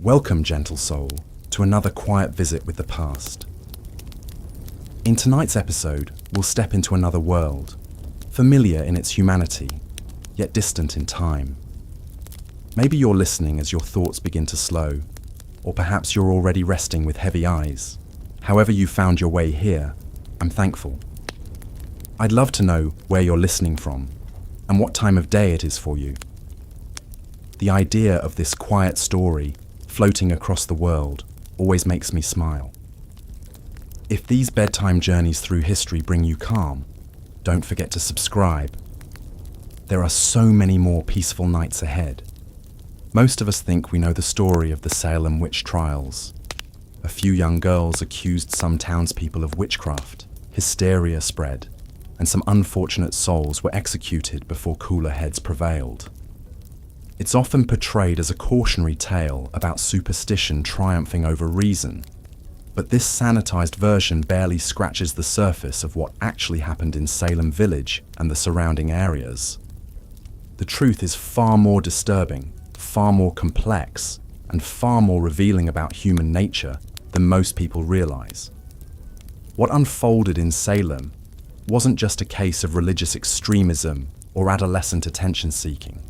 Welcome, gentle soul, to another quiet visit with the past. In tonight's episode, we'll step into another world, familiar in its humanity, yet distant in time. Maybe you're listening as your thoughts begin to slow, or perhaps you're already resting with heavy eyes. However you found your way here, I'm thankful. I'd love to know where you're listening from, and what time of day it is for you. The idea of this quiet story floating across the world always makes me smile. If these bedtime journeys through history bring you calm, don't forget to subscribe. There are so many more peaceful nights ahead. Most of us think we know the story of the Salem Witch Trials. A few young girls accused some townspeople of witchcraft, hysteria spread, and some unfortunate souls were executed before cooler heads prevailed. It's often portrayed as a cautionary tale about superstition triumphing over reason, but this sanitized version barely scratches the surface of what actually happened in Salem Village and the surrounding areas. The truth is far more disturbing, far more complex, and far more revealing about human nature than most people realize. What unfolded in Salem wasn't just a case of religious extremism or adolescent attention-seeking.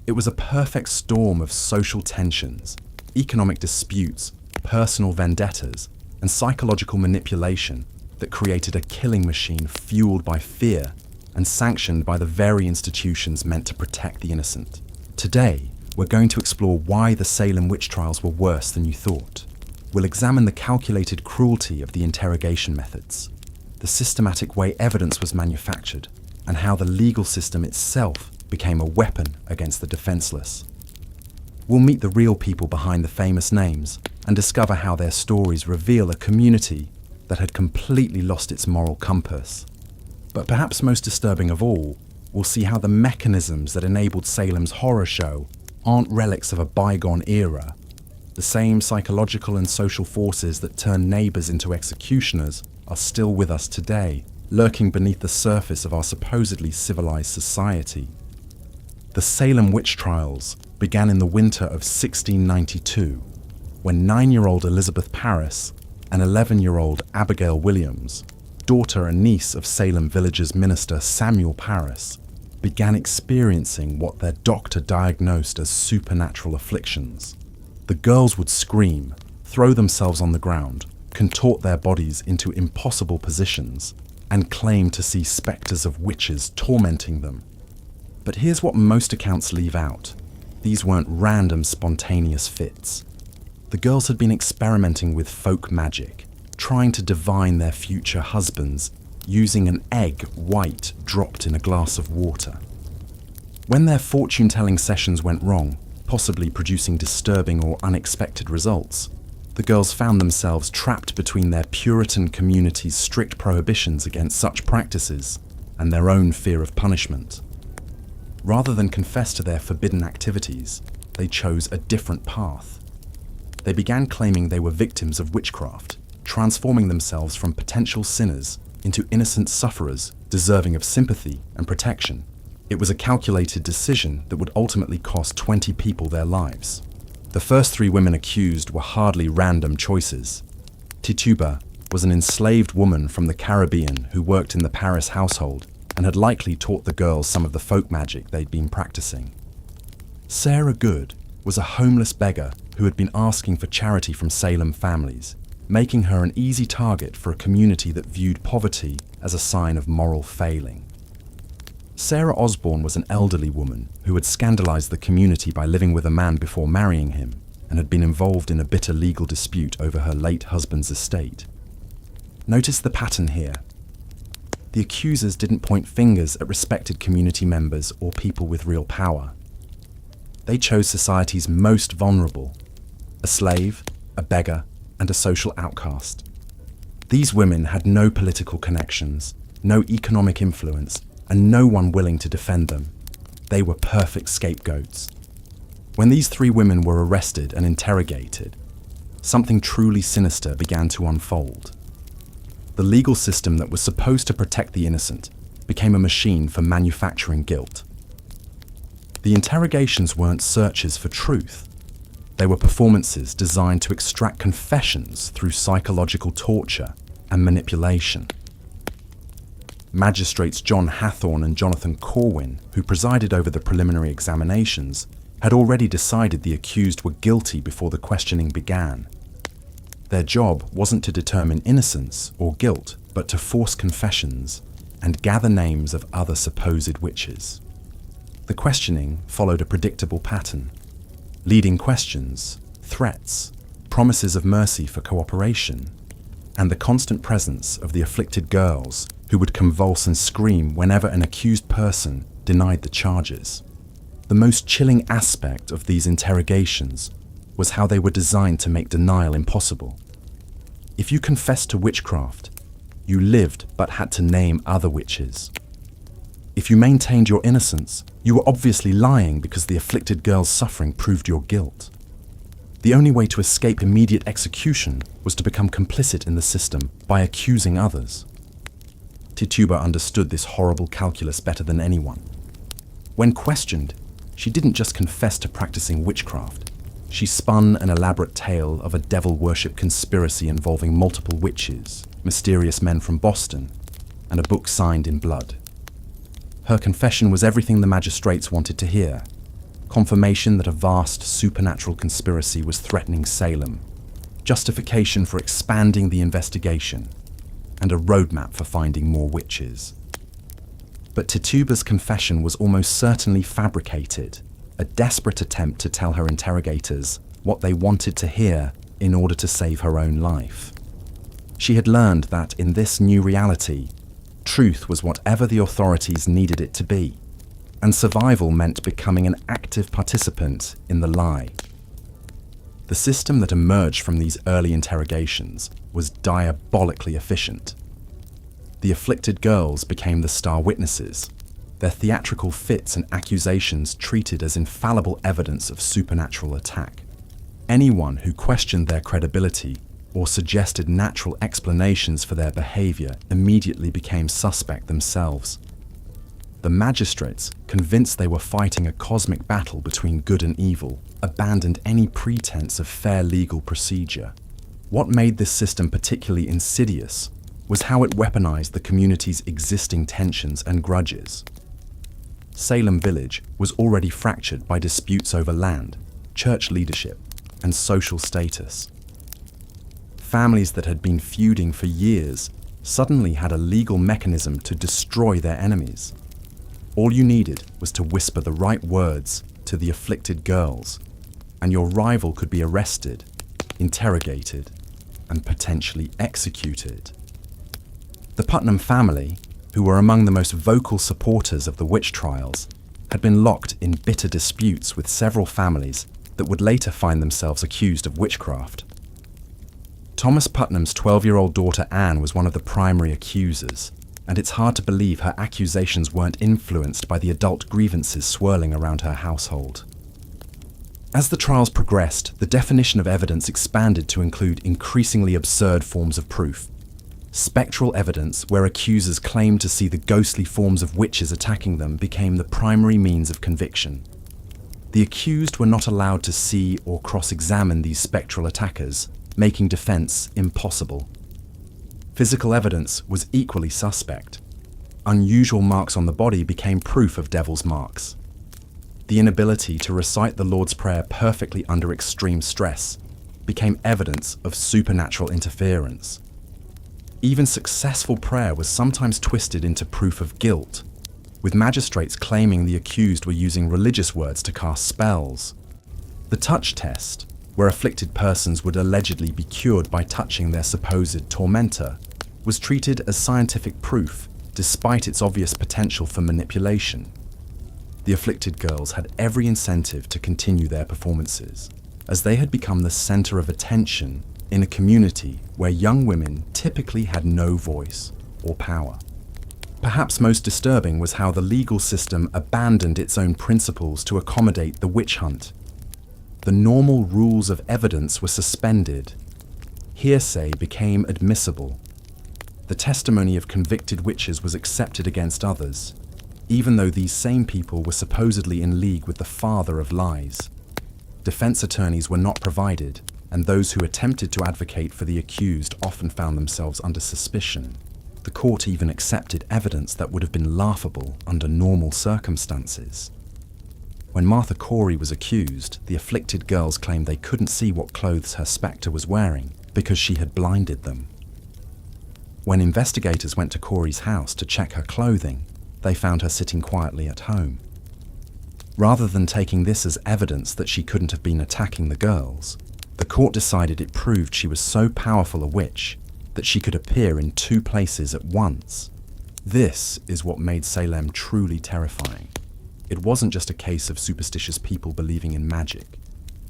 It was a perfect storm of social tensions, economic disputes, personal vendettas, and psychological manipulation that created a killing machine fueled by fear and sanctioned by the very institutions meant to protect the innocent. Today, we're going to explore why the Salem Witch Trials were worse than you thought. We'll examine the calculated cruelty of the interrogation methods, the systematic way evidence was manufactured, and how the legal system itself became a weapon against the defenseless. We'll meet the real people behind the famous names and discover how their stories reveal a community that had completely lost its moral compass. But perhaps most disturbing of all, we'll see how the mechanisms that enabled Salem's horror show aren't relics of a bygone era. The same psychological and social forces that turned neighbors into executioners are still with us today, lurking beneath the surface of our supposedly civilized society. The Salem Witch Trials began in the winter of 1692, when 9-year-old Elizabeth Parris and 11-year-old Abigail Williams, daughter and niece of Salem Village's minister Samuel Parris, began experiencing what their doctor diagnosed as supernatural afflictions. The girls would scream, throw themselves on the ground, contort their bodies into impossible positions, and claim to see specters of witches tormenting them. But here's what most accounts leave out. These weren't random, spontaneous fits. The girls had been experimenting with folk magic, trying to divine their future husbands using an egg white dropped in a glass of water. When their fortune-telling sessions went wrong, possibly producing disturbing or unexpected results, the girls found themselves trapped between their Puritan community's strict prohibitions against such practices and their own fear of punishment. Rather than confess to their forbidden activities, they chose a different path. They began claiming they were victims of witchcraft, transforming themselves from potential sinners into innocent sufferers deserving of sympathy and protection. It was a calculated decision that would ultimately cost 20 people their lives. The first 3 women accused were hardly random choices. Tituba was an enslaved woman from the Caribbean who worked in the Paris household and had likely taught the girls some of the folk magic they'd been practicing. Sarah Good was a homeless beggar who had been asking for charity from Salem families, making her an easy target for a community that viewed poverty as a sign of moral failing. Sarah Osborne was an elderly woman who had scandalized the community by living with a man before marrying him and had been involved in a bitter legal dispute over her late husband's estate. Notice the pattern here. The accusers didn't point fingers at respected community members or people with real power. They chose society's most vulnerable, a slave, a beggar, and a social outcast. These women had no political connections, no economic influence, and no one willing to defend them. They were perfect scapegoats. When these 3 women were arrested and interrogated, something truly sinister began to unfold. The legal system that was supposed to protect the innocent became a machine for manufacturing guilt. The interrogations weren't searches for truth. They were performances designed to extract confessions through psychological torture and manipulation. Magistrates John Hathorne and Jonathan Corwin, who presided over the preliminary examinations, had already decided the accused were guilty before the questioning began. Their job wasn't to determine innocence or guilt, but to force confessions and gather names of other supposed witches. The questioning followed a predictable pattern: leading questions, threats, promises of mercy for cooperation, and the constant presence of the afflicted girls who would convulse and scream whenever an accused person denied the charges. The most chilling aspect of these interrogations was how they were designed to make denial impossible. If you confessed to witchcraft, you lived but had to name other witches. If you maintained your innocence, you were obviously lying because the afflicted girl's suffering proved your guilt. The only way to escape immediate execution was to become complicit in the system by accusing others. Tituba understood this horrible calculus better than anyone. When questioned, she didn't just confess to practicing witchcraft. She spun an elaborate tale of a devil-worship conspiracy involving multiple witches, mysterious men from Boston, and a book signed in blood. Her confession was everything the magistrates wanted to hear: confirmation that a vast supernatural conspiracy was threatening Salem, justification for expanding the investigation, and a roadmap for finding more witches. But Tituba's confession was almost certainly fabricated, a desperate attempt to tell her interrogators what they wanted to hear in order to save her own life. She had learned that in this new reality, truth was whatever the authorities needed it to be, and survival meant becoming an active participant in the lie. The system that emerged from these early interrogations was diabolically efficient. The afflicted girls became the star witnesses, their theatrical fits and accusations treated as infallible evidence of supernatural attack. Anyone who questioned their credibility or suggested natural explanations for their behavior immediately became suspect themselves. The magistrates, convinced they were fighting a cosmic battle between good and evil, abandoned any pretense of fair legal procedure. What made this system particularly insidious was how it weaponized the community's existing tensions and grudges. Salem Village was already fractured by disputes over land, church leadership, and social status. Families that had been feuding for years suddenly had a legal mechanism to destroy their enemies. All you needed was to whisper the right words to the afflicted girls, and your rival could be arrested, interrogated, and potentially executed. The Putnam family, who were among the most vocal supporters of the witch trials, had been locked in bitter disputes with several families that would later find themselves accused of witchcraft. Thomas Putnam's 12-year-old daughter Anne was one of the primary accusers, and it's hard to believe her accusations weren't influenced by the adult grievances swirling around her household. As the trials progressed, the definition of evidence expanded to include increasingly absurd forms of proof. Spectral evidence, where accusers claimed to see the ghostly forms of witches attacking them, became the primary means of conviction. The accused were not allowed to see or cross-examine these spectral attackers, making defense impossible. Physical evidence was equally suspect. Unusual marks on the body became proof of devil's marks. The inability to recite the Lord's Prayer perfectly under extreme stress became evidence of supernatural interference. Even successful prayer was sometimes twisted into proof of guilt, with magistrates claiming the accused were using religious words to cast spells. The touch test, where afflicted persons would allegedly be cured by touching their supposed tormentor, was treated as scientific proof, despite its obvious potential for manipulation. The afflicted girls had every incentive to continue their performances, as they had become the center of attention in a community where young women typically had no voice or power. Perhaps most disturbing was how the legal system abandoned its own principles to accommodate the witch hunt. The normal rules of evidence were suspended. Hearsay became admissible. The testimony of convicted witches was accepted against others, even though these same people were supposedly in league with the father of lies. Defense attorneys were not provided, and those who attempted to advocate for the accused often found themselves under suspicion. The court even accepted evidence that would have been laughable under normal circumstances. When Martha Corey was accused, the afflicted girls claimed they couldn't see what clothes her spectre was wearing because she had blinded them. When investigators went to Corey's house to check her clothing, they found her sitting quietly at home. Rather than taking this as evidence that she couldn't have been attacking the girls, the court decided it proved she was so powerful a witch that she could appear in two places at once. This is what made Salem truly terrifying. It wasn't just a case of superstitious people believing in magic.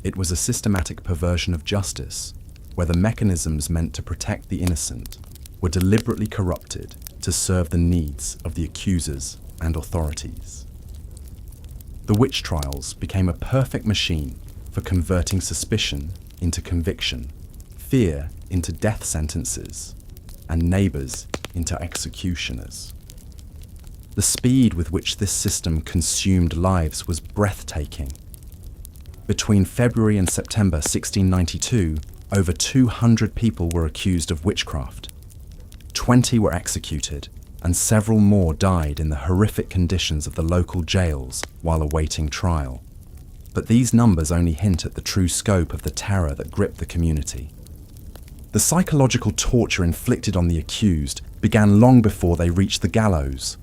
It was a systematic perversion of justice, where the mechanisms meant to protect the innocent were deliberately corrupted to serve the needs of the accusers and authorities. The witch trials became a perfect machine for converting suspicion into conviction, fear into death sentences, and neighbors into executioners. The speed with which this system consumed lives was breathtaking. Between February and September 1692, over 200 people were accused of witchcraft. 20 were executed, and several more died in the horrific conditions of the local jails while awaiting trial. But these numbers only hint at the true scope of the terror that gripped the community. The psychological torture inflicted on the accused began long before they reached the gallows.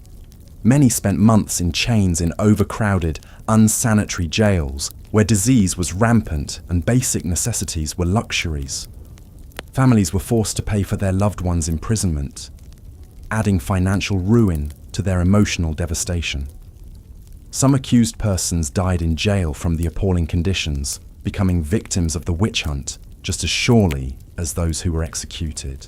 Many spent months in chains in overcrowded, unsanitary jails, where disease was rampant and basic necessities were luxuries. Families were forced to pay for their loved ones' imprisonment, adding financial ruin to their emotional devastation. Some accused persons died in jail from the appalling conditions, becoming victims of the witch hunt just as surely as those who were executed.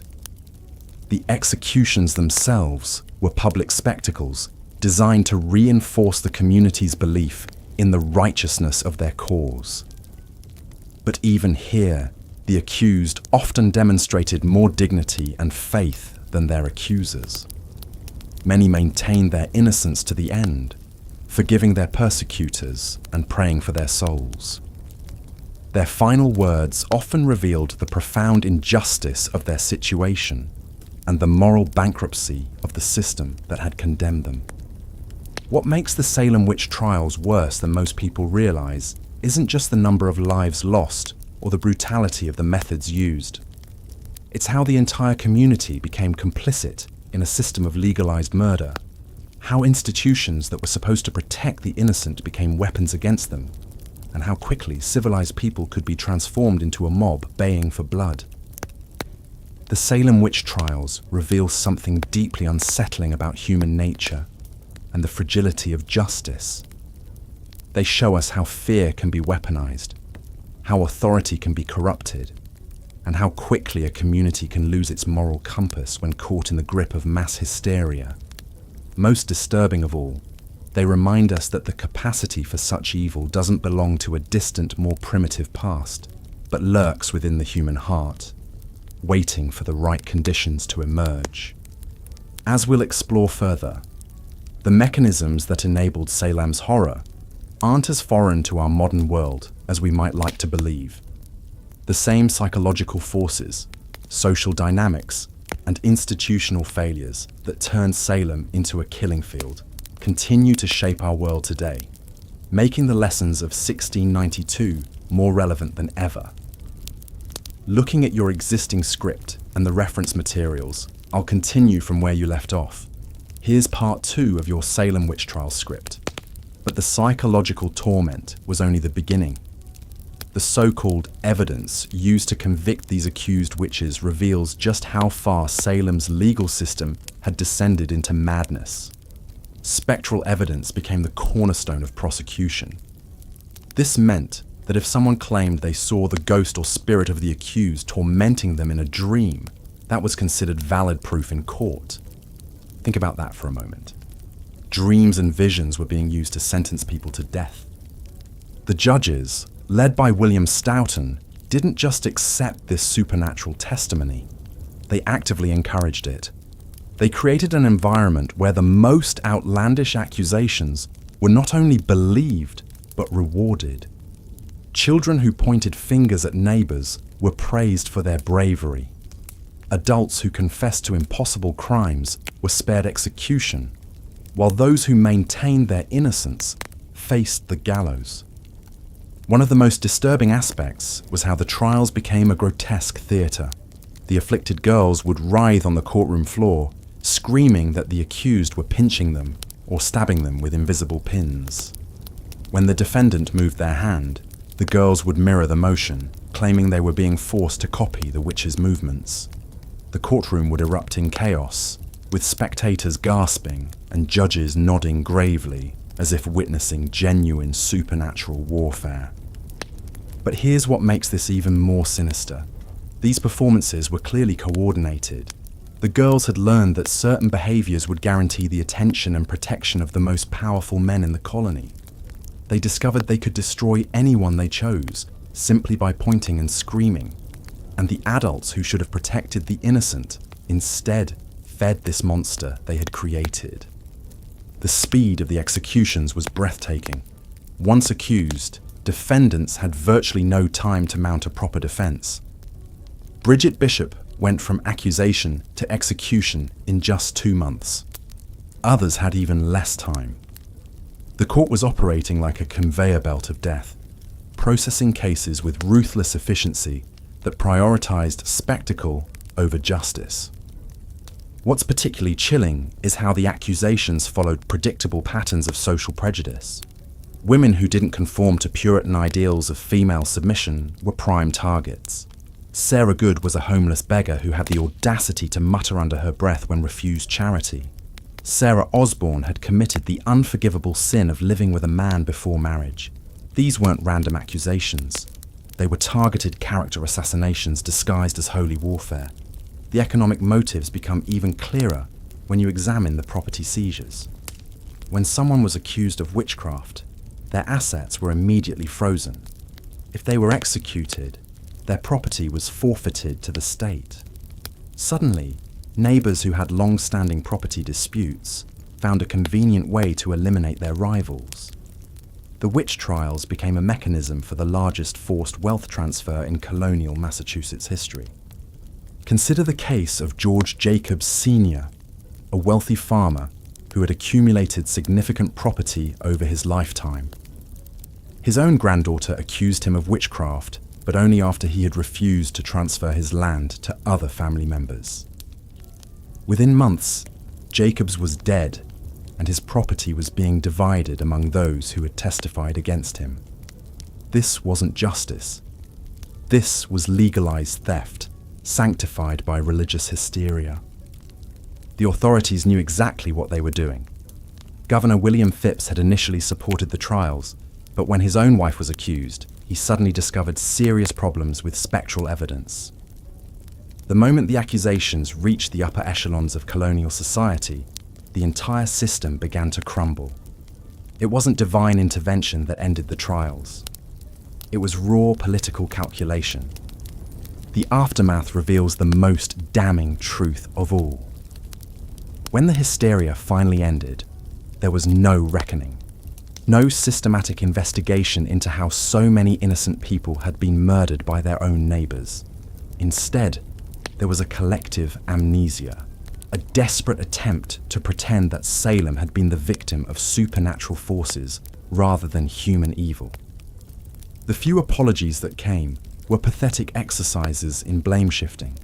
The executions themselves were public spectacles designed to reinforce the community's belief in the righteousness of their cause. But even here, the accused often demonstrated more dignity and faith than their accusers. Many maintained their innocence to the end, forgiving their persecutors and praying for their souls. Their final words often revealed the profound injustice of their situation and the moral bankruptcy of the system that had condemned them. What makes the Salem Witch Trials worse than most people realize isn't just the number of lives lost or the brutality of the methods used. It's how the entire community became complicit in a system of legalized murder, how institutions that were supposed to protect the innocent became weapons against them, and how quickly civilized people could be transformed into a mob baying for blood. The Salem Witch Trials reveal something deeply unsettling about human nature and the fragility of justice. They show us how fear can be weaponized, how authority can be corrupted, and how quickly a community can lose its moral compass when caught in the grip of mass hysteria. Most disturbing of all, they remind us that the capacity for such evil doesn't belong to a distant, more primitive past, but lurks within the human heart, waiting for the right conditions to emerge. As we'll explore further, the mechanisms that enabled Salem's horror aren't as foreign to our modern world as we might like to believe. The same psychological forces, social dynamics, and institutional failures that turned Salem into a killing field continue to shape our world today, making the lessons of 1692 more relevant than ever. Looking at your existing script and the reference materials, I'll continue from where you left off. Here's part 2 of your Salem Witch Trials script. But the psychological torment was only the beginning. The so-called evidence used to convict these accused witches reveals just how far Salem's legal system had descended into madness. Spectral evidence became the cornerstone of prosecution. This meant that if someone claimed they saw the ghost or spirit of the accused tormenting them in a dream, that was considered valid proof in court. Think about that for a moment. Dreams and visions were being used to sentence people to death. The judges, led by William Stoughton, didn't just accept this supernatural testimony, they actively encouraged it. They created an environment where the most outlandish accusations were not only believed, but rewarded. Children who pointed fingers at neighbors were praised for their bravery. Adults who confessed to impossible crimes were spared execution, while those who maintained their innocence faced the gallows. One of the most disturbing aspects was how the trials became a grotesque theatre. The afflicted girls would writhe on the courtroom floor, screaming that the accused were pinching them or stabbing them with invisible pins. When the defendant moved their hand, the girls would mirror the motion, claiming they were being forced to copy the witch's movements. The courtroom would erupt in chaos, with spectators gasping and judges nodding gravely as if witnessing genuine supernatural warfare. But here's what makes this even more sinister. These performances were clearly coordinated. The girls had learned that certain behaviors would guarantee the attention and protection of the most powerful men in the colony. They discovered they could destroy anyone they chose, simply by pointing and screaming. And the adults who should have protected the innocent instead fed this monster they had created. The speed of the executions was breathtaking. Once accused, defendants had virtually no time to mount a proper defense. Bridget Bishop went from accusation to execution in just 2 months. Others had even less time. The court was operating like a conveyor belt of death, processing cases with ruthless efficiency that prioritized spectacle over justice. What's particularly chilling is how the accusations followed predictable patterns of social prejudice. Women who didn't conform to Puritan ideals of female submission were prime targets. Sarah Good was a homeless beggar who had the audacity to mutter under her breath when refused charity. Sarah Osborne had committed the unforgivable sin of living with a man before marriage. These weren't random accusations. They were targeted character assassinations disguised as holy warfare. The economic motives become even clearer when you examine the property seizures. When someone was accused of witchcraft, their assets were immediately frozen. If they were executed, their property was forfeited to the state. Suddenly, neighbors who had long-standing property disputes found a convenient way to eliminate their rivals. The witch trials became a mechanism for the largest forced wealth transfer in colonial Massachusetts history. Consider the case of George Jacobs Sr., a wealthy farmer who had accumulated significant property over his lifetime. His own granddaughter accused him of witchcraft, but only after he had refused to transfer his land to other family members. Within months, Jacobs was dead, and his property was being divided among those who had testified against him. This wasn't justice. This was legalized theft, sanctified by religious hysteria. The authorities knew exactly what they were doing. Governor William Phipps had initially supported the trials, but when his own wife was accused, he suddenly discovered serious problems with spectral evidence. The moment the accusations reached the upper echelons of colonial society, the entire system began to crumble. It wasn't divine intervention that ended the trials. It was raw political calculation. The aftermath reveals the most damning truth of all. When the hysteria finally ended, there was no reckoning. No systematic investigation into how so many innocent people had been murdered by their own neighbors. Instead, there was a collective amnesia, a desperate attempt to pretend that Salem had been the victim of supernatural forces rather than human evil. The few apologies that came were pathetic exercises in blame shifting.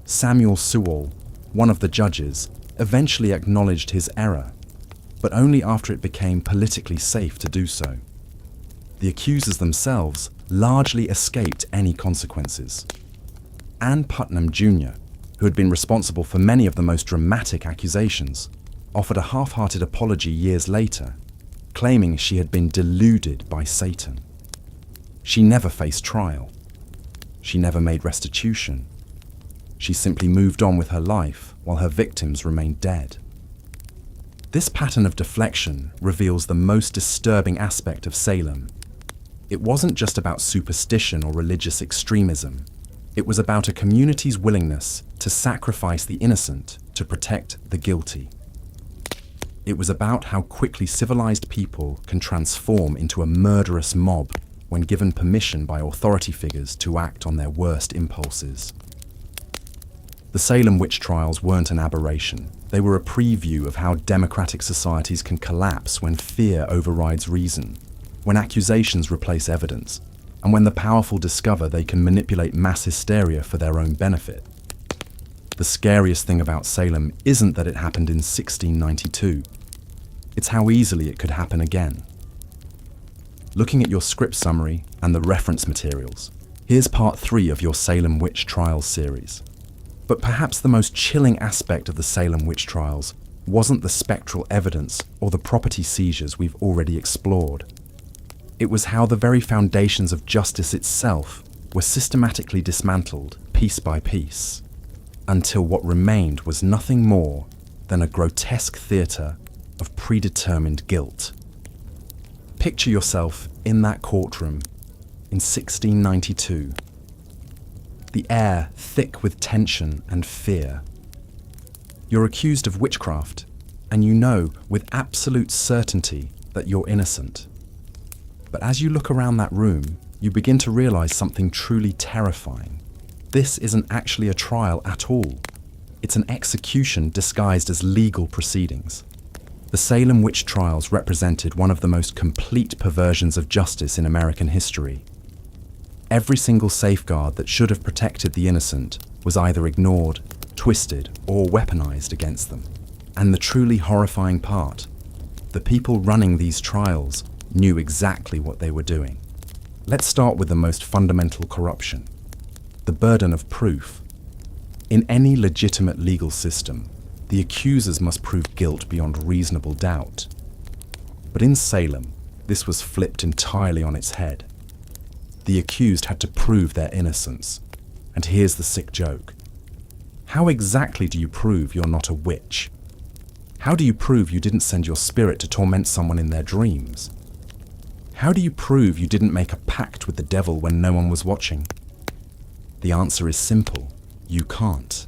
Samuel Sewall, one of the judges, eventually acknowledged his error, but only after it became politically safe to do so. The accusers themselves largely escaped any consequences. Ann Putnam Jr., who had been responsible for many of the most dramatic accusations, offered a half-hearted apology years later, claiming she had been deluded by Satan. She never faced trial. She never made restitution. She simply moved on with her life while her victims remained dead. This pattern of deflection reveals the most disturbing aspect of Salem. It wasn't just about superstition or religious extremism. It was about a community's willingness to sacrifice the innocent to protect the guilty. It was about how quickly civilized people can transform into a murderous mob when given permission by authority figures to act on their worst impulses. The Salem Witch Trials weren't an aberration. They were a preview of how democratic societies can collapse when fear overrides reason, when accusations replace evidence, and when the powerful discover they can manipulate mass hysteria for their own benefit. The scariest thing about Salem isn't that it happened in 1692. It's how easily it could happen again. Looking at your script summary and the reference materials, here's part 3 of your Salem Witch Trials series. But perhaps the most chilling aspect of the Salem Witch Trials wasn't the spectral evidence or the property seizures we've already explored. It was how the very foundations of justice itself were systematically dismantled piece by piece, until what remained was nothing more than a grotesque theatre of predetermined guilt. Picture yourself in that courtroom in 1692. The air thick with tension and fear. You're accused of witchcraft, and you know with absolute certainty that you're innocent. But as you look around that room, you begin to realize something truly terrifying. This isn't actually a trial at all. It's an execution disguised as legal proceedings. The Salem Witch Trials represented one of the most complete perversions of justice in American history. Every single safeguard that should have protected the innocent was either ignored, twisted, or weaponized against them. And the truly horrifying part, the people running these trials knew exactly what they were doing. Let's start with the most fundamental corruption, the burden of proof. In any legitimate legal system, the accusers must prove guilt beyond reasonable doubt. But in Salem, this was flipped entirely on its head. The accused had to prove their innocence. And here's the sick joke. How exactly do you prove you're not a witch? How do you prove you didn't send your spirit to torment someone in their dreams? How do you prove you didn't make a pact with the devil when no one was watching? The answer is simple. You can't.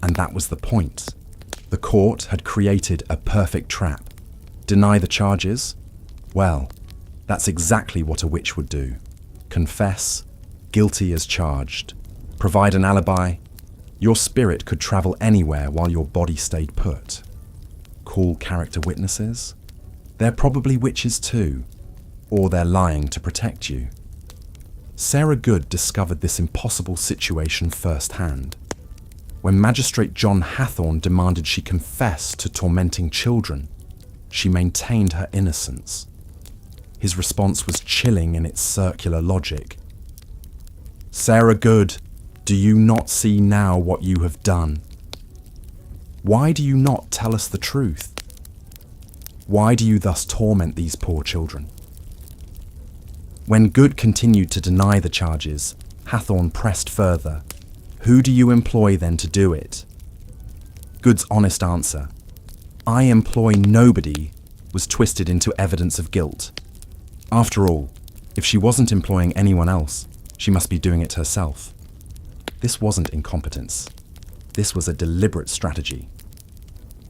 And that was the point. The court had created a perfect trap. Deny the charges? Well, that's exactly what a witch would do. Confess, guilty as charged. Provide an alibi. Your spirit could travel anywhere while your body stayed put. Call character witnesses? They're probably witches too. Or they're lying to protect you. Sarah Good discovered this impossible situation firsthand. When Magistrate John Hathorne demanded she confess to tormenting children, she maintained her innocence. His response was chilling in its circular logic. Sarah Good, do you not see now what you have done? Why do you not tell us the truth? Why do you thus torment these poor children? When Good continued to deny the charges, Hathorne pressed further. Who do you employ then to do it? Good's honest answer, I employ nobody, was twisted into evidence of guilt. After all, if she wasn't employing anyone else, she must be doing it herself. This wasn't incompetence. This was a deliberate strategy.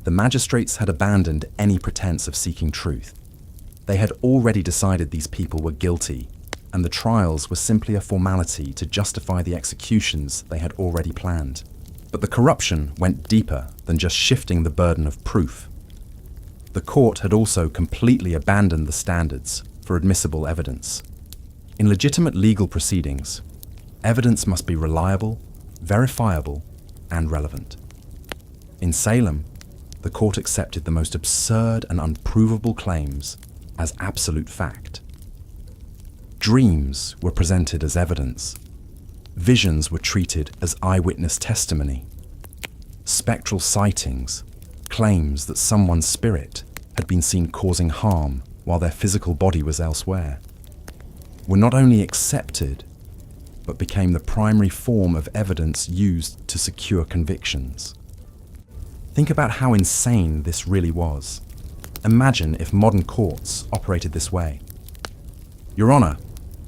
The magistrates had abandoned any pretense of seeking truth. They had already decided these people were guilty, and the trials were simply a formality to justify the executions they had already planned. But the corruption went deeper than just shifting the burden of proof. The court had also completely abandoned the standards for admissible evidence. In legitimate legal proceedings, evidence must be reliable, verifiable, and relevant. In Salem, the court accepted the most absurd and unprovable claims as absolute fact. Dreams were presented as evidence. Visions were treated as eyewitness testimony. Spectral sightings, claims that someone's spirit had been seen causing harm while their physical body was elsewhere, were not only accepted, but became the primary form of evidence used to secure convictions. Think about how insane this really was. Imagine if modern courts operated this way. Your Honor,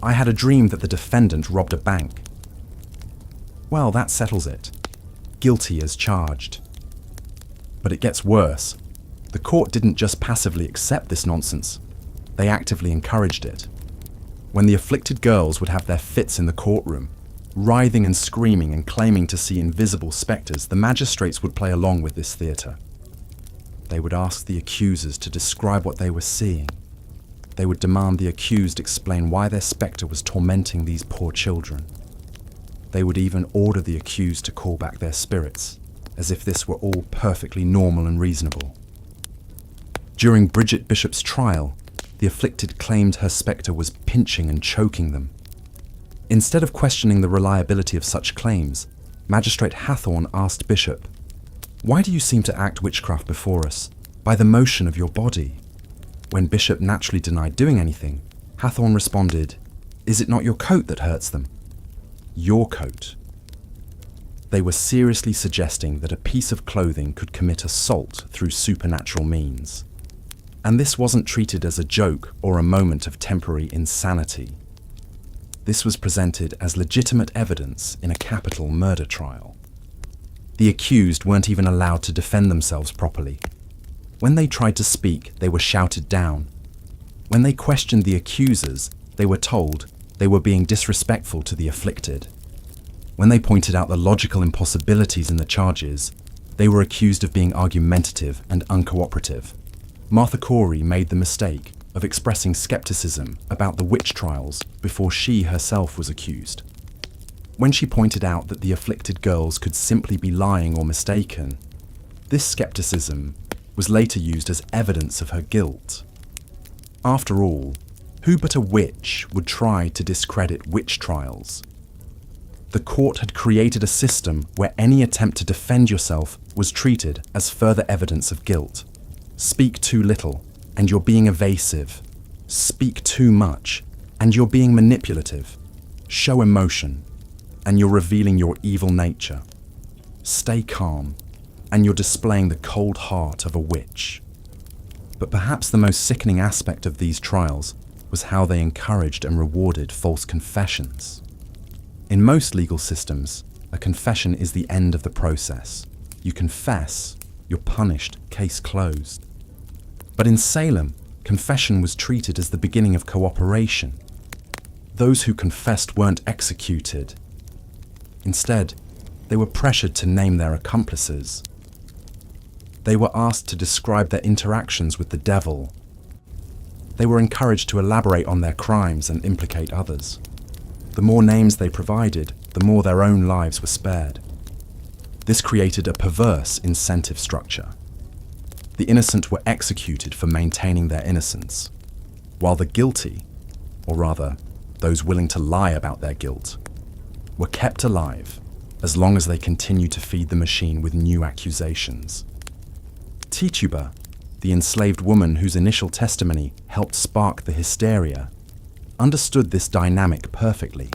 I had a dream that the defendant robbed a bank. Well, that settles it. Guilty as charged. But it gets worse. The court didn't just passively accept this nonsense. They actively encouraged it. when the afflicted girls would have their fits in the courtroom, writhing and screaming and claiming to see invisible spectres, the magistrates would play along with this theatre. They would ask the accusers to describe what they were seeing. They would demand the accused explain why their spectre was tormenting these poor children. They would even order the accused to call back their spirits, as if this were all perfectly normal and reasonable. During Bridget Bishop's trial, the afflicted claimed her spectre was pinching and choking them. Instead of questioning the reliability of such claims, Magistrate Hathorne asked Bishop, "Why do you seem to act witchcraft before us, by the motion of your body?" When Bishop naturally denied doing anything, Hathorne responded, "Is it not your coat that hurts them?" Your coat. They were seriously suggesting that a piece of clothing could commit assault through supernatural means. And this wasn't treated as a joke or a moment of temporary insanity. This was presented as legitimate evidence in a capital murder trial. The accused weren't even allowed to defend themselves properly. When they tried to speak, they were shouted down. When they questioned the accusers, they were told they were being disrespectful to the afflicted. When they pointed out the logical impossibilities in the charges, they were accused of being argumentative and uncooperative. Martha Corey made the mistake of expressing skepticism about the witch trials before she herself was accused. When she pointed out that the afflicted girls could simply be lying or mistaken, this skepticism was later used as evidence of her guilt. After all, who but a witch would try to discredit witch trials? The court had created a system where any attempt to defend yourself was treated as further evidence of guilt. Speak too little, and you're being evasive. Speak too much, and you're being manipulative. Show emotion, and you're revealing your evil nature. Stay calm, and you're displaying the cold heart of a witch. But perhaps the most sickening aspect of these trials was how they encouraged and rewarded false confessions. In most legal systems, a confession is the end of the process. You confess, you're punished, case closed. But in Salem, confession was treated as the beginning of cooperation. Those who confessed weren't executed. Instead, they were pressured to name their accomplices. They were asked to describe their interactions with the devil. They were encouraged to elaborate on their crimes and implicate others. The more names they provided, the more their own lives were spared. This created a perverse incentive structure. The innocent were executed for maintaining their innocence, while the guilty, or rather, those willing to lie about their guilt, were kept alive as long as they continued to feed the machine with new accusations. Tituba, the enslaved woman whose initial testimony helped spark the hysteria, understood this dynamic perfectly.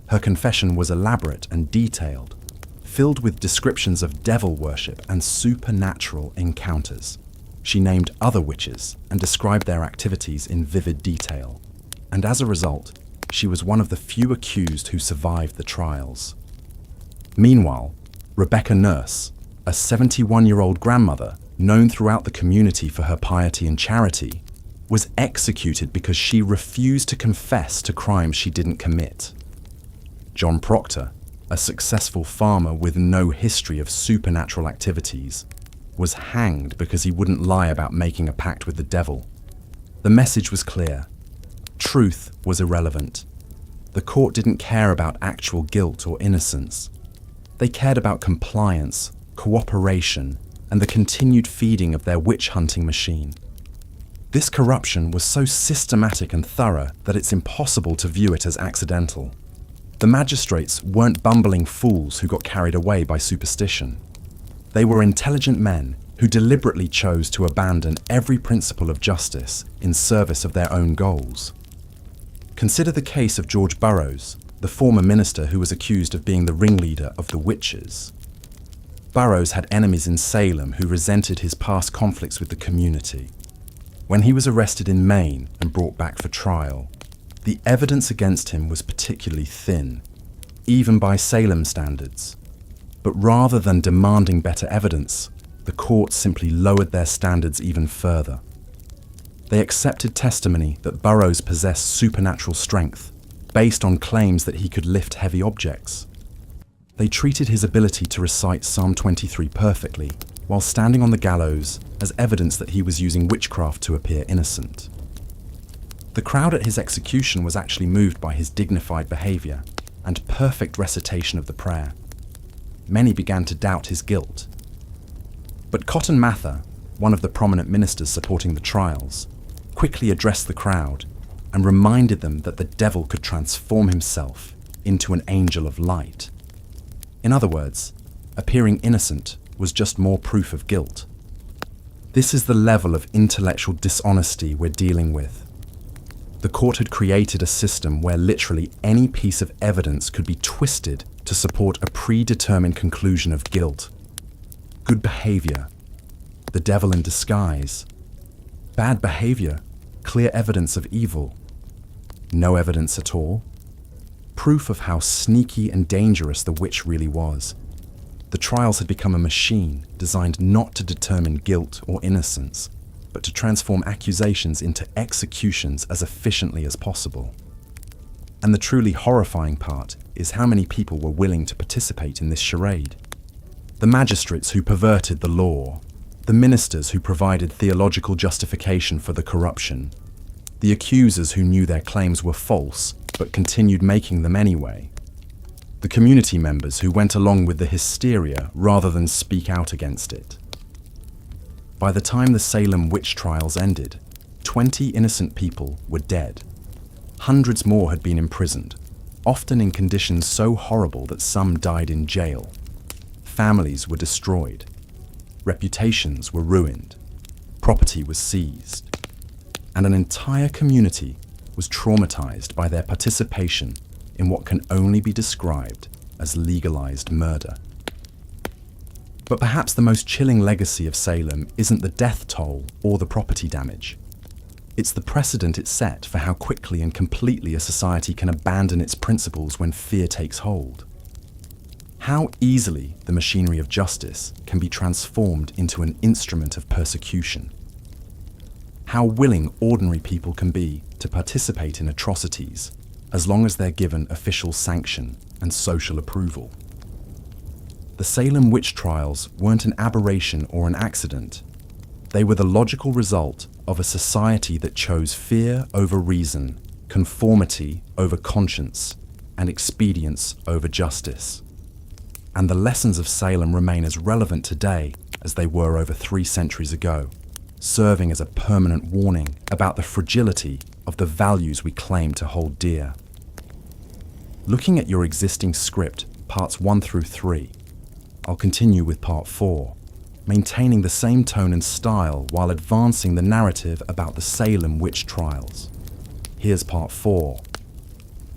Her confession was elaborate and detailed, filled with descriptions of devil worship and supernatural encounters. She named other witches and described their activities in vivid detail. And as a result, she was one of the few accused who survived the trials. Meanwhile, Rebecca Nurse, a 71-year-old grandmother known throughout the community for her piety and charity, was executed because she refused to confess to crimes she didn't commit. John Proctor, a successful farmer with no history of supernatural activities, was hanged because he wouldn't lie about making a pact with the devil. The message was clear. Truth was irrelevant. The court didn't care about actual guilt or innocence. They cared about compliance, cooperation, and the continued feeding of their witch-hunting machine. This corruption was so systematic and thorough that it's impossible to view it as accidental. The magistrates weren't bumbling fools who got carried away by superstition. They were intelligent men who deliberately chose to abandon every principle of justice in service of their own goals. Consider the case of George Burroughs, the former minister who was accused of being the ringleader of the witches. Burroughs had enemies in Salem who resented his past conflicts with the community. When he was arrested in Maine and brought back for trial, the evidence against him was particularly thin, even by Salem standards. But rather than demanding better evidence, the court simply lowered their standards even further. They accepted testimony that Burroughs possessed supernatural strength, based on claims that he could lift heavy objects. They treated his ability to recite Psalm 23 perfectly, while standing on the gallows, as evidence that he was using witchcraft to appear innocent. The crowd at his execution was actually moved by his dignified behavior and perfect recitation of the prayer. Many began to doubt his guilt. But Cotton Mather, one of the prominent ministers supporting the trials, quickly addressed the crowd and reminded them that the devil could transform himself into an angel of light. In other words, appearing innocent was just more proof of guilt. This is the level of intellectual dishonesty we're dealing with. The court had created a system where literally any piece of evidence could be twisted to support a predetermined conclusion of guilt. Good behavior, the devil in disguise. Bad behavior, clear evidence of evil. No evidence at all. Proof of how sneaky and dangerous the witch really was. The trials had become a machine designed not to determine guilt or innocence, but to transform accusations into executions as efficiently as possible. And the truly horrifying part is how many people were willing to participate in this charade. The magistrates who perverted the law, the ministers who provided theological justification for the corruption, the accusers who knew their claims were false but continued making them anyway, the community members who went along with the hysteria rather than speak out against it. By the time the Salem Witch Trials ended, 20 innocent people were dead. Hundreds more had been imprisoned, often in conditions so horrible that some died in jail. Families were destroyed. Reputations were ruined. Property was seized. And an entire community was traumatized by their participation in what can only be described as legalized murder. But perhaps the most chilling legacy of Salem isn't the death toll or the property damage. It's the precedent it set for how quickly and completely a society can abandon its principles when fear takes hold. How easily the machinery of justice can be transformed into an instrument of persecution. How willing ordinary people can be to participate in atrocities as long as they're given official sanction and social approval. The Salem Witch Trials weren't an aberration or an accident. They were the logical result of a society that chose fear over reason, conformity over conscience, and expedience over justice. And the lessons of Salem remain as relevant today as they were over 3 centuries ago, serving as a permanent warning about the fragility of the values we claim to hold dear. Looking at your existing script, parts 1 through 3, I'll continue with part 4, maintaining the same tone and style while advancing the narrative about the Salem Witch Trials. Here's part 4.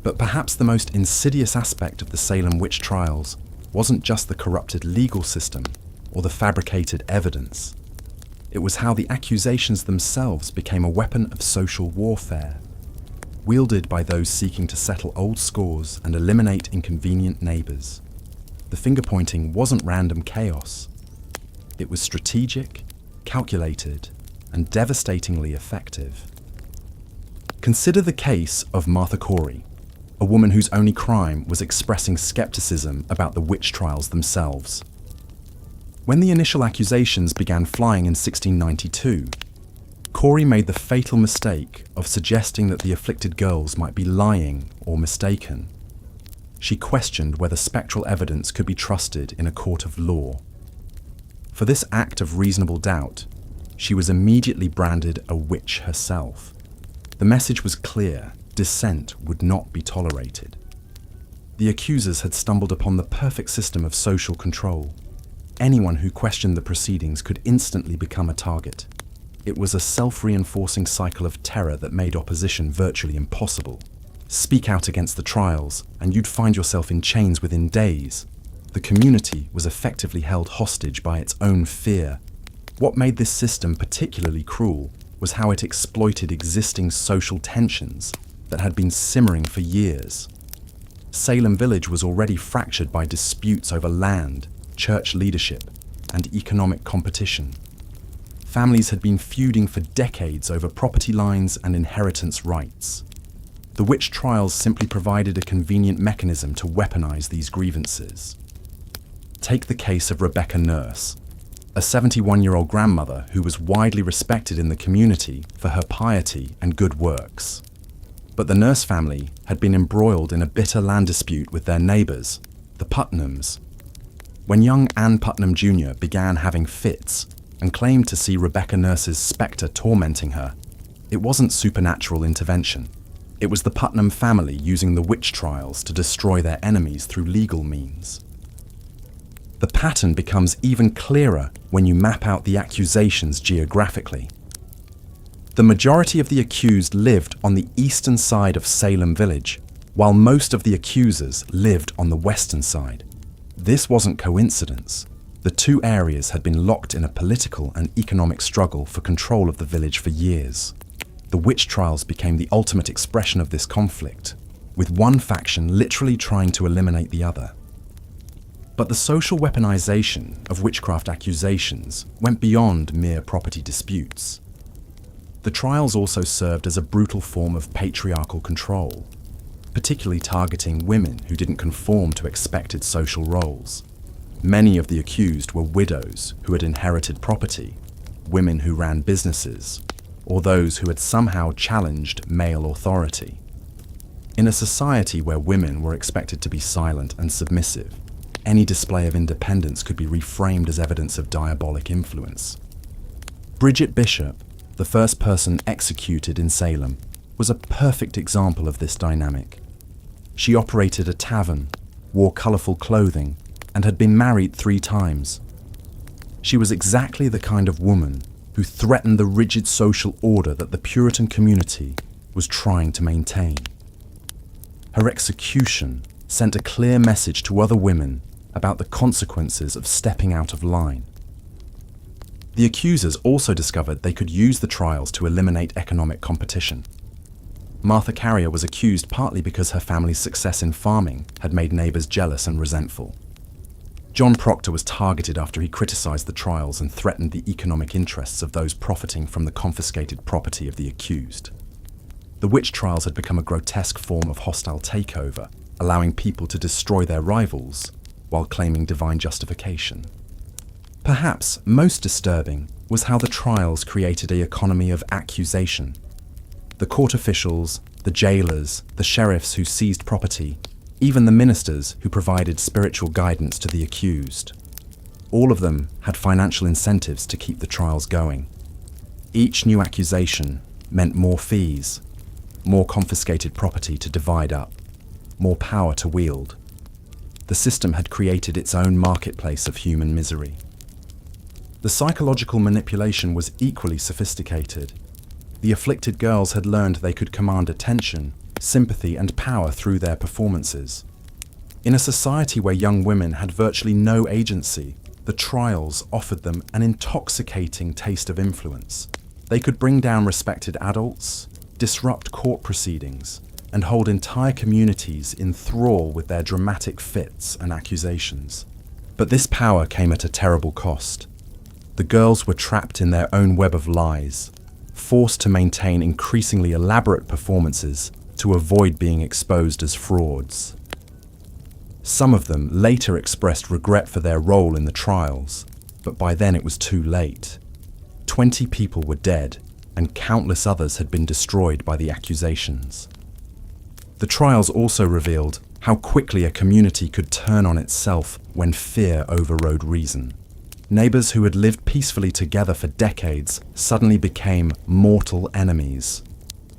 But perhaps the most insidious aspect of the Salem Witch Trials wasn't just the corrupted legal system or the fabricated evidence. It was how the accusations themselves became a weapon of social warfare, wielded by those seeking to settle old scores and eliminate inconvenient neighbors. The finger-pointing wasn't random chaos. It was strategic, calculated, and devastatingly effective. Consider the case of Martha Corey, a woman whose only crime was expressing skepticism about the witch trials themselves. When the initial accusations began flying in 1692, Corey made the fatal mistake of suggesting that the afflicted girls might be lying or mistaken. She questioned whether spectral evidence could be trusted in a court of law. For this act of reasonable doubt, she was immediately branded a witch herself. The message was clear: dissent would not be tolerated. The accusers had stumbled upon the perfect system of social control. Anyone who questioned the proceedings could instantly become a target. It was a self-reinforcing cycle of terror that made opposition virtually impossible. Speak out against the trials, and you'd find yourself in chains within days. The community was effectively held hostage by its own fear. What made this system particularly cruel was how it exploited existing social tensions that had been simmering for years. Salem Village was already fractured by disputes over land, church leadership, and economic competition. Families had been feuding for decades over property lines and inheritance rights. The witch trials simply provided a convenient mechanism to weaponize these grievances. Take the case of Rebecca Nurse, a 71-year-old grandmother who was widely respected in the community for her piety and good works. But the Nurse family had been embroiled in a bitter land dispute with their neighbors, the Putnams. When young Ann Putnam Jr. began having fits and claimed to see Rebecca Nurse's spectre tormenting her, it wasn't supernatural intervention. It was the Putnam family using the witch trials to destroy their enemies through legal means. The pattern becomes even clearer when you map out the accusations geographically. The majority of the accused lived on the eastern side of Salem Village, while most of the accusers lived on the western side. This wasn't coincidence. The two areas had been locked in a political and economic struggle for control of the village for years. The witch trials became the ultimate expression of this conflict, with one faction literally trying to eliminate the other. But the social weaponization of witchcraft accusations went beyond mere property disputes. The trials also served as a brutal form of patriarchal control, particularly targeting women who didn't conform to expected social roles. Many of the accused were widows who had inherited property, women who ran businesses, or those who had somehow challenged male authority. In a society where women were expected to be silent and submissive, any display of independence could be reframed as evidence of diabolic influence. Bridget Bishop, the first person executed in Salem, was a perfect example of this dynamic. She operated a tavern, wore colourful clothing, and had been married 3 times. She was exactly the kind of woman who threatened the rigid social order that the Puritan community was trying to maintain. Her execution sent a clear message to other women about the consequences of stepping out of line. The accusers also discovered they could use the trials to eliminate economic competition. Martha Carrier was accused partly because her family's success in farming had made neighbors jealous and resentful. John Proctor was targeted after he criticized the trials and threatened the economic interests of those profiting from the confiscated property of the accused. The witch trials had become a grotesque form of hostile takeover, allowing people to destroy their rivals while claiming divine justification. Perhaps most disturbing was how the trials created an economy of accusation. The court officials, the jailers, the sheriffs who seized property, even the ministers who provided spiritual guidance to the accused. All of them had financial incentives to keep the trials going. Each new accusation meant more fees, more confiscated property to divide up, more power to wield. The system had created its own marketplace of human misery. The psychological manipulation was equally sophisticated. The afflicted girls had learned they could command attention, sympathy, and power through their performances. In a society where young women had virtually no agency, the trials offered them an intoxicating taste of influence. They could bring down respected adults, disrupt court proceedings, and hold entire communities in thrall with their dramatic fits and accusations. But this power came at a terrible cost. The girls were trapped in their own web of lies, forced to maintain increasingly elaborate performances to avoid being exposed as frauds. Some of them later expressed regret for their role in the trials, but by then it was too late. 20 people were dead, and countless others had been destroyed by the accusations. The trials also revealed how quickly a community could turn on itself when fear overrode reason. Neighbors who had lived peacefully together for decades suddenly became mortal enemies.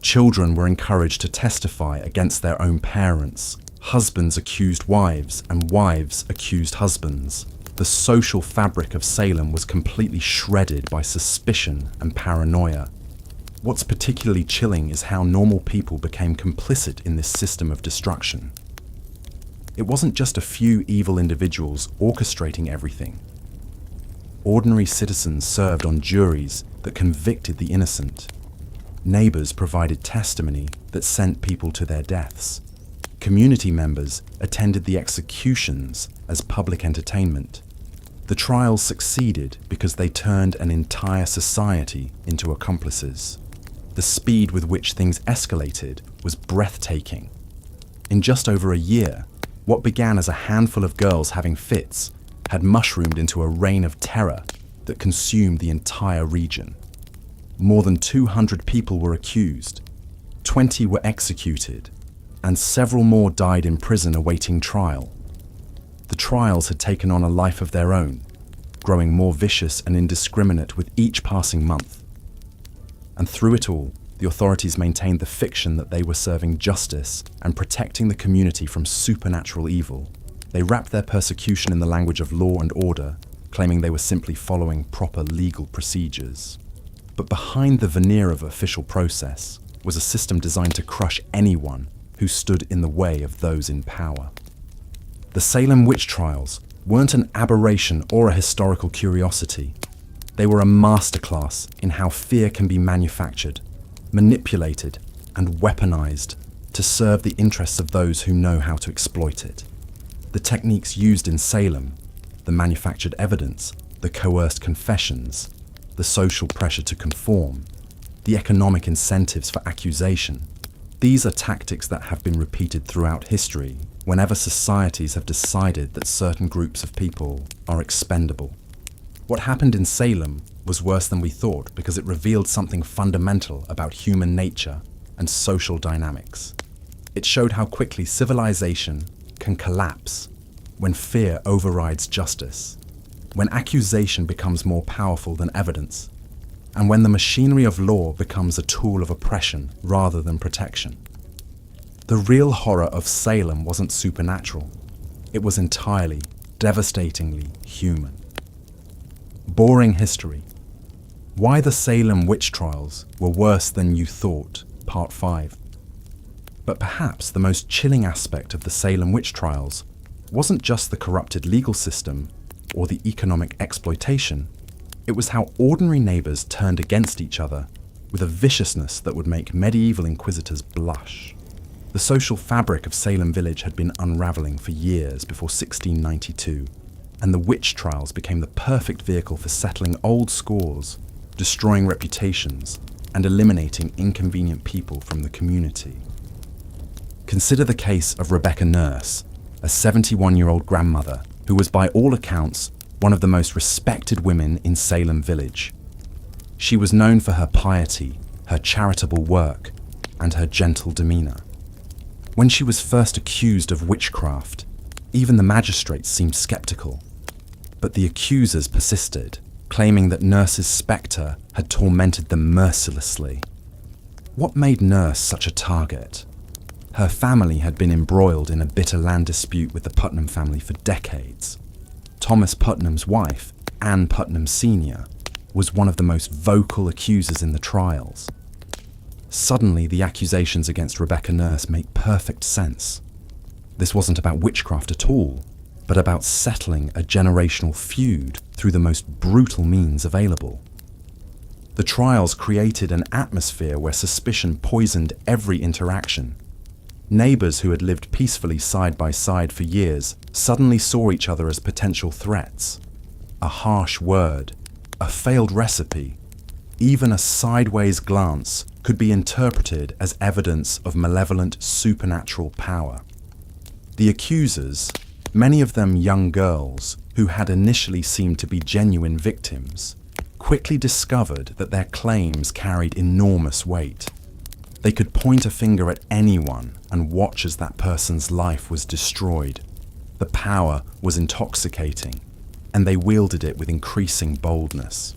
Children were encouraged to testify against their own parents. Husbands accused wives, and wives accused husbands. The social fabric of Salem was completely shredded by suspicion and paranoia. What's particularly chilling is how normal people became complicit in this system of destruction. It wasn't just a few evil individuals orchestrating everything. Ordinary citizens served on juries that convicted the innocent. Neighbors provided testimony that sent people to their deaths. Community members attended the executions as public entertainment. The trials succeeded because they turned an entire society into accomplices. The speed with which things escalated was breathtaking. In just over a year, what began as a handful of girls having fits had mushroomed into a reign of terror that consumed the entire region. More than 200 people were accused, 20 were executed, and several more died in prison awaiting trial. The trials had taken on a life of their own, growing more vicious and indiscriminate with each passing month. And through it all, the authorities maintained the fiction that they were serving justice and protecting the community from supernatural evil. They wrapped their persecution in the language of law and order, claiming they were simply following proper legal procedures. But behind the veneer of official process was a system designed to crush anyone who stood in the way of those in power. The Salem Witch Trials weren't an aberration or a historical curiosity. They were a masterclass in how fear can be manufactured, manipulated, and weaponized to serve the interests of those who know how to exploit it. The techniques used in Salem, the manufactured evidence, the coerced confessions, the social pressure to conform, the economic incentives for accusation, these are tactics that have been repeated throughout history whenever societies have decided that certain groups of people are expendable. What happened in Salem was worse than we thought because it revealed something fundamental about human nature and social dynamics. It showed how quickly civilization can collapse when fear overrides justice, when accusation becomes more powerful than evidence, and when the machinery of law becomes a tool of oppression rather than protection. The real horror of Salem wasn't supernatural. It was entirely, devastatingly human. Boring history. Why the Salem Witch Trials were worse than you thought, Part 5. But perhaps the most chilling aspect of the Salem Witch Trials wasn't just the corrupted legal system or the economic exploitation. It was how ordinary neighbors turned against each other with a viciousness that would make medieval inquisitors blush. The social fabric of Salem village had been unraveling for years before 1692, and the witch trials became the perfect vehicle for settling old scores, destroying reputations, and eliminating inconvenient people from the community. Consider the case of Rebecca Nurse, a 71-year-old grandmother who was by all accounts one of the most respected women in Salem village. She was known for her piety, her charitable work, and her gentle demeanor. When she was first accused of witchcraft, even the magistrates seemed skeptical. But the accusers persisted, claiming that Nurse's spectre had tormented them mercilessly. What made Nurse such a target? Her family had been embroiled in a bitter land dispute with the Putnam family for decades. Thomas Putnam's wife, Anne Putnam Sr., was one of the most vocal accusers in the trials. Suddenly, the accusations against Rebecca Nurse make perfect sense. This wasn't about witchcraft at all, but about settling a generational feud through the most brutal means available. The trials created an atmosphere where suspicion poisoned every interaction. Neighbors who had lived peacefully side by side for years suddenly saw each other as potential threats. A harsh word, a failed recipe, even a sideways glance could be interpreted as evidence of malevolent supernatural power. The accusers, many of them young girls who had initially seemed to be genuine victims, quickly discovered that their claims carried enormous weight. They could point a finger at anyone and watch as that person's life was destroyed. The power was intoxicating, and they wielded it with increasing boldness.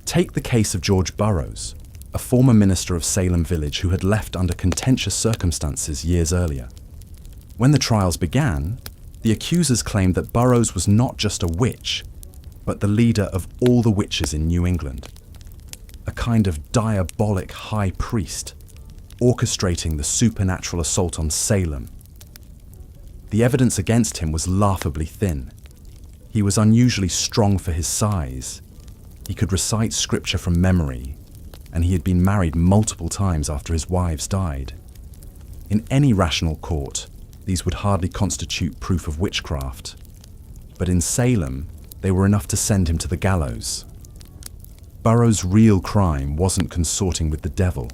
Take the case of George Burroughs, a former minister of Salem village who had left under contentious circumstances years earlier. When the trials began, the accusers claimed that Burroughs was not just a witch, but the leader of all the witches in New England. A kind of diabolic high priest, orchestrating the supernatural assault on Salem. The evidence against him was laughably thin. He was unusually strong for his size. He could recite scripture from memory, and he had been married multiple times after his wives died. In any rational court, these would hardly constitute proof of witchcraft. But in Salem, they were enough to send him to the gallows. Burroughs' real crime wasn't consorting with the devil.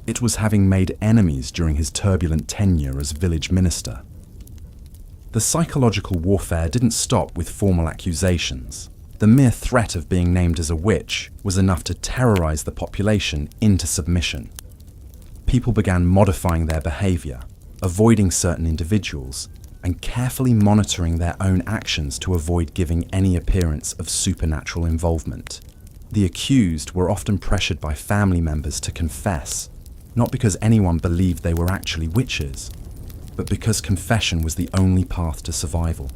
It was having made enemies during his turbulent tenure as village minister. The psychological warfare didn't stop with formal accusations. The mere threat of being named as a witch was enough to terrorize the population into submission. People began modifying their behavior, avoiding certain individuals, and carefully monitoring their own actions to avoid giving any appearance of supernatural involvement. The accused were often pressured by family members to confess, not because anyone believed they were actually witches, but because confession was the only path to survival.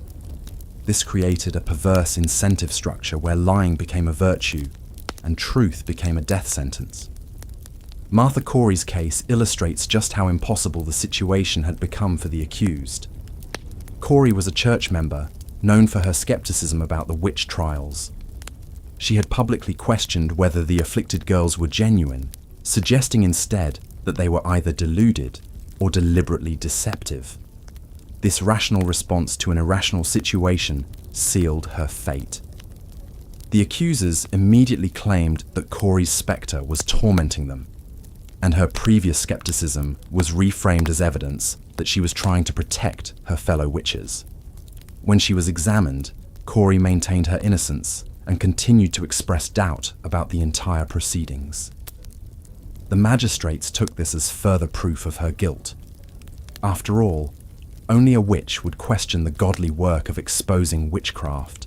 This created a perverse incentive structure where lying became a virtue and truth became a death sentence. Martha Corey's case illustrates just how impossible the situation had become for the accused. Corey was a church member known for her skepticism about the witch trials. She had publicly questioned whether the afflicted girls were genuine, suggesting instead that they were either deluded or deliberately deceptive. This rational response to an irrational situation sealed her fate. The accusers immediately claimed that Corey's spectre was tormenting them, and her previous skepticism was reframed as evidence that she was trying to protect her fellow witches. When she was examined, Corey maintained her innocence and continued to express doubt about the entire proceedings. The magistrates took this as further proof of her guilt. After all, only a witch would question the godly work of exposing witchcraft.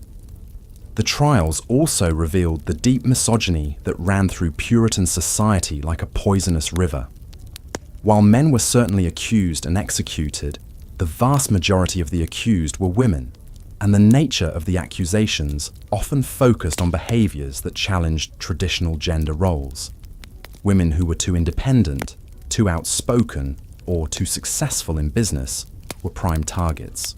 The trials also revealed the deep misogyny that ran through Puritan society like a poisonous river. While men were certainly accused and executed, the vast majority of the accused were women, and the nature of the accusations often focused on behaviors that challenged traditional gender roles. Women who were too independent, too outspoken, or too successful in business were prime targets.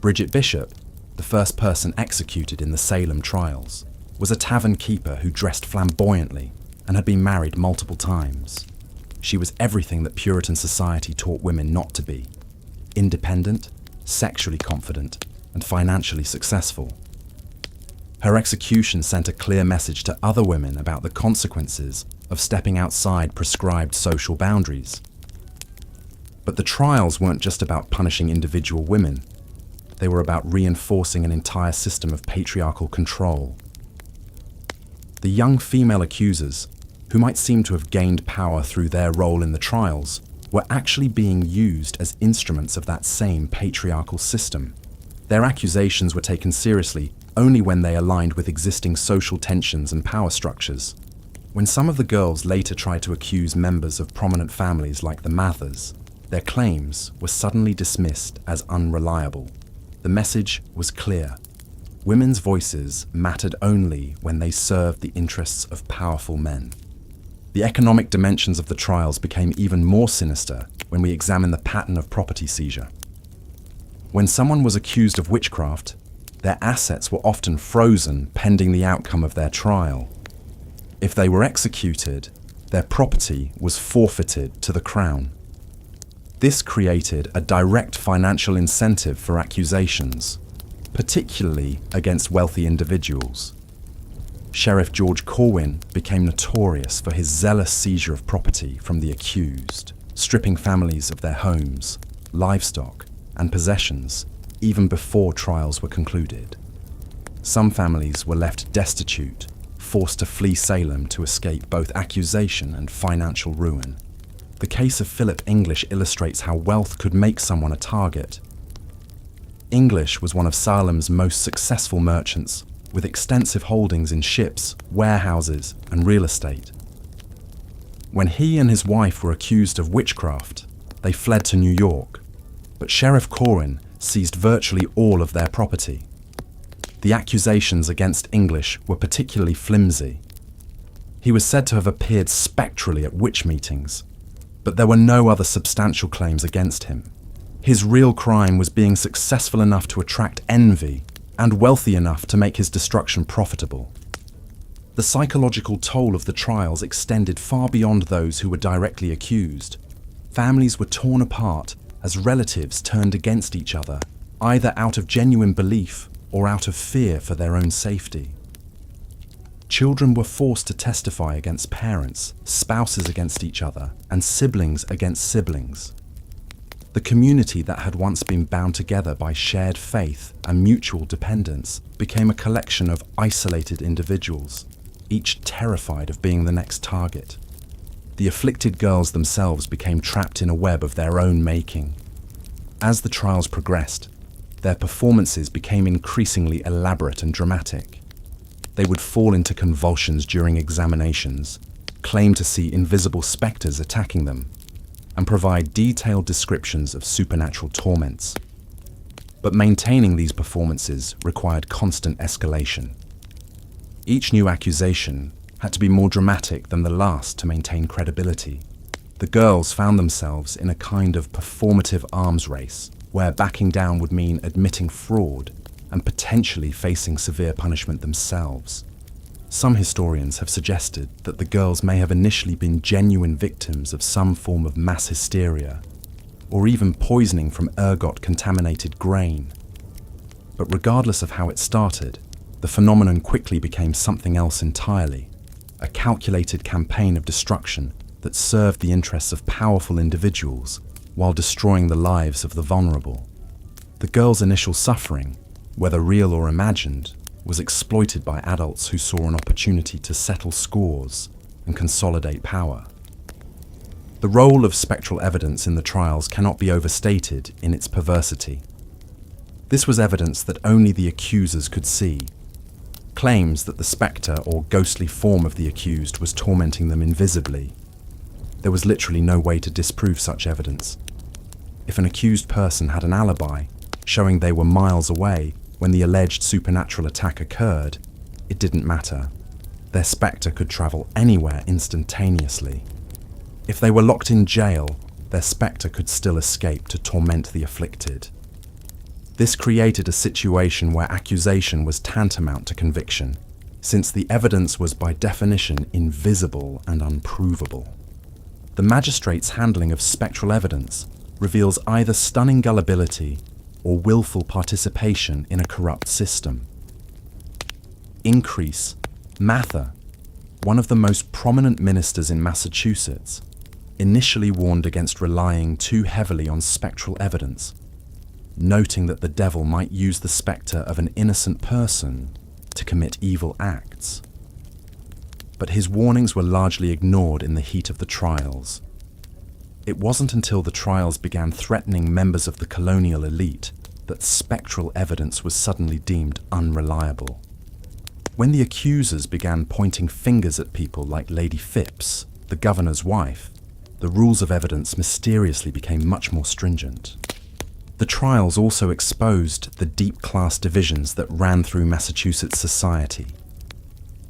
Bridget Bishop, the first person executed in the Salem trials, was a tavern keeper who dressed flamboyantly and had been married multiple times. She was everything that Puritan society taught women not to be: independent, sexually confident, and financially successful. Her execution sent a clear message to other women about the consequences of stepping outside prescribed social boundaries. But the trials weren't just about punishing individual women. They were about reinforcing an entire system of patriarchal control. The young female accusers, who might seem to have gained power through their role in the trials, were actually being used as instruments of that same patriarchal system. Their accusations were taken seriously only when they aligned with existing social tensions and power structures. When some of the girls later tried to accuse members of prominent families like the Mathers, their claims were suddenly dismissed as unreliable. The message was clear: women's voices mattered only when they served the interests of powerful men. The economic dimensions of the trials became even more sinister when we examine the pattern of property seizure. When someone was accused of witchcraft, their assets were often frozen pending the outcome of their trial. If they were executed, their property was forfeited to the crown. This created a direct financial incentive for accusations, particularly against wealthy individuals. Sheriff George Corwin became notorious for his zealous seizure of property from the accused, stripping families of their homes, livestock, and possessions even before trials were concluded. Some families were left destitute, forced to flee Salem to escape both accusation and financial ruin. The case of Philip English illustrates how wealth could make someone a target. English was one of Salem's most successful merchants, with extensive holdings in ships, warehouses, and real estate. When he and his wife were accused of witchcraft, they fled to New York, but Sheriff Corwin seized virtually all of their property. The accusations against English were particularly flimsy. He was said to have appeared spectrally at witch meetings, but there were no other substantial claims against him. His real crime was being successful enough to attract envy and wealthy enough to make his destruction profitable. The psychological toll of the trials extended far beyond those who were directly accused. Families were torn apart as relatives turned against each other, either out of genuine belief or out of fear for their own safety. Children were forced to testify against parents, spouses against each other, and siblings against siblings. The community that had once been bound together by shared faith and mutual dependence became a collection of isolated individuals, each terrified of being the next target. The afflicted girls themselves became trapped in a web of their own making. As the trials progressed, their performances became increasingly elaborate and dramatic. They would fall into convulsions during examinations, claim to see invisible spectres attacking them, and provide detailed descriptions of supernatural torments. But maintaining these performances required constant escalation. Each new accusation had to be more dramatic than the last to maintain credibility. The girls found themselves in a kind of performative arms race, where backing down would mean admitting fraud and potentially facing severe punishment themselves. Some historians have suggested that the girls may have initially been genuine victims of some form of mass hysteria, or even poisoning from ergot-contaminated grain. But regardless of how it started, the phenomenon quickly became something else entirely, a calculated campaign of destruction that served the interests of powerful individuals while destroying the lives of the vulnerable. The girls' initial suffering, whether real or imagined, was exploited by adults who saw an opportunity to settle scores and consolidate power. The role of spectral evidence in the trials cannot be overstated in its perversity. This was evidence that only the accusers could see. Claims that the spectre or ghostly form of the accused was tormenting them invisibly. There was literally no way to disprove such evidence. If an accused person had an alibi, showing they were miles away when the alleged supernatural attack occurred, it didn't matter. Their spectre could travel anywhere instantaneously. If they were locked in jail, their spectre could still escape to torment the afflicted. This created a situation where accusation was tantamount to conviction, since the evidence was by definition invisible and unprovable. The magistrate's handling of spectral evidence reveals either stunning gullibility or willful participation in a corrupt system. Increase Mather, one of the most prominent ministers in Massachusetts, initially warned against relying too heavily on spectral evidence, noting that the devil might use the spectre of an innocent person to commit evil acts. But his warnings were largely ignored in the heat of the trials. It wasn't until the trials began threatening members of the colonial elite that spectral evidence was suddenly deemed unreliable. When the accusers began pointing fingers at people like Lady Phipps, the governor's wife, the rules of evidence mysteriously became much more stringent. The trials also exposed the deep class divisions that ran through Massachusetts society.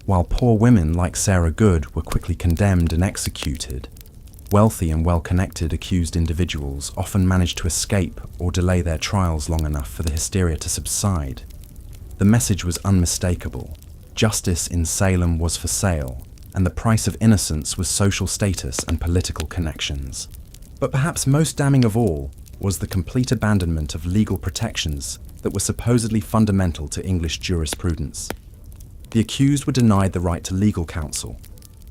While poor women like Sarah Good were quickly condemned and executed, wealthy and well-connected accused individuals often managed to escape or delay their trials long enough for the hysteria to subside. The message was unmistakable. Justice in Salem was for sale, and the price of innocence was social status and political connections. But perhaps most damning of all was the complete abandonment of legal protections that were supposedly fundamental to English jurisprudence. The accused were denied the right to legal counsel,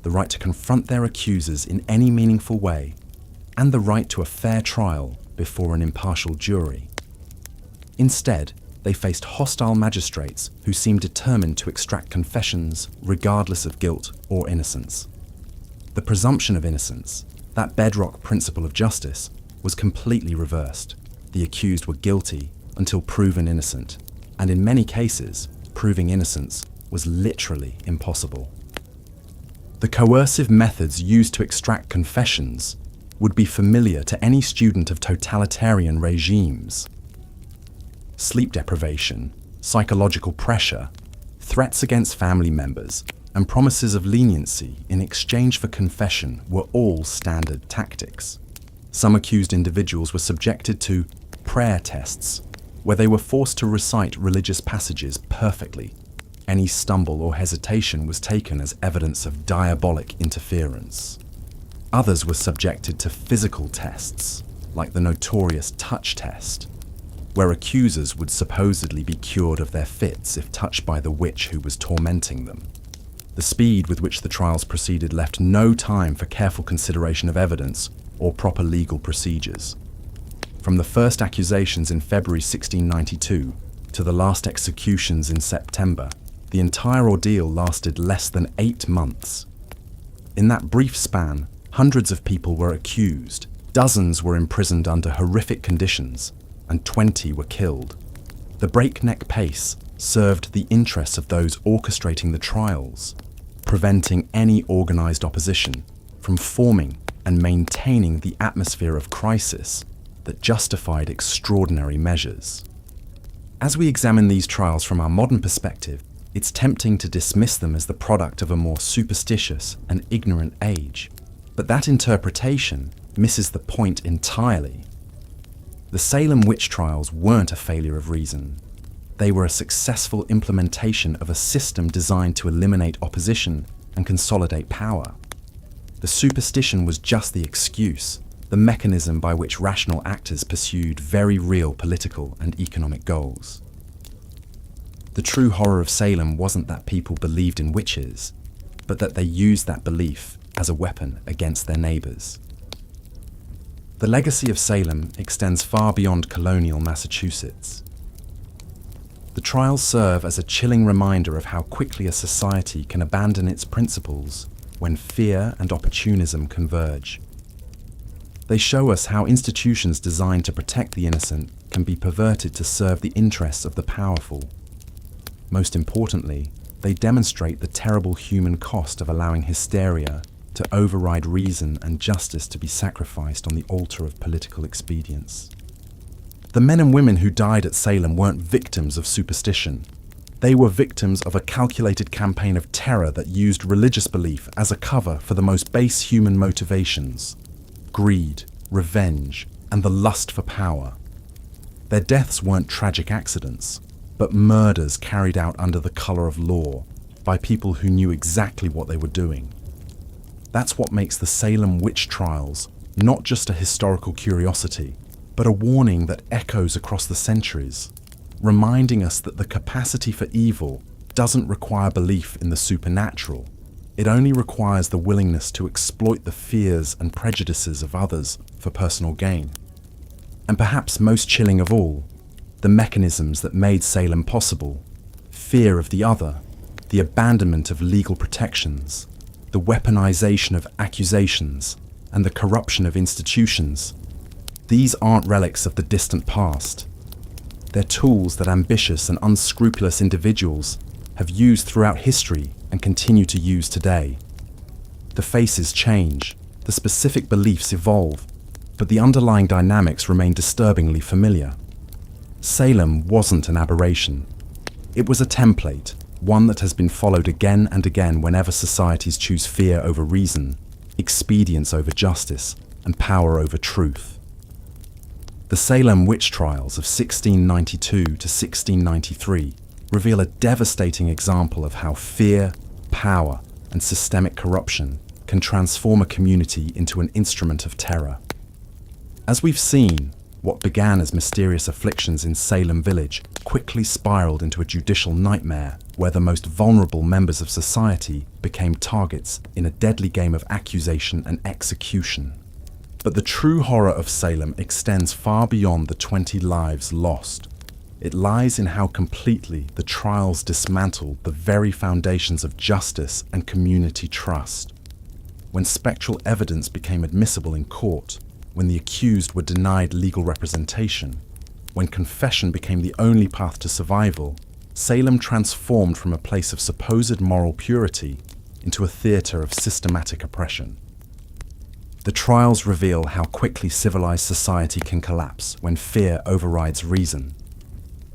the right to confront their accusers in any meaningful way, and the right to a fair trial before an impartial jury. Instead, they faced hostile magistrates who seemed determined to extract confessions regardless of guilt or innocence. The presumption of innocence, that bedrock principle of justice, was completely reversed. The accused were guilty until proven innocent, and in many cases, proving innocence was literally impossible. The coercive methods used to extract confessions would be familiar to any student of totalitarian regimes. Sleep deprivation, psychological pressure, threats against family members, and promises of leniency in exchange for confession were all standard tactics. Some accused individuals were subjected to prayer tests, where they were forced to recite religious passages perfectly. Any stumble or hesitation was taken as evidence of diabolic interference. Others were subjected to physical tests, like the notorious touch test. where accusers would supposedly be cured of their fits if touched by the witch who was tormenting them. The speed with which the trials proceeded left no time for careful consideration of evidence or proper legal procedures. From the first accusations in February 1692 to the last executions in September, the entire ordeal lasted less than 8 months. In that brief span, hundreds of people were accused, dozens were imprisoned under horrific conditions, and 20 were killed. The breakneck pace served the interests of those orchestrating the trials, preventing any organized opposition from forming and maintaining the atmosphere of crisis that justified extraordinary measures. As we examine these trials from our modern perspective, it's tempting to dismiss them as the product of a more superstitious and ignorant age. But that interpretation misses the point entirely. The Salem Witch Trials weren't a failure of reason. They were a successful implementation of a system designed to eliminate opposition and consolidate power. The superstition was just the excuse, the mechanism by which rational actors pursued very real political and economic goals. The true horror of Salem wasn't that people believed in witches, but that they used that belief as a weapon against their neighbors. The legacy of Salem extends far beyond colonial Massachusetts. The trials serve as a chilling reminder of how quickly a society can abandon its principles when fear and opportunism converge. They show us how institutions designed to protect the innocent can be perverted to serve the interests of the powerful. Most importantly, they demonstrate the terrible human cost of allowing hysteria to override reason and justice to be sacrificed on the altar of political expedience. The men and women who died at Salem weren't victims of superstition. They were victims of a calculated campaign of terror that used religious belief as a cover for the most base human motivations: greed, revenge, and the lust for power. Their deaths weren't tragic accidents, but murders carried out under the color of law by people who knew exactly what they were doing. That's what makes the Salem Witch Trials not just a historical curiosity, but a warning that echoes across the centuries, reminding us that the capacity for evil doesn't require belief in the supernatural. It only requires the willingness to exploit the fears and prejudices of others for personal gain. And perhaps most chilling of all, the mechanisms that made Salem possible: fear of the other, the abandonment of legal protections, the weaponization of accusations, and the corruption of institutions. These aren't relics of the distant past. They're tools that ambitious and unscrupulous individuals have used throughout history and continue to use today. The faces change, the specific beliefs evolve, but the underlying dynamics remain disturbingly familiar. Salem wasn't an aberration. It was a template, one that has been followed again and again whenever societies choose fear over reason, expedience over justice, and power over truth. The Salem Witch Trials of 1692 to 1693 reveal a devastating example of how fear, power, and systemic corruption can transform a community into an instrument of terror. As we've seen, what began as mysterious afflictions in Salem Village quickly spiraled into a judicial nightmare where the most vulnerable members of society became targets in a deadly game of accusation and execution. But the true horror of Salem extends far beyond the 20 lives lost. It lies in how completely the trials dismantled the very foundations of justice and community trust. When spectral evidence became admissible in court, when the accused were denied legal representation, when confession became the only path to survival, Salem transformed from a place of supposed moral purity into a theatre of systematic oppression. The trials reveal how quickly civilized society can collapse when fear overrides reason.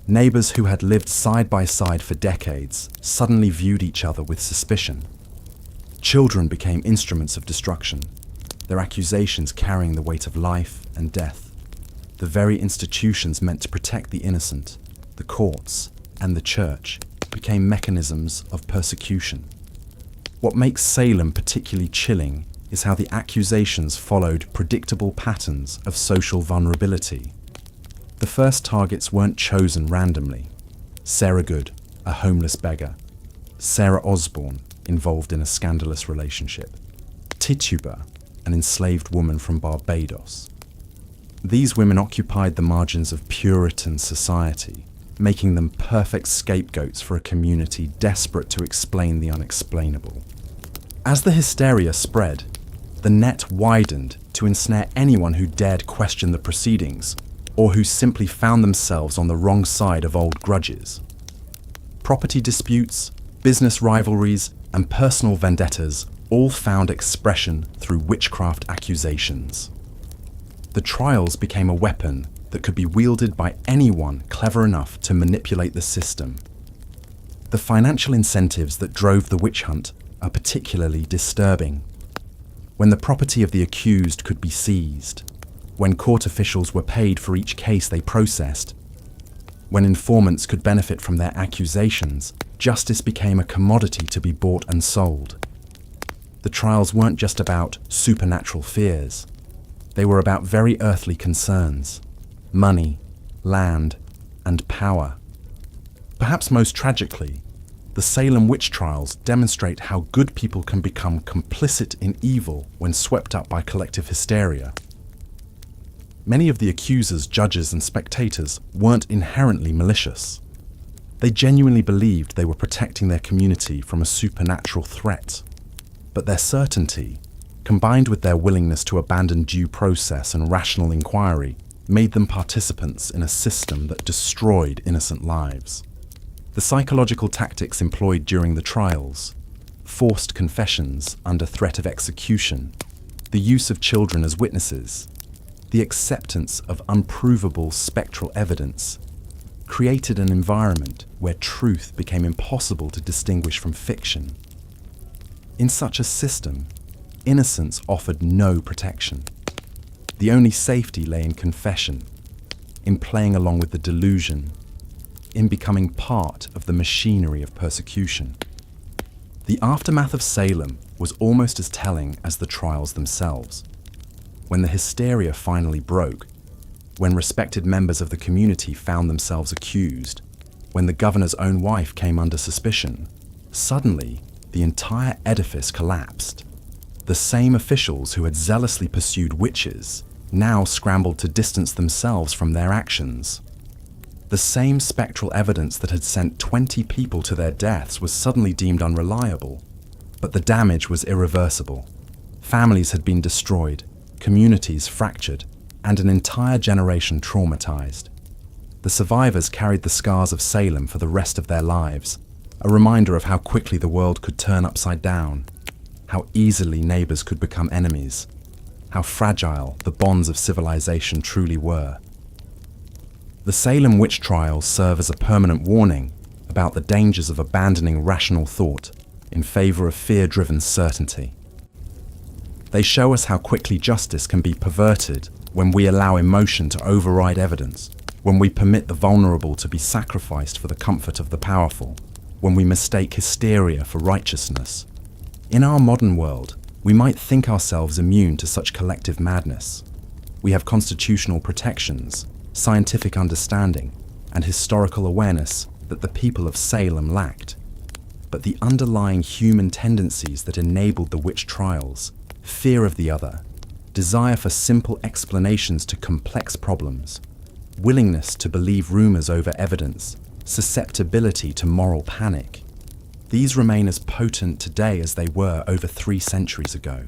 Neighbors who had lived side by side for decades suddenly viewed each other with suspicion. Children became instruments of destruction, their accusations carrying the weight of life and death. The very institutions meant to protect the innocent, the courts, and the church, became mechanisms of persecution. What makes Salem particularly chilling is how the accusations followed predictable patterns of social vulnerability. The first targets weren't chosen randomly. Sarah Good, a homeless beggar. Sarah Osborne, involved in a scandalous relationship. Tituba, an enslaved woman from Barbados. These women occupied the margins of Puritan society, making them perfect scapegoats for a community desperate to explain the unexplainable. As the hysteria spread, the net widened to ensnare anyone who dared question the proceedings, or who simply found themselves on the wrong side of old grudges. Property disputes, business rivalries, and personal vendettas all found expression through witchcraft accusations. The trials became a weapon that could be wielded by anyone clever enough to manipulate the system. The financial incentives that drove the witch hunt are particularly disturbing. When the property of the accused could be seized, when court officials were paid for each case they processed, when informants could benefit from their accusations, justice became a commodity to be bought and sold. The trials weren't just about supernatural fears. They were about very earthly concerns: money, land, and power. Perhaps most tragically, the Salem Witch Trials demonstrate how good people can become complicit in evil when swept up by collective hysteria. Many of the accusers, judges, and spectators weren't inherently malicious. They genuinely believed they were protecting their community from a supernatural threat. But their certainty, combined with their willingness to abandon due process and rational inquiry, made them participants in a system that destroyed innocent lives. The psychological tactics employed during the trials, forced confessions under threat of execution, the use of children as witnesses, the acceptance of unprovable spectral evidence, created an environment where truth became impossible to distinguish from fiction. In such a system, innocence offered no protection. The only safety lay in confession, in playing along with the delusion, in becoming part of the machinery of persecution. The aftermath of Salem was almost as telling as the trials themselves. When the hysteria finally broke, when respected members of the community found themselves accused, when the governor's own wife came under suspicion, suddenly the entire edifice collapsed. The same officials who had zealously pursued witches now scrambled to distance themselves from their actions. The same spectral evidence that had sent 20 people to their deaths was suddenly deemed unreliable, but the damage was irreversible. Families had been destroyed, communities fractured, and an entire generation traumatized. The survivors carried the scars of Salem for the rest of their lives, a reminder of how quickly the world could turn upside down, how easily neighbors could become enemies, how fragile the bonds of civilization truly were. The Salem Witch Trials serve as a permanent warning about the dangers of abandoning rational thought in favor of fear-driven certainty. They show us how quickly justice can be perverted when we allow emotion to override evidence, when we permit the vulnerable to be sacrificed for the comfort of the powerful, when we mistake hysteria for righteousness. In our modern world, we might think ourselves immune to such collective madness. We have constitutional protections, scientific understanding, and historical awareness that the people of Salem lacked. But the underlying human tendencies that enabled the witch trials, fear of the other, desire for simple explanations to complex problems, willingness to believe rumors over evidence, susceptibility to moral panic, these remain as potent today as they were over 3 centuries ago.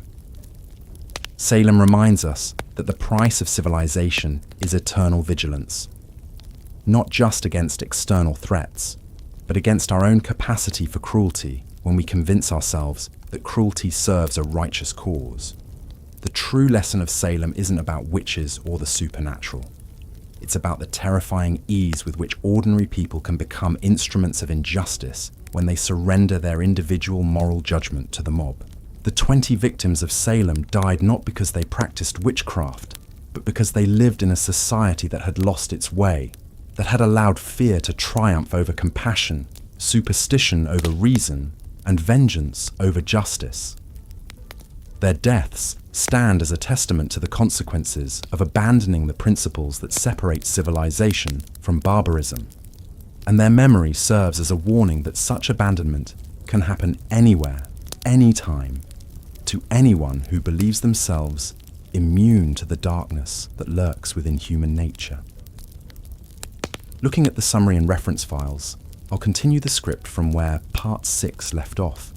Salem reminds us that the price of civilization is eternal vigilance, not just against external threats, but against our own capacity for cruelty when we convince ourselves that cruelty serves a righteous cause. The true lesson of Salem isn't about witches or the supernatural. It's about the terrifying ease with which ordinary people can become instruments of injustice when they surrender their individual moral judgment to the mob. The 20 victims of Salem died not because they practiced witchcraft, but because they lived in a society that had lost its way, that had allowed fear to triumph over compassion, superstition over reason, and vengeance over justice. Their deaths stand as a testament to the consequences of abandoning the principles that separate civilization from barbarism. And their memory serves as a warning that such abandonment can happen anywhere, anytime, to anyone who believes themselves immune to the darkness that lurks within human nature. Looking at the summary and reference files, I'll continue the script from where Part 6 left off,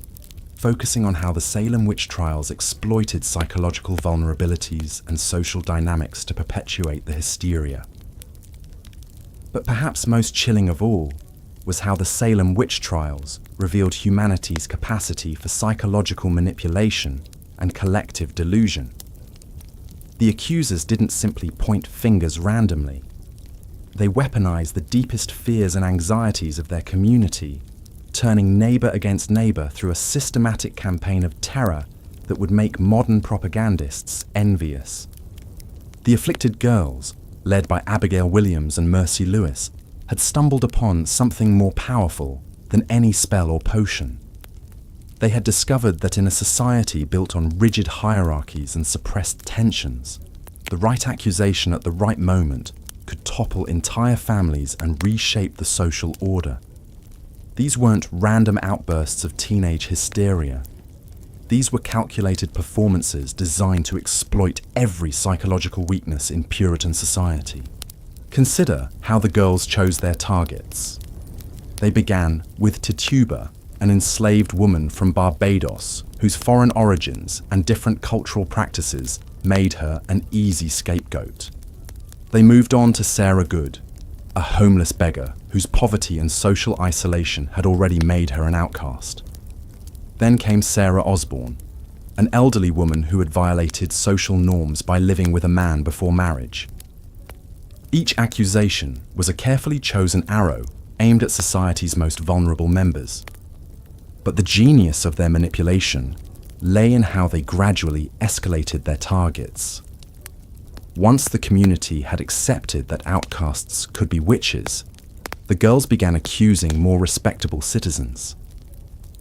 focusing on how the Salem Witch Trials exploited psychological vulnerabilities and social dynamics to perpetuate the hysteria. But perhaps most chilling of all was how the Salem Witch Trials revealed humanity's capacity for psychological manipulation and collective delusion. The accusers didn't simply point fingers randomly. They weaponized the deepest fears and anxieties of their community, turning neighbor against neighbor through a systematic campaign of terror that would make modern propagandists envious. The afflicted girls, led by Abigail Williams and Mercy Lewis, had stumbled upon something more powerful than any spell or potion. They had discovered that in a society built on rigid hierarchies and suppressed tensions, the right accusation at the right moment could topple entire families and reshape the social order. These weren't random outbursts of teenage hysteria. These were calculated performances designed to exploit every psychological weakness in Puritan society. Consider how the girls chose their targets. They began with Tituba, an enslaved woman from Barbados whose foreign origins and different cultural practices made her an easy scapegoat. They moved on to Sarah Good, a homeless beggar whose poverty and social isolation had already made her an outcast. Then came Sarah Osborne, an elderly woman who had violated social norms by living with a man before marriage. Each accusation was a carefully chosen arrow aimed at society's most vulnerable members. But the genius of their manipulation lay in how they gradually escalated their targets. Once the community had accepted that outcasts could be witches, the girls began accusing more respectable citizens.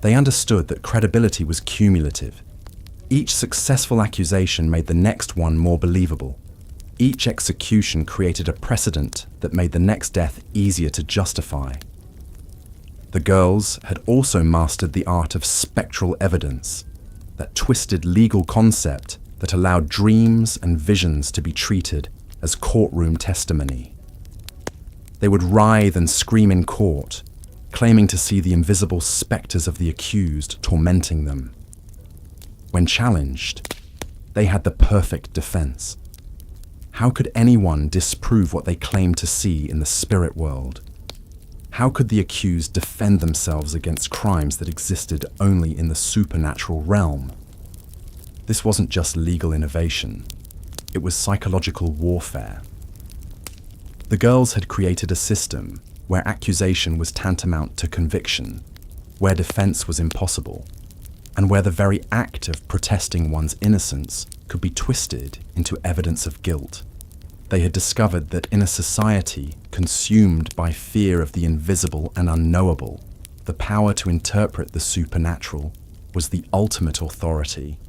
They understood that credibility was cumulative. Each successful accusation made the next one more believable. Each execution created a precedent that made the next death easier to justify. The girls had also mastered the art of spectral evidence, that twisted legal concept that allowed dreams and visions to be treated as courtroom testimony. They would writhe and scream in court, claiming to see the invisible specters of the accused tormenting them. When challenged, they had the perfect defense. How could anyone disprove what they claimed to see in the spirit world? How could the accused defend themselves against crimes that existed only in the supernatural realm? This wasn't just legal innovation, it was psychological warfare. The girls had created a system where accusation was tantamount to conviction, where defense was impossible, and where the very act of protesting one's innocence could be twisted into evidence of guilt. They had discovered that in a society consumed by fear of the invisible and unknowable, the power to interpret the supernatural was the ultimate authority.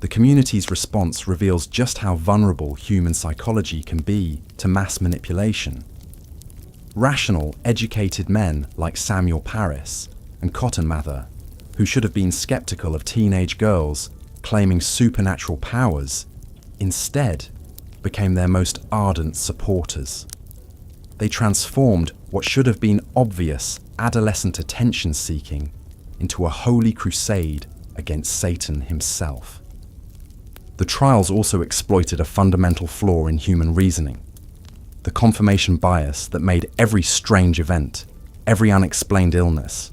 The community's response reveals just how vulnerable human psychology can be to mass manipulation. Rational, educated men like Samuel Parris and Cotton Mather, who should have been skeptical of teenage girls claiming supernatural powers, instead became their most ardent supporters. They transformed what should have been obvious adolescent attention-seeking into a holy crusade against Satan himself. The trials also exploited a fundamental flaw in human reasoning, the confirmation bias that made every strange event, every unexplained illness,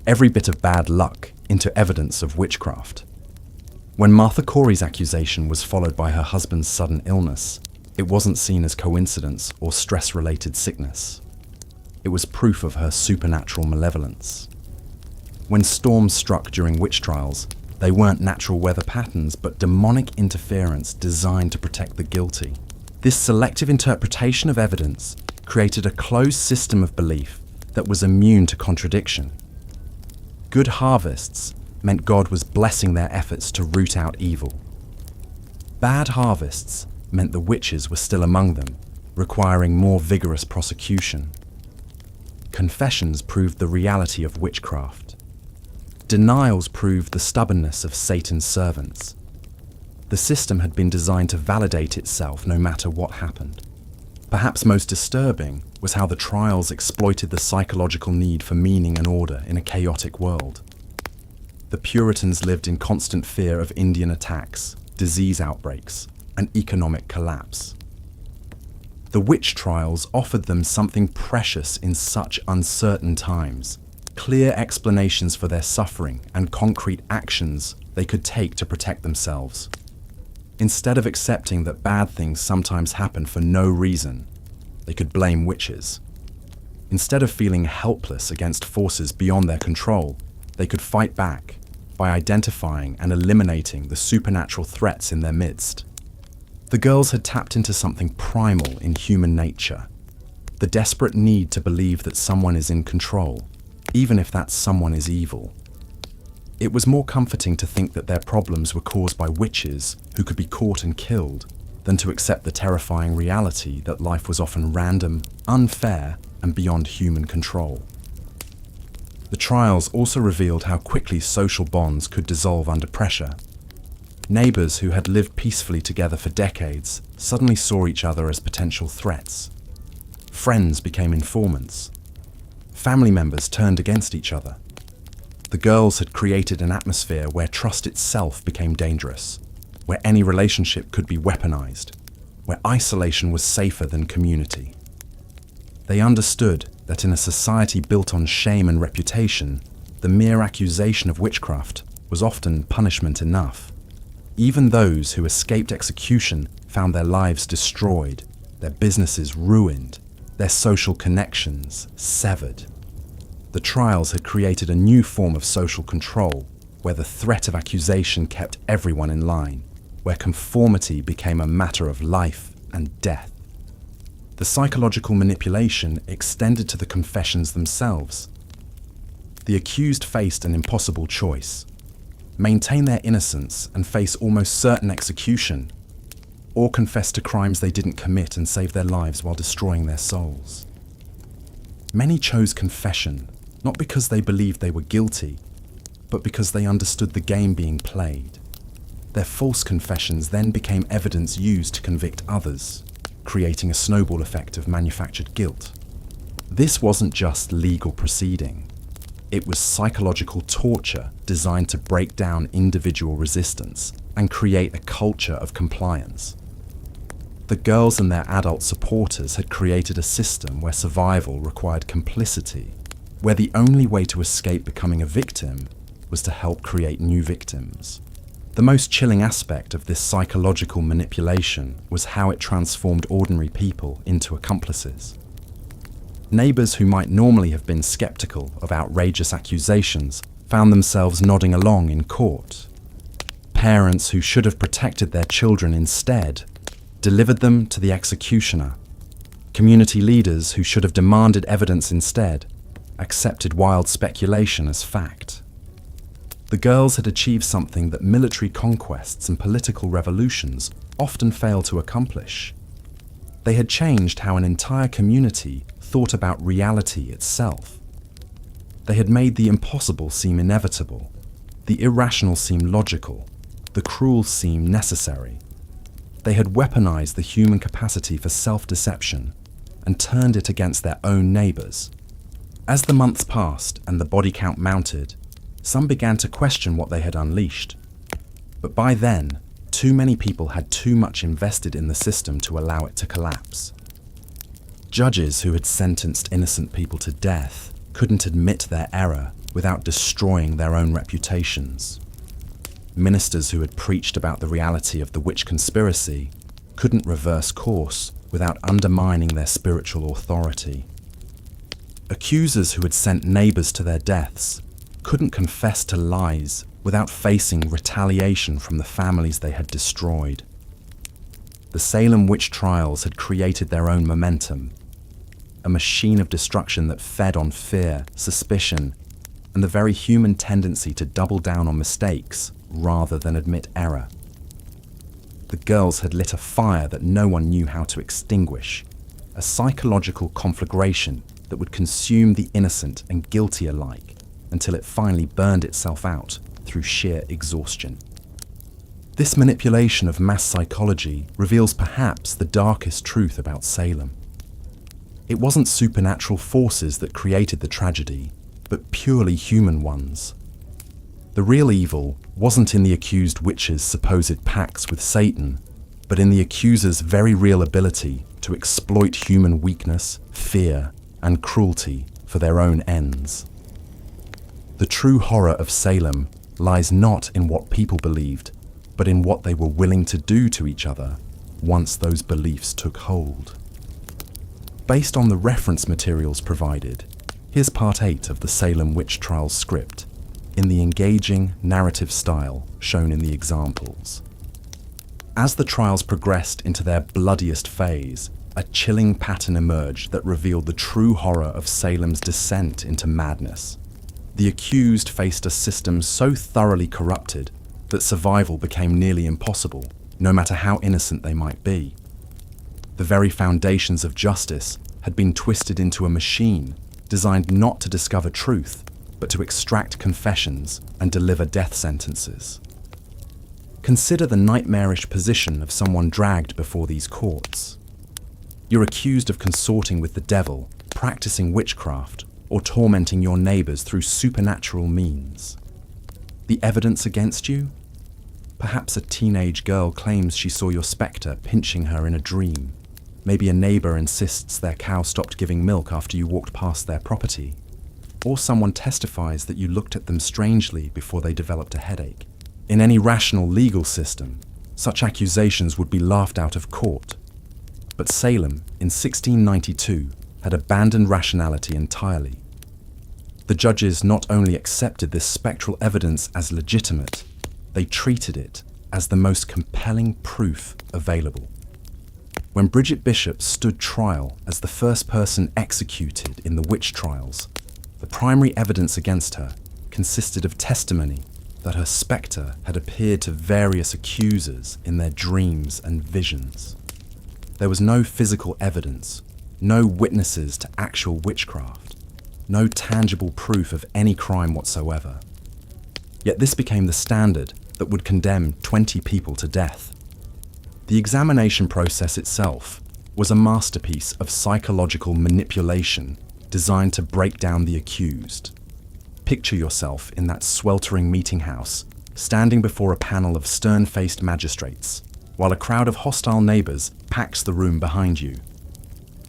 every bit of bad luck into evidence of witchcraft. When Martha Corey's accusation was followed by her husband's sudden illness, it wasn't seen as coincidence or stress-related sickness. It was proof of her supernatural malevolence. When storms struck during witch trials, they weren't natural weather patterns, but demonic interference designed to protect the guilty. This selective interpretation of evidence created a closed system of belief that was immune to contradiction. Good harvests meant God was blessing their efforts to root out evil. Bad harvests meant the witches were still among them, requiring more vigorous prosecution. Confessions proved the reality of witchcraft. Denials proved the stubbornness of Satan's servants. The system had been designed to validate itself no matter what happened. Perhaps most disturbing was how the trials exploited the psychological need for meaning and order in a chaotic world. The Puritans lived in constant fear of Indian attacks, disease outbreaks, and economic collapse. The witch trials offered them something precious in such uncertain times: clear explanations for their suffering and concrete actions they could take to protect themselves. Instead of accepting that bad things sometimes happen for no reason, they could blame witches. Instead of feeling helpless against forces beyond their control, they could fight back by identifying and eliminating the supernatural threats in their midst. The girls had tapped into something primal in human nature: the desperate need to believe that someone is in control, even if that someone is evil. It was more comforting to think that their problems were caused by witches who could be caught and killed than to accept the terrifying reality that life was often random, unfair, and beyond human control. The trials also revealed how quickly social bonds could dissolve under pressure. Neighbors who had lived peacefully together for decades suddenly saw each other as potential threats. Friends became informants. Family members turned against each other. The girls had created an atmosphere where trust itself became dangerous, where any relationship could be weaponized, where isolation was safer than community. They understood that in a society built on shame and reputation, the mere accusation of witchcraft was often punishment enough. Even those who escaped execution found their lives destroyed, their businesses ruined, their social connections severed. The trials had created a new form of social control, where the threat of accusation kept everyone in line, where conformity became a matter of life and death. The psychological manipulation extended to the confessions themselves. The accused faced an impossible choice: maintain their innocence and face almost certain execution, or confess to crimes they didn't commit and save their lives while destroying their souls. Many chose confession, not because they believed they were guilty, but because they understood the game being played. Their false confessions then became evidence used to convict others, creating a snowball effect of manufactured guilt. This wasn't just legal proceeding. It was psychological torture designed to break down individual resistance and create a culture of compliance. The girls and their adult supporters had created a system where survival required complicity, where the only way to escape becoming a victim was to help create new victims. The most chilling aspect of this psychological manipulation was how it transformed ordinary people into accomplices. Neighbors who might normally have been skeptical of outrageous accusations found themselves nodding along in court. Parents who should have protected their children instead delivered them to the executioner. Community leaders who should have demanded evidence instead accepted wild speculation as fact. The girls had achieved something that military conquests and political revolutions often fail to accomplish. They had changed how an entire community thought about reality itself. They had made the impossible seem inevitable, the irrational seem logical, the cruel seem necessary. They had weaponized the human capacity for self-deception and turned it against their own neighbors. As the months passed and the body count mounted, some began to question what they had unleashed. But by then, too many people had too much invested in the system to allow it to collapse. Judges who had sentenced innocent people to death couldn't admit their error without destroying their own reputations. Ministers who had preached about the reality of the witch conspiracy couldn't reverse course without undermining their spiritual authority. Accusers who had sent neighbors to their deaths couldn't confess to lies without facing retaliation from the families they had destroyed. The Salem Witch Trials had created their own momentum, a machine of destruction that fed on fear, suspicion, and the very human tendency to double down on mistakes rather than admit error. the girls had lit a fire that no one knew how to extinguish, a psychological conflagration that would consume the innocent and guilty alike until it finally burned itself out through sheer exhaustion. This manipulation of mass psychology reveals perhaps the darkest truth about Salem. It wasn't supernatural forces that created the tragedy, but purely human ones. The real evil wasn't in the accused witches' supposed pacts with Satan, but in the accuser's very real ability to exploit human weakness, fear, and cruelty for their own ends. The true horror of Salem lies not in what people believed, but in what they were willing to do to each other once those beliefs took hold. Based on the reference materials provided, here's part 8 of the Salem Witch Trials script, in the engaging narrative style shown in the examples. As the trials progressed into their bloodiest phase, a chilling pattern emerged that revealed the true horror of Salem's descent into madness. The accused faced a system so thoroughly corrupted that survival became nearly impossible, no matter how innocent they might be. The very foundations of justice had been twisted into a machine designed not to discover truth, but to extract confessions and deliver death sentences. Consider the nightmarish position of someone dragged before these courts. You're accused of consorting with the devil, practicing witchcraft, or tormenting your neighbors through supernatural means. The evidence against you? Perhaps a teenage girl claims she saw your spectre pinching her in a dream. Maybe a neighbor insists their cow stopped giving milk after you walked past their property. Or someone testifies that you looked at them strangely before they developed a headache. In any rational legal system, such accusations would be laughed out of court. But Salem, in 1692, had abandoned rationality entirely. The judges not only accepted this spectral evidence as legitimate, they treated it as the most compelling proof available. When Bridget Bishop stood trial as the first person executed in the witch trials, the primary evidence against her consisted of testimony that her spectre had appeared to various accusers in their dreams and visions. There was no physical evidence, no witnesses to actual witchcraft, no tangible proof of any crime whatsoever. Yet this became the standard that would condemn 20 people to death. The examination process itself was a masterpiece of psychological manipulation designed to break down the accused. Picture yourself in that sweltering meeting house, standing before a panel of stern-faced magistrates, while a crowd of hostile neighbors packs the room behind you.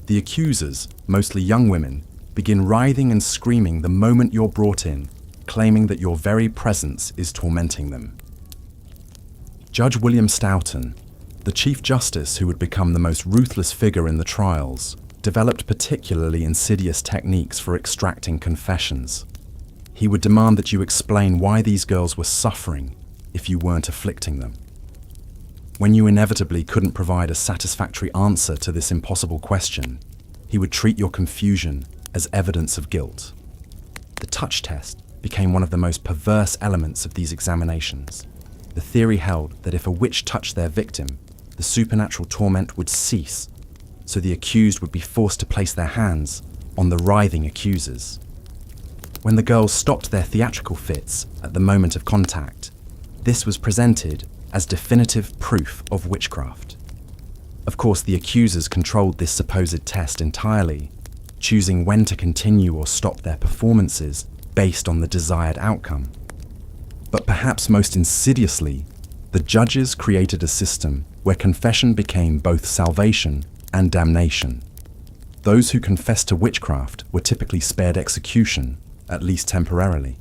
The accusers, mostly young women, begin writhing and screaming the moment you're brought in, claiming that your very presence is tormenting them. Judge William Stoughton, the Chief Justice who would become the most ruthless figure in the trials, developed particularly insidious techniques for extracting confessions. He would demand that you explain why these girls were suffering if you weren't afflicting them. When you inevitably couldn't provide a satisfactory answer to this impossible question, he would treat your confusion as evidence of guilt. The touch test became one of the most perverse elements of these examinations. The theory held that if a witch touched their victim, the supernatural torment would cease, so the accused would be forced to place their hands on the writhing accusers. When the girls stopped their theatrical fits at the moment of contact, this was presented as definitive proof of witchcraft. Of course, the accusers controlled this supposed test entirely, choosing when to continue or stop their performances based on the desired outcome. But perhaps most insidiously, the judges created a system where confession became both salvation and damnation. Those who confessed to witchcraft were typically spared execution, at least temporarily.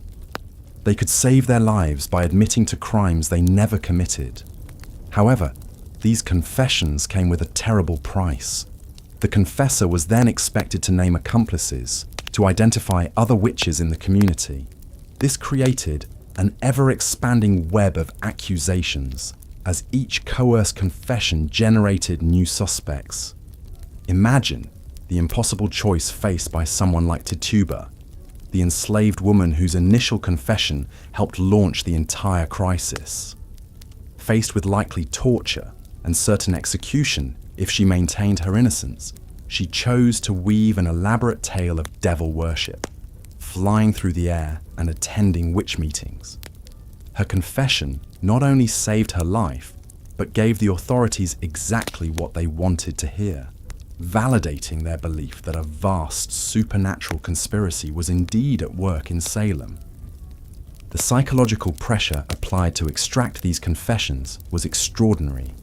They could save their lives by admitting to crimes they never committed. However, these confessions came with a terrible price. The confessor was then expected to name accomplices, to identify other witches in the community. This created an ever-expanding web of accusations, as each coerced confession generated new suspects. Imagine the impossible choice faced by someone like Tituba, the enslaved woman whose initial confession helped launch the entire crisis. Faced with likely torture, and certain execution if she maintained her innocence, she chose to weave an elaborate tale of devil worship, flying through the air and attending witch meetings. Her confession not only saved her life, but gave the authorities exactly what they wanted to hear, validating their belief that a vast supernatural conspiracy was indeed at work in Salem. The psychological pressure applied to extract these confessions was extraordinary.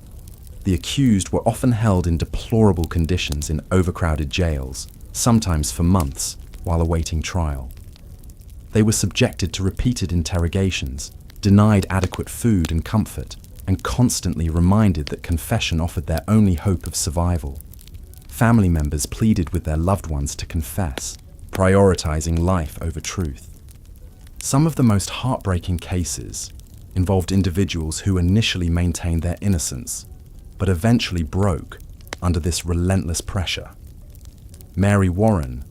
The accused were often held in deplorable conditions in overcrowded jails, sometimes for months, while awaiting trial. They were subjected to repeated interrogations, denied adequate food and comfort, and constantly reminded that confession offered their only hope of survival. Family members pleaded with their loved ones to confess, prioritizing life over truth. Some of the most heartbreaking cases involved individuals who initially maintained their innocence, but eventually broke under this relentless pressure. Mary Warren,